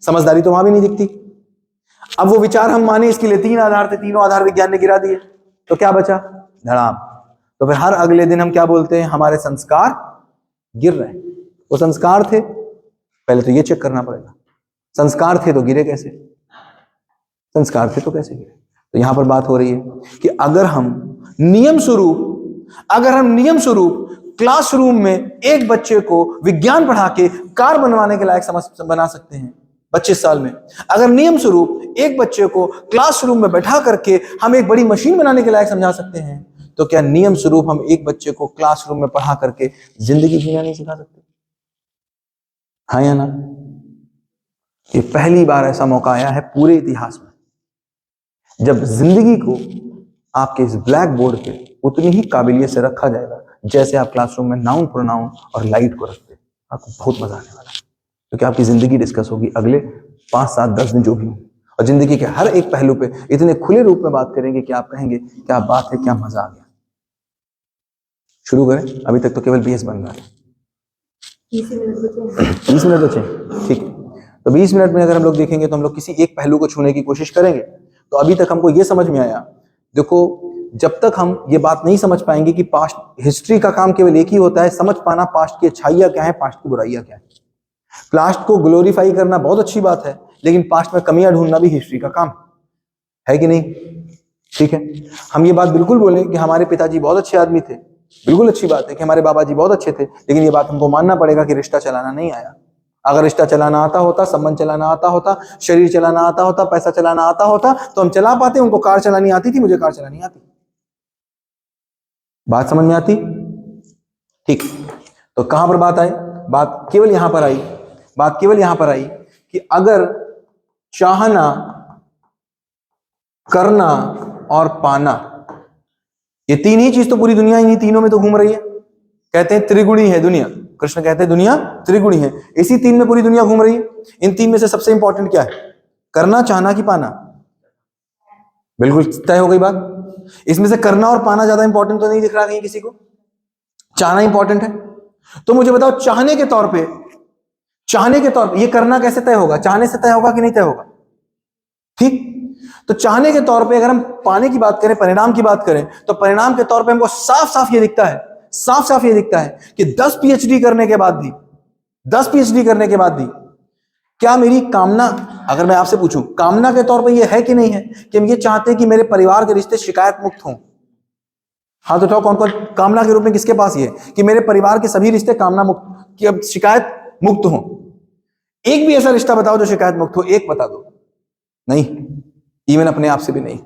समझदारी तो वहां भी नहीं दिखती। अब वो विचार हम माने, इसके लिए 3 आधार थे, तीनों आधार विज्ञान ने गिरा दिए, तो क्या बचा? धड़ाम। तो फिर हर अगले दिन हम क्या बोलते हैं? हमारे संस्कार गिर रहे हैं। वो संस्कार थे, पहले तो ये चेक करना पड़ेगा, संस्कार थे तो गिरे कैसे? संस्कार थे तो कैसे गिरे? तो यहां पर बात हो रही है कि अगर हम नियम स्वरूप क्लासरूम में एक बच्चे को विज्ञान पढ़ा के कार बनवाने के लायक समझ बना सकते हैं 25 साल में, अगर नियम स्वरूप एक बच्चे को क्लासरूम में बैठा करके हम एक बड़ी मशीन बनाने के लायक समझा सकते हैं, तो क्या नियम स्वरूप हम एक बच्चे को क्लासरूम में पढ़ा करके जिंदगी जीना नहीं सिखा सकते? हाँ या ना? ये पहली बार ऐसा मौका आया है पूरे इतिहास में जब जिंदगी को आपके इस ब्लैक बोर्ड पे उतनी ही काबिलियत से रखा जाएगा जैसे आप क्लासरूम में नाउन प्रोनाउन और लाइट को रखते हैं। आपको बहुत मजा आने वाला है, क्योंकि आपकी जिंदगी डिस्कस होगी अगले 5, 7, 10 दिन जो भी हो, और जिंदगी के हर एक पहलू पे इतने खुले रूप में बात करेंगे कि आप कहेंगे क्या बात है, क्या मजा आ गया। शुरू करें? अभी तक तो केवल BS बन रहा है। 20 मिनट बचे, ठीक है। तो 20 मिनट में अगर हम लोग देखेंगे तो हम लोग किसी एक पहलू को छूने की कोशिश करेंगे। तो अभी तक हमको ये समझ में आया, देखो जब तक हम ये बात नहीं समझ पाएंगे कि पास्ट हिस्ट्री का काम केवल एक ही होता है, समझ पाना पास्ट की अच्छाइयां क्या है, पास्ट की बुराइयां क्या है। पास्ट को ग्लोरीफाई करना बहुत अच्छी बात है, लेकिन पास्ट में कमियां ढूंढना भी हिस्ट्री का काम है कि नहीं? ठीक है, हम ये बात बिल्कुल बोलें कि हमारे पिताजी बहुत अच्छे आदमी थे, बिल्कुल अच्छी बात है कि हमारे बाबा जी बहुत अच्छे थे, लेकिन ये बात हमको मानना पड़ेगा कि रिश्ता चलाना नहीं आया। अगर रिश्ता चलाना आता होता, संबंध चलाना आता होता, शरीर चलाना आता होता, पैसा चलाना आता होता, तो हम चला पाते। उनको कार चलानी आती थी, मुझे कार चलानी आती। बात समझ में आती? ठीक। तो कहां पर बात आई? बात केवल यहां पर आई कि अगर चाहना, करना और पाना, ये 3 ही चीज तो पूरी दुनिया इन्हीं तीनों में तो घूम रही है। कहते हैं त्रिगुणी है दुनिया, कृष्ण कहते हैं दुनिया त्रिगुणी है, इसी 3 में पूरी दुनिया घूम रही है। इन 3 में से सबसे इंपॉर्टेंट क्या है? करना, चाहना कि पाना? बिल्कुल तय हो गई बात। इसमें से करना और पाना ज्यादा इंपॉर्टेंट तो नहीं दिख रहा कहीं किसी को? चाहना इंपॉर्टेंट है। तो मुझे बताओ, चाहने के तौर पे ये करना कैसे तय होगा? चाहने से तय होगा कि नहीं तय होगा? ठीक। तो चाहने के तौर पे अगर हम पाने की बात करें, परिणाम की बात करें, तो परिणाम के तौर पे हमको साफ साफ ये दिखता है कि 10 PhD करने के बाद भी क्या मेरी कामना, अगर मैं आपसे पूछूं कामना के तौर पे ये है कि नहीं है कि हम ये चाहते हैं कि मेरे परिवार के रिश्ते शिकायत मुक्त हों? हाँ तो कौन कौन कामना के रूप में किसके पास ये कि मेरे परिवार के सभी रिश्ते कामना मुक्त, कि अब शिकायत मुक्त हों? एक भी ऐसा रिश्ता बताओ जो शिकायत मुक्त हो, एक बता दो। नहीं, इवन अपने आप से भी नहीं।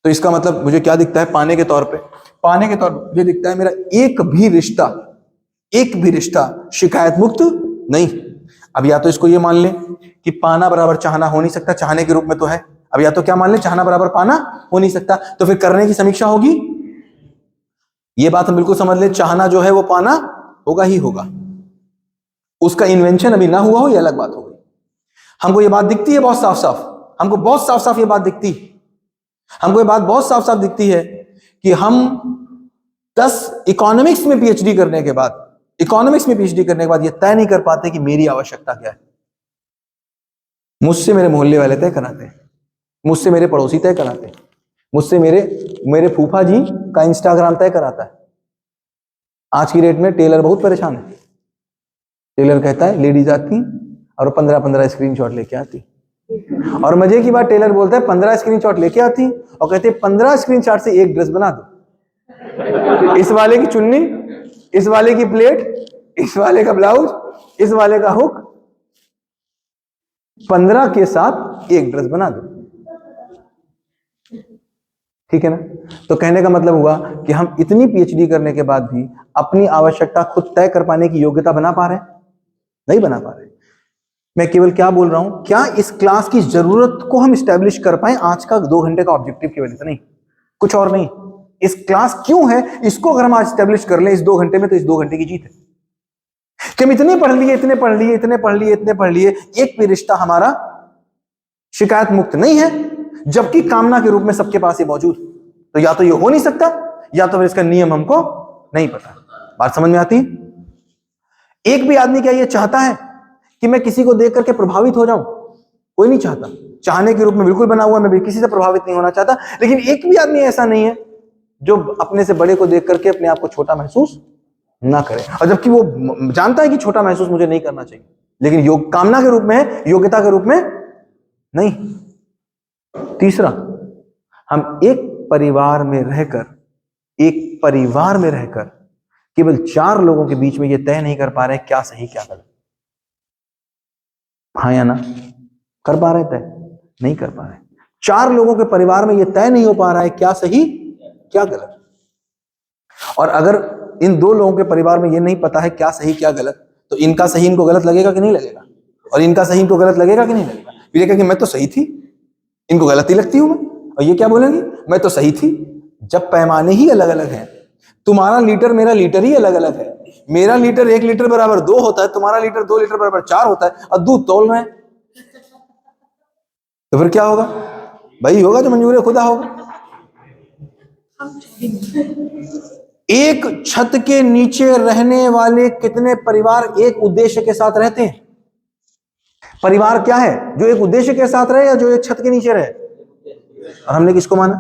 तो इसका मतलब मुझे क्या दिखता है? पाने के तौर पे मुझे दिखता है मेरा एक भी रिश्ता शिकायत मुक्त नहीं। अब या तो इसको ये मान लें कि पाना बराबर चाहना हो नहीं सकता, चाहने के रूप में तो है। अब या तो क्या मान लें, चाहना बराबर पाना हो नहीं सकता, तो फिर करने की समीक्षा होगी। ये बात हम बिल्कुल समझ ले, चाहना जो है वो पाना होगा ही होगा। उसका इन्वेंशन अभी ना हुआ हो, ये अलग बात हो गई। हमको ये बात दिखती है बहुत साफ साफ, हमको बहुत साफ साफ ये बात दिखती है कि हम 10 इकोनॉमिक्स में PhD करने के बाद ये तय नहीं कर पाते कि मेरी आवश्यकता क्या है। मुझसे मेरे मोहल्ले वाले तय कराते हैं, मुझसे मेरे पड़ोसी तय कराते हैं, मुझसे मेरे फूफा जी का इंस्टाग्राम तय कराता है। आज की डेट में टेलर बहुत परेशान है। टेलर कहता है लेडीज आती और 15-15 स्क्रीनशॉट लेके आती, और मजे की बात टेलर बोलता है 15 स्क्रीनशॉट लेके आती और कहते 15 स्क्रीनशॉट से एक ड्रेस बना दो। इस वाले की चुन्नी, इस वाले की प्लेट, इस वाले का ब्लाउज, इस वाले का हुक, 15 के साथ एक ड्रेस बना दो। ठीक है ना। तो कहने का मतलब हुआ कि हम इतनी पीएचडी करने के बाद भी अपनी आवश्यकता खुद तय कर पाने की योग्यता बना पा रहे हैं? नहीं बना पा रहे। मैं केवल क्या बोल रहा हूं, क्या इस क्लास की जरूरत को हम स्टैब्लिश कर पाए आज का 2 घंटे का ऑब्जेक्टिव की वजह से? नहीं, कुछ और नहीं। इस क्लास क्यों है, इसको अगर हम आज स्टैब्लिश कर लें इस 2 घंटे में, तो इस 2 घंटे की जीत है कि हम इतने पढ़ लिए, इतने पढ़ लिए, इतने पढ़ लिए, इतने पढ़ लिए, एक भी रिश्ता हमारा शिकायत मुक्त नहीं है, जबकि कामना के रूप में सबके पास ये मौजूद। तो या तो ये हो नहीं सकता, या तो फिर इसका नियम हमको नहीं पता। बात समझ में आती है? एक भी आदमी क्या ये चाहता है कि मैं किसी को देख करके प्रभावित हो जाऊं? कोई नहीं चाहता। चाहने के रूप में बिल्कुल बना हुआ, मैं भी किसी से प्रभावित नहीं होना चाहता। लेकिन एक भी आदमी ऐसा नहीं है जो अपने से बड़े को देख करके अपने आप को छोटा महसूस ना करे, और जबकि वो जानता है कि छोटा महसूस मुझे नहीं करना चाहिए, लेकिन योग कामना के रूप में है, योग्यता के रूप में नहीं। तीसरा, हम एक परिवार में रहकर केवल 4 लोगों के बीच में ये तय नहीं कर पा रहे क्या सही क्या गलत। हाँ या ना? कर पा रहे तय? नहीं कर पा रहे। 4 लोगों के परिवार में ये तय नहीं हो पा रहा है क्या सही क्या गलत। और अगर इन 2 लोगों के परिवार में ये नहीं पता है क्या सही क्या गलत, तो इनका सही इनको गलत लगेगा कि नहीं लगेगा, और इनका सही इनको गलत लगेगा कि नहीं लगेगा। ये कहेंगे मैं तो सही थी, इनको गलत ही लगती हूं मैं, और ये क्या बोलेंगे, मैं तो सही थी। जब पैमाने ही अलग अलग हैं, तुम्हारा लीटर मेरा लीटर ही अलग अलग है, मेरा लीटर 1 लीटर बराबर 2 होता है, तुम्हारा लीटर 2 लीटर बराबर 4 होता है, और दूध तोल रहे हैं, तो फिर क्या होगा भाई? होगा जो मंजूर खुदा होगा। एक छत के नीचे रहने वाले कितने परिवार एक उद्देश्य के साथ रहते हैं? परिवार क्या है? जो एक उद्देश्य के साथ रहे या जो एक छत के नीचे रहे? और हमने किसको माना?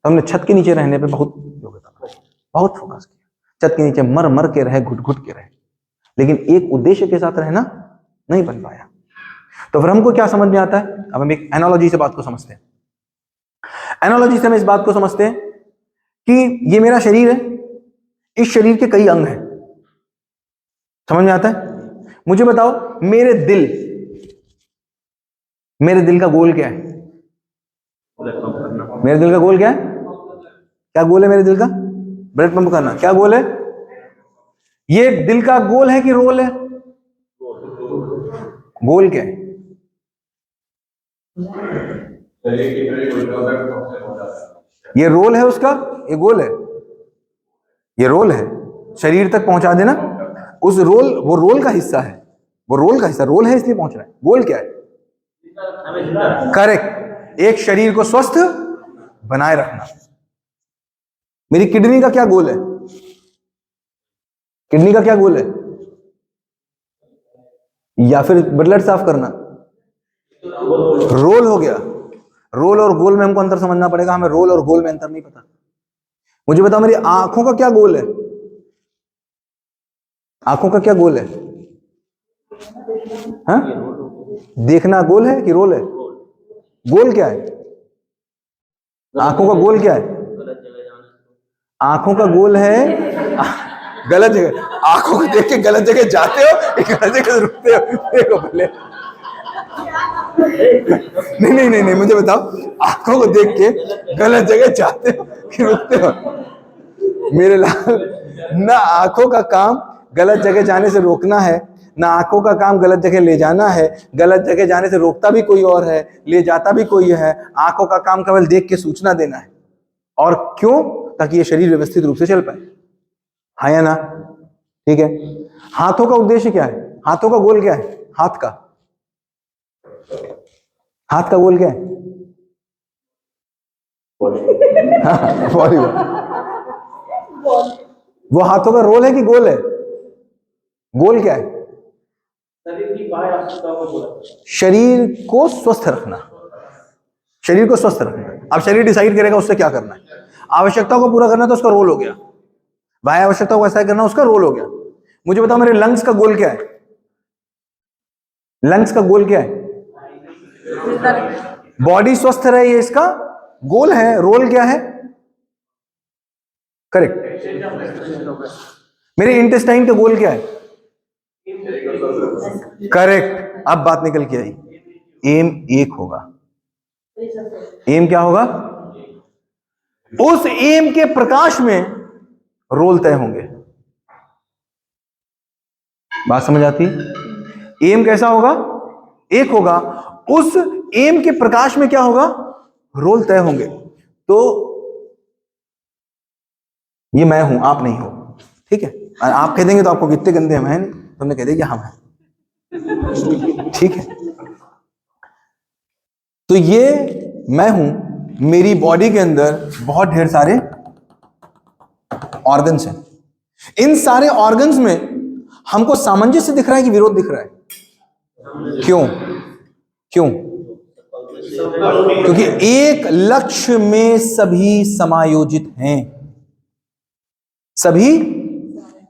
हमने छत के नीचे रहने पे बहुत योग्यता, बहुत फोकस किया। छत के नीचे मर मर के रहे, घुट घुट के रहे, लेकिन एक उद्देश्य के साथ रहना नहीं बन पाया। तो फिर हमको क्या समझ में आता है? अब हम एक एनालॉजी से बात को समझते हैं। एनालॉजी से हम इस बात को समझते हैं कि ये मेरा शरीर है, इस शरीर के कई अंग हैं। समझ में आता है? मुझे बताओ, मेरे दिल का गोल क्या है? मेरे दिल का गोल क्या है? क्या गोल है मेरे दिल का? ब्लड पंप करना। क्या गोल है? ये दिल का गोल है कि रोल है? गोल क्या है? ये रोल है उसका, ये गोल है। ये रोल है, शरीर तक पहुंचा देना। उस रोल, वो रोल का हिस्सा है, वो रोल का हिस्सा, रोल है इसलिए पहुंच रहा है। गोल क्या है? करेक्ट, एक शरीर को स्वस्थ बनाए रखना। मेरी किडनी का क्या गोल है? किडनी का क्या गोल है? या फिर ब्लड साफ करना? रोल हो गया। रोल और गोल में हमको अंतर समझना पड़ेगा। हमें रोल और गोल में अंतर नहीं पता। मुझे बताओ, मेरी आंखों का क्या गोल है? आंखों का क्या गोल है? हाँ? देखना गोल है कि रोल है? गोल क्या है? आंखों का गोल क्या है? आंखों का गोल है गलत जगह। आंखों को देख के गलत जगह जाते हो, गलत जगह रुकते हो। देखो पहले, नहीं, मुझे बताओ, आंखों को देख के गलत जगह जाते हो कि रुकते हो? मेरे लाल, ना आंखों का काम गलत जगह जाने से रोकना है, ना आंखों का काम गलत जगह ले जाना है। गलत जगह जाने से रोकता भी कोई और है, ले जाता भी कोई है। आंखों का काम केवल देख के सूचना देना है। और क्यों? ताकि ये शरीर व्यवस्थित रूप से चल पाए। हाँ या ना? ठीक है। हाथों का उद्देश्य क्या है? हाथों का गोल क्या है? हाथ का गोल क्या है? वॉलीबॉल। वो हाथों का रोल है कि गोल है? गोल क्या है? शरीर को स्वस्थ रखना। शरीर को स्वस्थ रखना। अब शरीर डिसाइड करेगा उससे क्या करना है। आवश्यकताओं को पूरा करना तो उसका रोल हो गया। बाह्य आवश्यकताओं को ऐसा करना उसका रोल हो गया। मुझे बताओ, मेरे लंग्स का गोल क्या है? लंग्स का गोल क्या है? बॉडी स्वस्थ रहे, ये इसका गोल है। रोल क्या है? करेक्ट। मेरे इंटेस्टाइन का गोल क्या है? करेक्ट। अब बात निकल के आई, एम एक होगा। एम क्या होगा? उस एम के प्रकाश में रोल तय होंगे। बात समझ आती? एम कैसा होगा? एक होगा। उस एम के प्रकाश में क्या होगा? रोल तय होंगे। तो ये मैं हूं, आप नहीं हो, ठीक है? आप कह देंगे तो आपको कितने गंदे हम हैं, तुमने कह दिया हम हैं, ठीक है? तो ये मैं हूं, मेरी बॉडी के अंदर बहुत ढेर सारे ऑर्गन्स हैं। इन सारे ऑर्गन्स में हमको सामंजस्य दिख रहा है कि विरोध दिख रहा है? क्यों? क्यों? क्योंकि एक लक्ष्य में सभी समायोजित हैं। सभी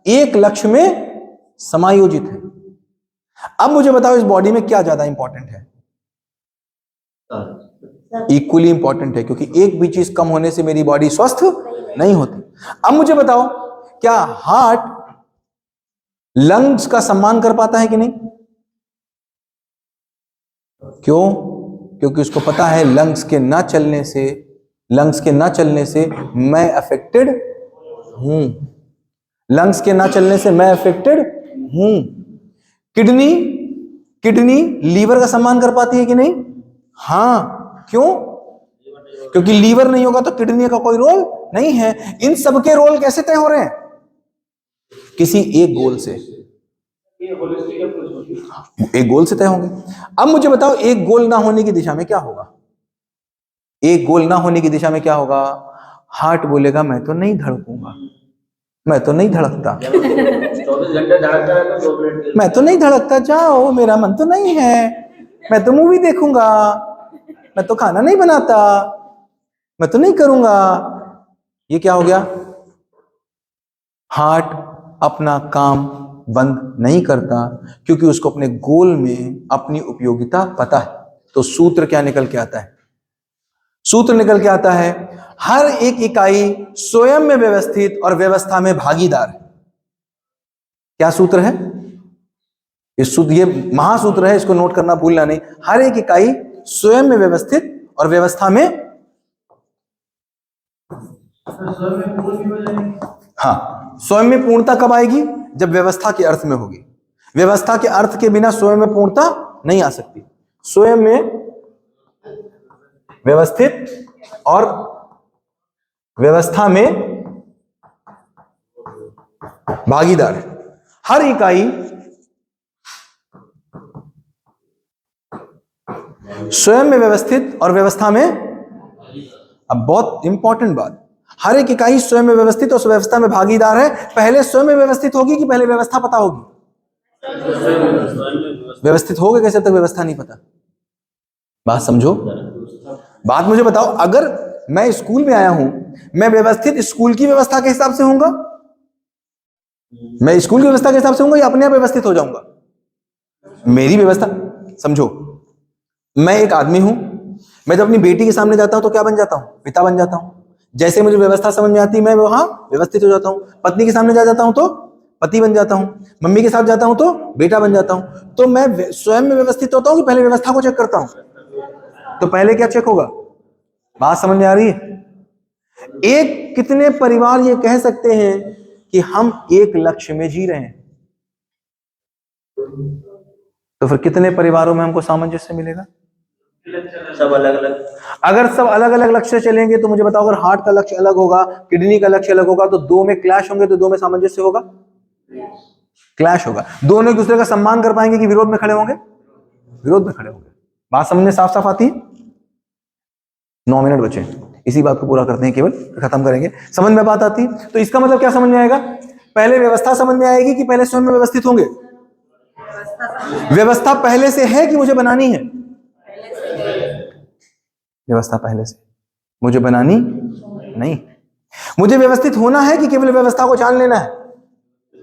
एक लक्ष्य में समायोजित हैं। अब मुझे बताओ इस बॉडी में क्या ज्यादा इंपॉर्टेंट है? इक्वली इंपॉर्टेंट है, क्योंकि एक भी चीज कम होने से मेरी बॉडी स्वस्थ नहीं होती। अब मुझे बताओ, क्या हार्ट लंग्स का सम्मान कर पाता है कि नहीं? क्यों? क्योंकि उसको पता है लंग्स के ना चलने से मैं अफेक्टेड हूं। लंग्स के ना चलने से मैं अफेक्टेड हूं। किडनी लीवर का सम्मान कर पाती है कि नहीं? हां। क्यों? क्योंकि लीवर नहीं होगा तो किडनी का कोई रोल नहीं है। इन सबके रोल कैसे तय हो रहे हैं? किसी एक गोल से। एक गोल से तय होंगे। अब मुझे बताओ, एक गोल ना होने की दिशा में क्या होगा? एक गोल ना होने की दिशा में क्या होगा? हार्ट बोलेगा मैं तो नहीं धड़कूंगा, मैं तो नहीं धड़कता, 24 घंटे धड़कता है तो 2 मिनट मैं तो नहीं धड़कता, जाओ मेरा मन तो नहीं है, मैं तो मूवी देखूंगा, मैं तो खाना नहीं बनाता, मैं तो नहीं करूंगा। ये क्या हो गया? हार्ट अपना काम बंद नहीं करता, क्योंकि उसको अपने गोल में अपनी उपयोगिता पता है। तो सूत्र क्या निकल के आता है? सूत्र निकल के आता है, हर एक इकाई स्वयं में व्यवस्थित और व्यवस्था में भागीदार है। क्या सूत्र है? इस सूत्र, ये महासूत्र है, इसको नोट करना भूलना नहीं। हर एक इकाई स्वयं में व्यवस्थित और व्यवस्था में, हाँ, स्वयं में पूर्णता कब आएगी? जब व्यवस्था के अर्थ में होगी। व्यवस्था के अर्थ के बिना स्वयं में पूर्णता नहीं आ सकती। स्वयं में व्यवस्थित और व्यवस्था में भागीदार है। हर इकाई स्वयं में व्यवस्थित और व्यवस्था में, अब बहुत इंपॉर्टेंट बात, हर एक इकाई स्वयं में व्यवस्थित और व्यवस्था में भागीदार है। पहले स्वयं में व्यवस्थित होगी कि पहले व्यवस्था पता होगी? व्यवस्थित होगे कैसे तक व्यवस्था नहीं पता? बात समझो। बात मुझे बताओ, अगर मैं स्कूल में आया हूं, मैं व्यवस्थित स्कूल की व्यवस्था के हिसाब से होऊंगा? मैं स्कूल की व्यवस्था के हिसाब से होऊंगा या अपने आप व्यवस्थित हो जाऊंगा? मेरी व्यवस्था समझो। मैं एक आदमी हूं, मैं जब अपनी बेटी के सामने जाता हूं तो क्या बन जाता हूं? पिता बन जाता हूं। जैसे मुझे व्यवस्था समझ में आती है, मैं वहां व्यवस्थित हो जाता हूं। पत्नी के सामने जाता हूं तो पति बन जाता हूं। मम्मी के साथ जाता हूं तो बेटा बन जाता हूं। तो मैं स्वयं में व्यवस्थित होता हूं कि पहले व्यवस्था को चेक करता हूं? तो पहले क्या चेक होगा? बात समझ में आ रही है? एक कितने परिवार ये कह सकते हैं कि हम एक लक्ष्य में जी रहे हैं? तो फिर कितने परिवारों में हमको सामंजस्य मिलेगा? सब अलग अलग। अगर सब अलग अलग लक्ष्य से चलेंगे तो मुझे बताओ, अगर हार्ट का लक्ष्य अलग होगा, किडनी का लक्ष्य अलग होगा, तो दो में क्लैश होंगे, तो दो में सामंजस्य होगा? क्लैश होगा। दोनों एक दूसरे का सम्मान कर पाएंगे कि विरोध में खड़े होंगे? विरोध में खड़े होंगे। बात समझने साफ साफ आती है? 9 मिनट बचे, इसी बात को पूरा करते हैं, केवल खत्म करेंगे। समझ में बात आती? तो इसका मतलब क्या समझ में आएगा? पहले व्यवस्था समझ में आएगी कि पहले स्वयं में व्यवस्थित होंगे? व्यवस्था पहले से है कि मुझे बनानी है? व्यवस्था पहले से, मुझे बनानी नहीं। मुझे व्यवस्थित होना है कि केवल व्यवस्था को जान लेना है?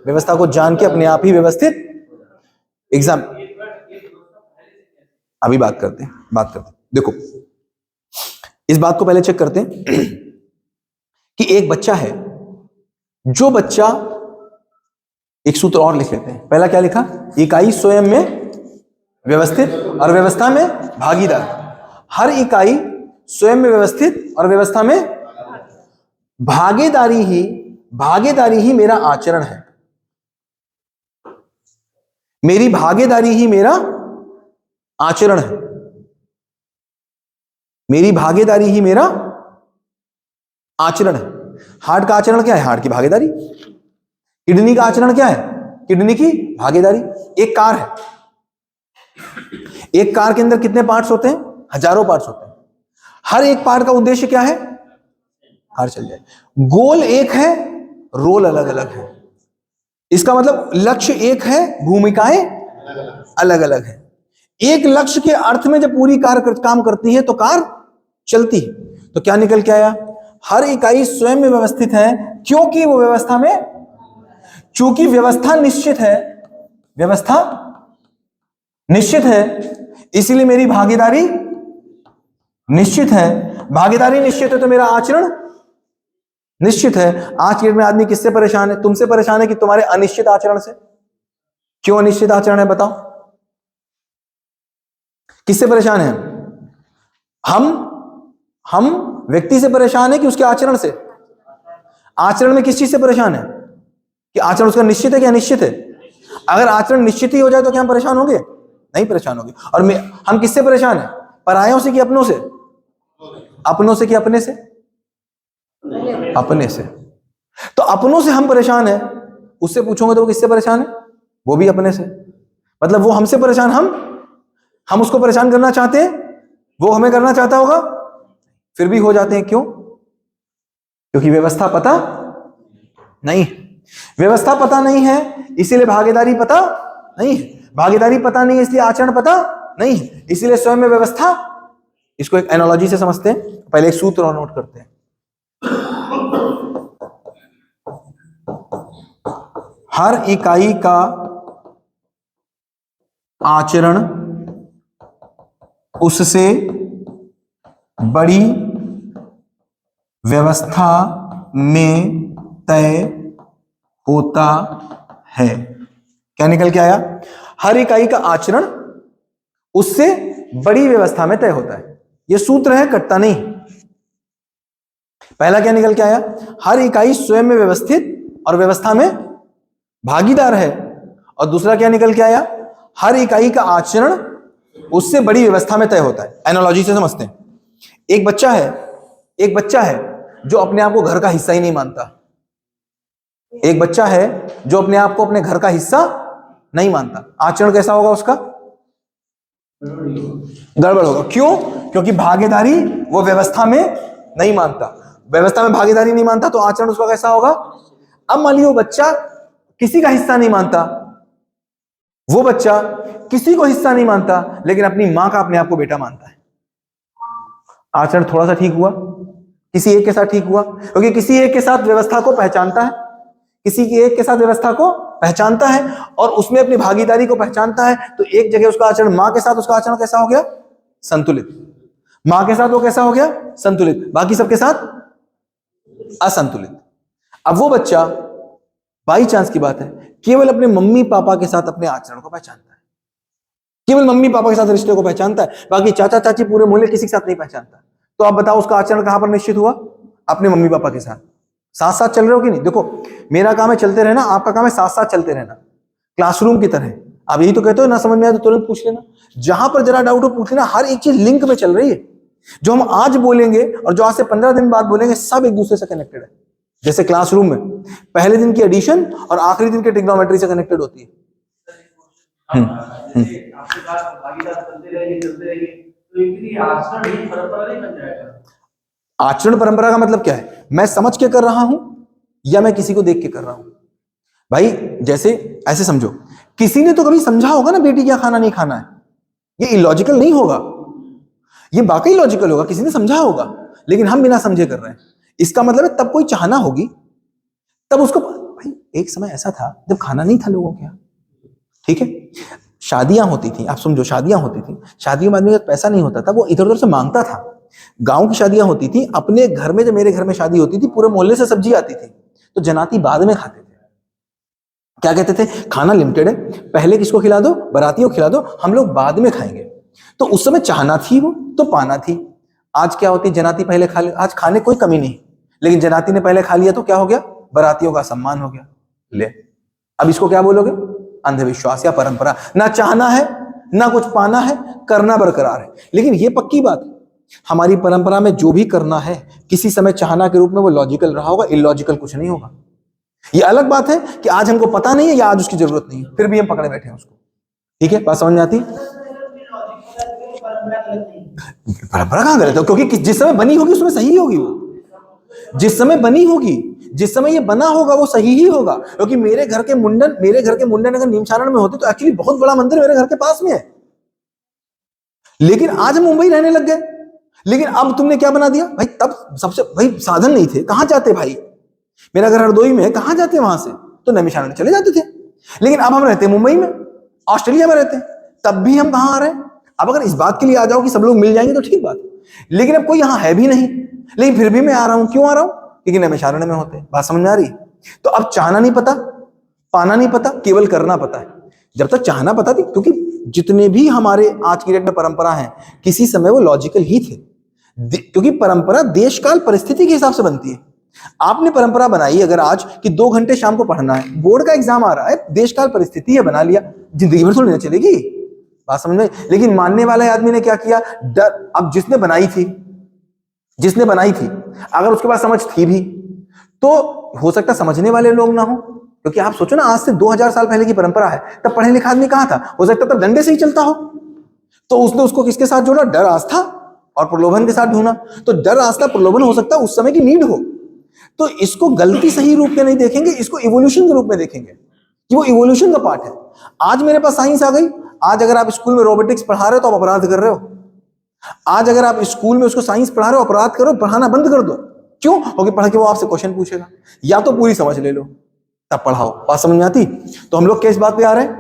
व्यवस्था को जान के अपने आप ही व्यवस्थित। एग्जाम अभी बात करते हैं। देखो, इस बात को पहले चेक करते हैं कि एक बच्चा है, जो बच्चा, एक सूत्र और लिख लेते हैं। पहला क्या लिखा? इकाई स्वयं में व्यवस्थित और व्यवस्था में भागीदार। हर इकाई स्वयं में व्यवस्थित और व्यवस्था में भागीदारी ही मेरा आचरण है। मेरी भागीदारी ही मेरा आचरण है। मेरी भागीदारी ही मेरा आचरण है। हार्ट का आचरण क्या है? हार्ट की भागीदारी। किडनी का आचरण क्या है? किडनी की भागीदारी। एक कार है, एक कार के अंदर कितने पार्ट्स होते हैं? हजारों पार्ट्स होते हैं। हर एक पार्ट का उद्देश्य क्या है? कार चल जाए। गोल एक है, रोल अलग अलग है। इसका मतलब लक्ष्य एक है, भूमिकाएं अलग अलग है। एक लक्ष्य के अर्थ में जब पूरी कार काम करती है तो कार चलती है। तो क्या निकल के आया? हर इकाई स्वयं में व्यवस्थित है क्योंकि वो व्यवस्था में, चूंकि व्यवस्था निश्चित है, व्यवस्था निश्चित है, इसीलिए मेरी भागीदारी निश्चित है। भागीदारी निश्चित है तो मेरा आचरण निश्चित है। आज के डेट में आदमी किससे परेशान है? तुमसे परेशान है कि तुम्हारे अनिश्चित आचरण से। क्यों अनिश्चित आचरण है बताओ? किससे परेशान है? हम व्यक्ति से परेशान है कि उसके आचरण से? आचरण में किस चीज से परेशान है? कि आचरण उसका निश्चित है कि अनिश्चित है? अगर आचरण निश्चित ही हो जाए तो क्या हम परेशान होंगे? नहीं परेशान होंगे। और हम किससे परेशान है? परायों से कि अपनों से? अपनों से कि अपने से? अपने से। तो अपनों से हम परेशान है, उससे पूछोगे तो वो किससे परेशान है? वो भी अपने से। मतलब वो हमसे परेशान, हम उसको परेशान करना चाहते हैं, वो हमें करना चाहता होगा, फिर भी हो जाते हैं। क्यों? क्योंकि व्यवस्था पता नहीं। व्यवस्था पता नहीं है इसीलिए भागीदारी पता नहीं है। भागीदारी पता नहीं है इसलिए आचरण पता नहीं है। इसीलिए स्वयं में व्यवस्था। इसको एक एनालॉजी से समझते हैं। पहले एक सूत्र और नोट करते हैं। हर इकाई का आचरण उससे बड़ी व्यवस्था में तय होता है। क्या निकल के आया? हर इकाई का आचरण उससे बड़ी व्यवस्था में तय होता है। यह सूत्र है, कटता नहीं। पहला क्या निकल के आया? हर इकाई स्वयं में व्यवस्थित और व्यवस्था में भागीदार है। और दूसरा क्या निकल के आया? हर इकाई का आचरण उससे बड़ी व्यवस्था में तय होता है। एनालॉजी से समझते हैं। एक बच्चा है जो अपने आप को घर का हिस्सा ही नहीं मानता। एक बच्चा है जो अपने आप को अपने घर का हिस्सा नहीं मानता। आचरण कैसा होगा उसका? गड़बड़ होगा। क्यों? क्योंकि भागीदारी वो व्यवस्था में नहीं मानता। व्यवस्था में भागीदारी नहीं मानता तो आचरण उसका कैसा होगा? अब मान लीजिए वो बच्चा किसी का हिस्सा नहीं मानता, वो बच्चा किसी को हिस्सा नहीं मानता, लेकिन अपनी मां का अपने आप को बेटा मानता है। आचरण थोड़ा सा ठीक हुआ, किसी एक के साथ ठीक हुआ, क्योंकि किसी एक के साथ व्यवस्था को पहचानता है, किसी की एक के साथ व्यवस्था को पहचानता है और उसमें अपनी भागीदारी को पहचानता है। तो एक जगह उसका आचरण, मां के साथ उसका आचरण कैसा हो गया? संतुलित। मां के साथ वो कैसा हो गया? संतुलित। बाकी सबके साथ असंतुलित। अब वो बच्चा, बाई चांस की बात है, केवल अपने मम्मी पापा के साथ अपने आचरण को पहचानता है, केवल मम्मी पापा के साथ रिश्ते को पहचानता है, बाकी चाचा चाची पूरे मोहल्ले किसी के साथ नहीं पहचानता। तो आप बताओ उसका आचरण कहां पर निश्चित हुआ? अपने मम्मी पापा के साथ। साथ साथ चल रहे हो कि नहीं? देखो मेरा काम है चलते रहना, आपका काम है साथ साथ चलते रहना, क्लासरूम की तरह। आप यही तो कहते हो ना समझ में आए तो तुरंत पूछ लेना, जहां पर जरा डाउट हो पूछ लेना। हर एक चीज लिंक में चल रही है। जो हम आज बोलेंगे और जो आज से 15 दिन बाद बोलेंगे सब एक दूसरे से कनेक्टेड है। जैसे क्लासरूम में पहले दिन की एडिशन और आखिरी दिन के ट्रिग्नोमेट्री से कनेक्टेड होती है। आपके साथ भागीदार चलते रहेंगे तो इतनी आचरण ही परंपरा नहीं बन जाएगा। आचरण परंपरा का मतलब क्या है? मैं समझ के कर रहा हूं या मैं किसी को देख के कर रहा हूं? भाई जैसे ऐसे समझो, किसी ने तो कभी समझा होगा ना बेटी क्या खाना नहीं खाना है। ये इलॉजिकल नहीं होगा, ये वाकई लॉजिकल होगा। किसी ने समझा होगा लेकिन हम बिना समझे कर रहे हैं। इसका मतलब है तब कोई चाहना होगी, तब उसको, भाई एक समय ऐसा था जब खाना नहीं था लोगों के, ठीक है, शादियां होती थी, आप समझो शादियां होती थी, शादियों में आदमी का पैसा नहीं होता था, वो इधर उधर से मांगता था। गांव की शादियां होती थी, अपने घर में जब मेरे घर में शादी होती थी पूरे मोहल्ले से सब्जी आती थी, तो जनाती बाद में खाते थे। क्या कहते थे? खाना लिमिटेड है, पहले किसको खिला दो? बारातियों को खिला दो, हम लोग बाद में खाएंगे। तो उस समय चाहना थी वो तो पाना थी। आज क्या होती, जनाती पहले खा ले, आज खाने कोई कमी नहीं, लेकिन जनाती ने पहले खा लिया तो क्या हो गया, बारातियों का सम्मान हो गया। ले अब इसको क्या बोलोगे, अंधविश्वास या परंपरा। ना चाहना है ना कुछ पाना है, करना बरकरार है। लेकिन ये पक्की बात है, हमारी परंपरा में जो भी करना है किसी समय चाहना के रूप में वो लॉजिकल रहा होगा, इलॉजिकल कुछ नहीं होगा। ये अलग बात है कि आज हमको पता नहीं है या आज उसकी जरूरत नहीं है, फिर भी हम पकड़े बैठे हैं उसको। ठीक है, बात समझ में आती? परंपरा कहां गलत है, क्योंकि जिस समय बनी होगी उसमें सही होगी वो, जिस समय बनी होगी, जिस समय ये बना होगा वो सही ही होगा। क्योंकि मेरे घर के मुंडन अगर नीमचारण में होते तो एक्चुअली बहुत बड़ा मंदिर मेरे घर के पास में है, लेकिन आज हम मुंबई रहने लग गए। लेकिन अब तुमने क्या बना दिया भाई, तब सबसे भाई साधन नहीं थे, कहां जाते भाई, मेरा घर हरदोई में है, कहां जाते वहां से, तो नैमिषारण्य चले जाते थे। लेकिन अब हम रहते मुंबई में, ऑस्ट्रेलिया में रहते हैं, तब भी हम कहां आ रहे हैं। अब अगर इस बात के लिए आ जाओ कि सब लोग मिल जाएंगे तो ठीक बात है, लेकिन अब कोई यहां है भी नहीं, लेकिन फिर भी मैं आ रहा हूं। क्यों आ रहा हूं, क्योंकि नैमिषारण्य में होते हैं। बात समझ में आ रही? तो अब चाहना नहीं पता, पाना नहीं पता, केवल करना पता है। जब तक चाहना पता थी, क्योंकि जितने भी हमारे आज की डेट में परंपरा है किसी समय वो लॉजिकल ही थे, क्योंकि परंपरा देश काल परिस्थिति के हिसाब से बनती है। आपने परंपरा बनाई अगर आज कि 2 घंटे शाम को पढ़ना है, बोर्ड का एग्जाम आ रहा है, देश काल परिस्थिति है, बना लिया, जिंदगी भर थोड़ी ना चलेगी। बात समझ में? लेकिन मानने वाले आदमी ने क्या किया, डर, अब जिसने बनाई थी अगर उसके पास समझ थी भी तो हो सकता समझने वाले लोग ना हो, क्योंकि आप सोचो ना, आज से 2000 साल पहले की परंपरा है, तब पढ़े लिखा आदमी कहां था, हो सकता तब डंडे से ही चलता हो। तो उसने उसको किसके साथ जोड़ा, डर, आस्था और प्रलोभन के साथ ढूंढा। तो डर, आस्था, प्रलोभन हो सकता है उस समय की नीड हो। तो इसको गलती सही रूप में नहीं देखेंगे, इसको इवोल्यूशन के रूप में देखेंगे कि वो इवोल्यूशन का पार्ट है। आज मेरे पास साइंस आ गई, आज अगर आप स्कूल में रोबोटिक्स पढ़ा रहे हो तो आप अपराध कर रहे हो। आज अगर आप स्कूल में उसको साइंस पढ़ा रहे हो, अपराध करो, पढ़ाना बंद कर दो। क्यों? क्योंकि पढ़ के वो आपसे क्वेश्चन पूछेगा, या तो पूरी समझ ले लो तब पढ़ाओ। बात समझ में आती? तो हम लोग किस बात पे आ रहे हैं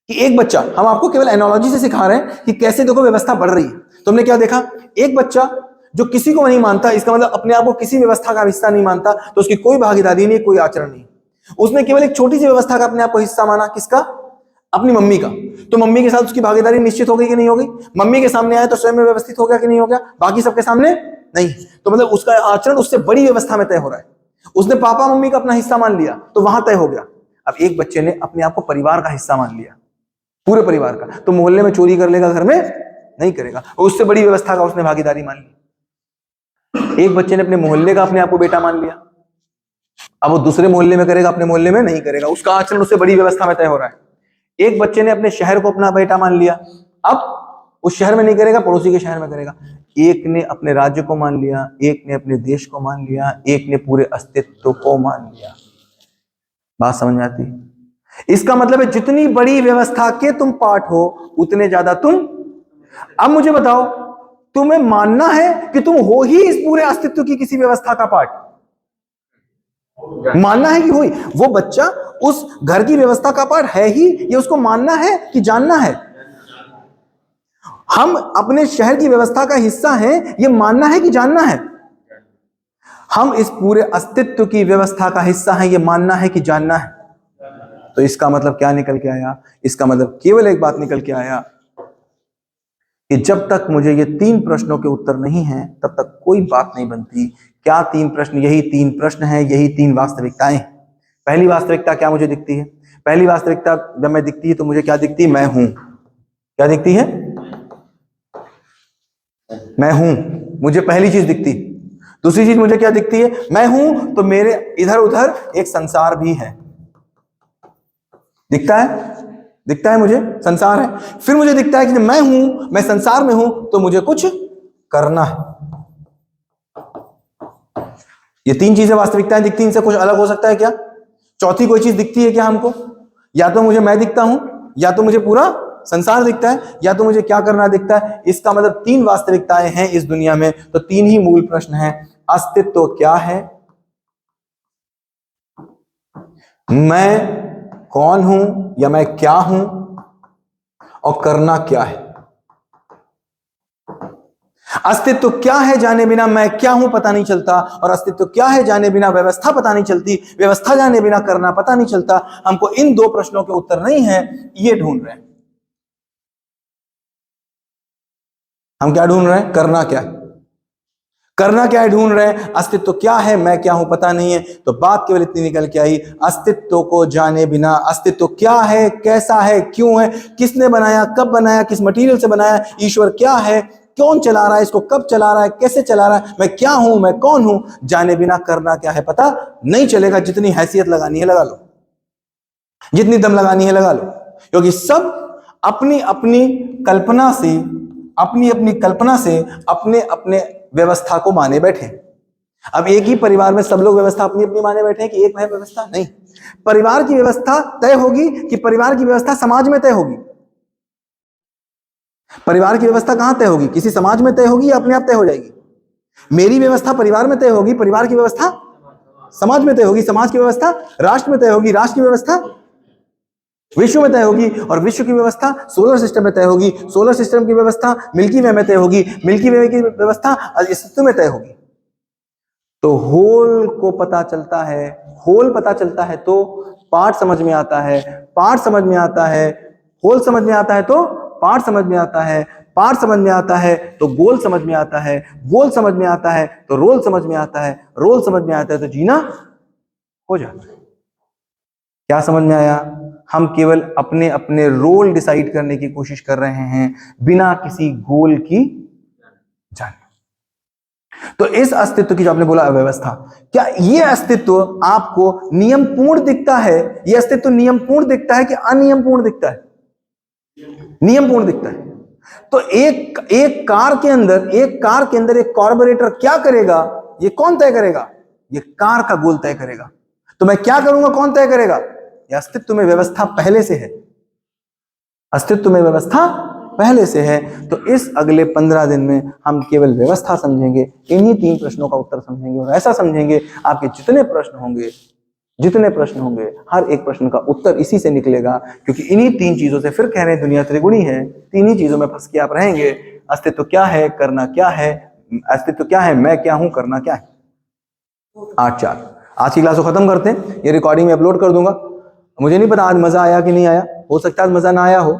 कि एक बच्चा, हम आपको केवल एनालॉजी से सिखा रहे हैं कि कैसे देखो व्यवस्था बढ़ रही है। तो हमने क्या देखा, एक बच्चा जो किसी को नहीं मानता, इसका मतलब अपने आप को किसी व्यवस्था का हिस्सा नहीं मानता, तो उसकी कोई भागीदारी नहीं, कोई आचरण नहीं। उसने केवल एक छोटी सी व्यवस्था का अपने आप को हिस्सा माना, किसका, अपनी मम्मी का। तो मम्मी के साथ उसकी भागीदारी निश्चित हो गई कि नहीं हो गई? मम्मी के सामने आया तो स्वयं में व्यवस्थित हो गया कि नहीं हो गया? बाकी सबके सामने नहीं। तो मतलब उसका आचरण उससे बड़ी व्यवस्था में तय हो रहा है। उसने पापा मम्मी का अपना हिस्सा मान लिया तो वहां तय हो गया। अब एक बच्चे ने अपने आप को परिवार का हिस्सा मान लिया, पूरे परिवार का, तो मोहल्ले में चोरी कर लेगा, घर में नहीं करेगा, उससे बड़ी व्यवस्था का उसने भागीदारी मान ली। एक बच्चे ने अपने मोहल्ले का अपने आप को बेटा मान लिया, अब वो दूसरे मोहल्ले में करेगा, अपने मोहल्ले में नहीं करेगा, उसका आचरण उससे बड़ी व्यवस्था में तय हो रहा है। एक बच्चे ने अपने शहर को अपना बेटा मान लिया, अब उस शहर में नहीं करेगा, पड़ोसी के शहर में करेगा। एक ने अपने राज्य को मान लिया, एक ने अपने देश को मान लिया, एक ने पूरे अस्तित्व को मान लिया। बात समझ में आती? इसका मतलब है जितनी बड़ी व्यवस्था के तुम पार्ट हो उतने ज्यादा तुम। अब मुझे बताओ, तुम्हें मानना है कि तुम हो ही इस पूरे अस्तित्व की किसी व्यवस्था का पार्ट? मानना है कि हो ही? वो बच्चा उस घर की व्यवस्था का पार्ट है ही, ये उसको मानना है कि जानना है? हम अपने शहर की व्यवस्था का हिस्सा हैं, ये मानना है कि जानना है? हम इस पूरे अस्तित्व की व्यवस्था का हिस्सा हैं, ये मानना है कि जानना है? तो इसका मतलब क्या निकल के आया? इसका मतलब केवल एक बात निकल के आया कि जब तक मुझे ये 3 प्रश्नों के उत्तर नहीं हैं तब तक कोई बात नहीं बनती। क्या 3 प्रश्न? यही 3 प्रश्न हैं, यही 3 वास्तविकताएं। पहली वास्तविकता क्या मुझे दिखती है? पहली वास्तविकता जब मैं दिखती है तो मुझे क्या दिखती है? मैं हूं। क्या दिखती है? मैं हूं, मुझे पहली चीज दिखती। दूसरी चीज मुझे क्या दिखती है? मैं हूं तो मेरे इधर उधर एक संसार भी है, दिखता है? दिखता है मुझे संसार है। फिर मुझे दिखता है कि मैं हूं, मैं संसार में हूं तो मुझे कुछ करना है। ये 3 चीजें वास्तविकताएं दिखती, इनसे कुछ अलग हो सकता है क्या? चौथी कोई चीज दिखती है क्या हमको? या तो मुझे मैं दिखता हूं, या तो मुझे पूरा संसार दिखता है, या तो मुझे क्या करना दिखता है। इसका मतलब 3 वास्तविकताएं हैं इस दुनिया में, तो 3 ही मूल प्रश्न हैं। अस्तित्व क्या है, मैं कौन हूं या मैं क्या हूं, और करना क्या है। अस्तित्व क्या है जाने बिना मैं क्या हूं पता नहीं चलता, और अस्तित्व क्या है जाने बिना व्यवस्था पता नहीं चलती, व्यवस्था जाने बिना करना पता नहीं चलता। हमको इन 2 प्रश्नों के उत्तर नहीं है, ये ढूंढ रहे हैं। हम क्या ढूंढ रहे हैं? करना क्या है। करना क्या है ढूंढ रहे हैं, अस्तित्व क्या है, मैं क्या हूं पता नहीं है। तो बात केवल इतनी निकल के आई, अस्तित्व को जाने बिना, अस्तित्व क्या है, कैसा है, क्यों है, किसने बनाया, कब बनाया, किस मटेरियल से बनाया, ईश्वर क्या है, कौन चला रहा है इसको, कब चला रहा है, कैसे चला रहा है, मैं क्या हूं, मैं कौन हूं, जाने बिना करना क्या है पता नहीं चलेगा। जितनी हैसियत लगानी है लगा लो, जितनी दम लगानी है लगा लो, क्योंकि सब अपनी अपनी कल्पना से, अपनी अपनी कल्पना से अपने अपने व्यवस्था को माने बैठे। अब एक ही परिवार में सब लोग व्यवस्था अपनी अपनी माने बैठे हैं कि एक है व्यवस्था, नहीं। परिवार की व्यवस्था तय होगी कि परिवार की व्यवस्था समाज में तय होगी? परिवार की व्यवस्था कहां तय होगी? किसी समाज में तय होगी या अपने आप तय हो जाएगी? मेरी व्यवस्था परिवार में तय होगी, परिवार की व्यवस्था समाज में तय होगी, समाज की व्यवस्था राष्ट्र में तय होगी, राष्ट्र की व्यवस्था विश्व में तय होगी, और विश्व की व्यवस्था सोलर सिस्टम में तय होगी, सोलर सिस्टम की व्यवस्था मिल्की वे में तय होगी, मिल्की वे की व्यवस्था अस्तित्व में तय होगी। तो होल को पता चलता है, होल पता चलता है तो पार्ट समझ में आता है, पार्ट समझ में आता है, होल समझ में आता है तो पार्ट समझ में आता है, पार्ट समझ में आता है तो गोल समझ में आता है, गोल समझ में आता है तो रोल समझ में आता है, रोल समझ में आता है तो जीना हो जाता है। क्या समझ में आया? हम केवल अपने अपने रोल डिसाइड करने की कोशिश कर रहे हैं बिना किसी गोल की जाने। तो इस अस्तित्व की जो आपने बोला अव्यवस्था, क्या ये अस्तित्व आपको नियम पूर्ण दिखता है? ये अस्तित्व नियम पूर्ण दिखता है कि अनियम पूर्ण दिखता है? नियम पूर्ण दिखता है। तो एक कार के अंदर, एक कार्बोरेटर क्या करेगा, ये कौन तय करेगा? ये कार का गोल तय करेगा। तो मैं क्या करूंगा, कौन तय करेगा? ये अस्तित्व में व्यवस्था पहले से है, अस्तित्व में व्यवस्था पहले से है। तो इस अगले 15 दिन में हम केवल व्यवस्था समझेंगे, इन्हीं 3 प्रश्नों का उत्तर समझेंगे, और ऐसा समझेंगे आपके जितने प्रश्न होंगे हर एक प्रश्न का उत्तर इसी से निकलेगा, क्योंकि इन्हीं 3 चीजों से, फिर कह रहे हैं दुनिया त्रिगुणी है, 3 ही चीजों में फंस के आप रहेंगे। अस्तित्व क्या है, करना क्या है, अस्तित्व क्या है, मैं क्या हूं, करना क्या है। 8-4 आज की क्लास को खत्म करते हैं, ये रिकॉर्डिंग में अपलोड कर दूंगा। मुझे नहीं पता आज मजा आया कि नहीं आया, हो सकता है आज मजा ना आया हो,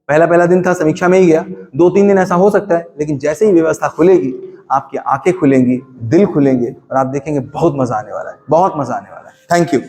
पहला दिन था, समीक्षा में ही गया, 2-3 दिन ऐसा हो सकता है, लेकिन जैसे ही व्यवस्था खुलेगी आपकी आंखें खुलेंगी, दिल खुलेंगे, और आप देखेंगे बहुत मजा आने वाला है, बहुत मजा आने वाला है। Thank you.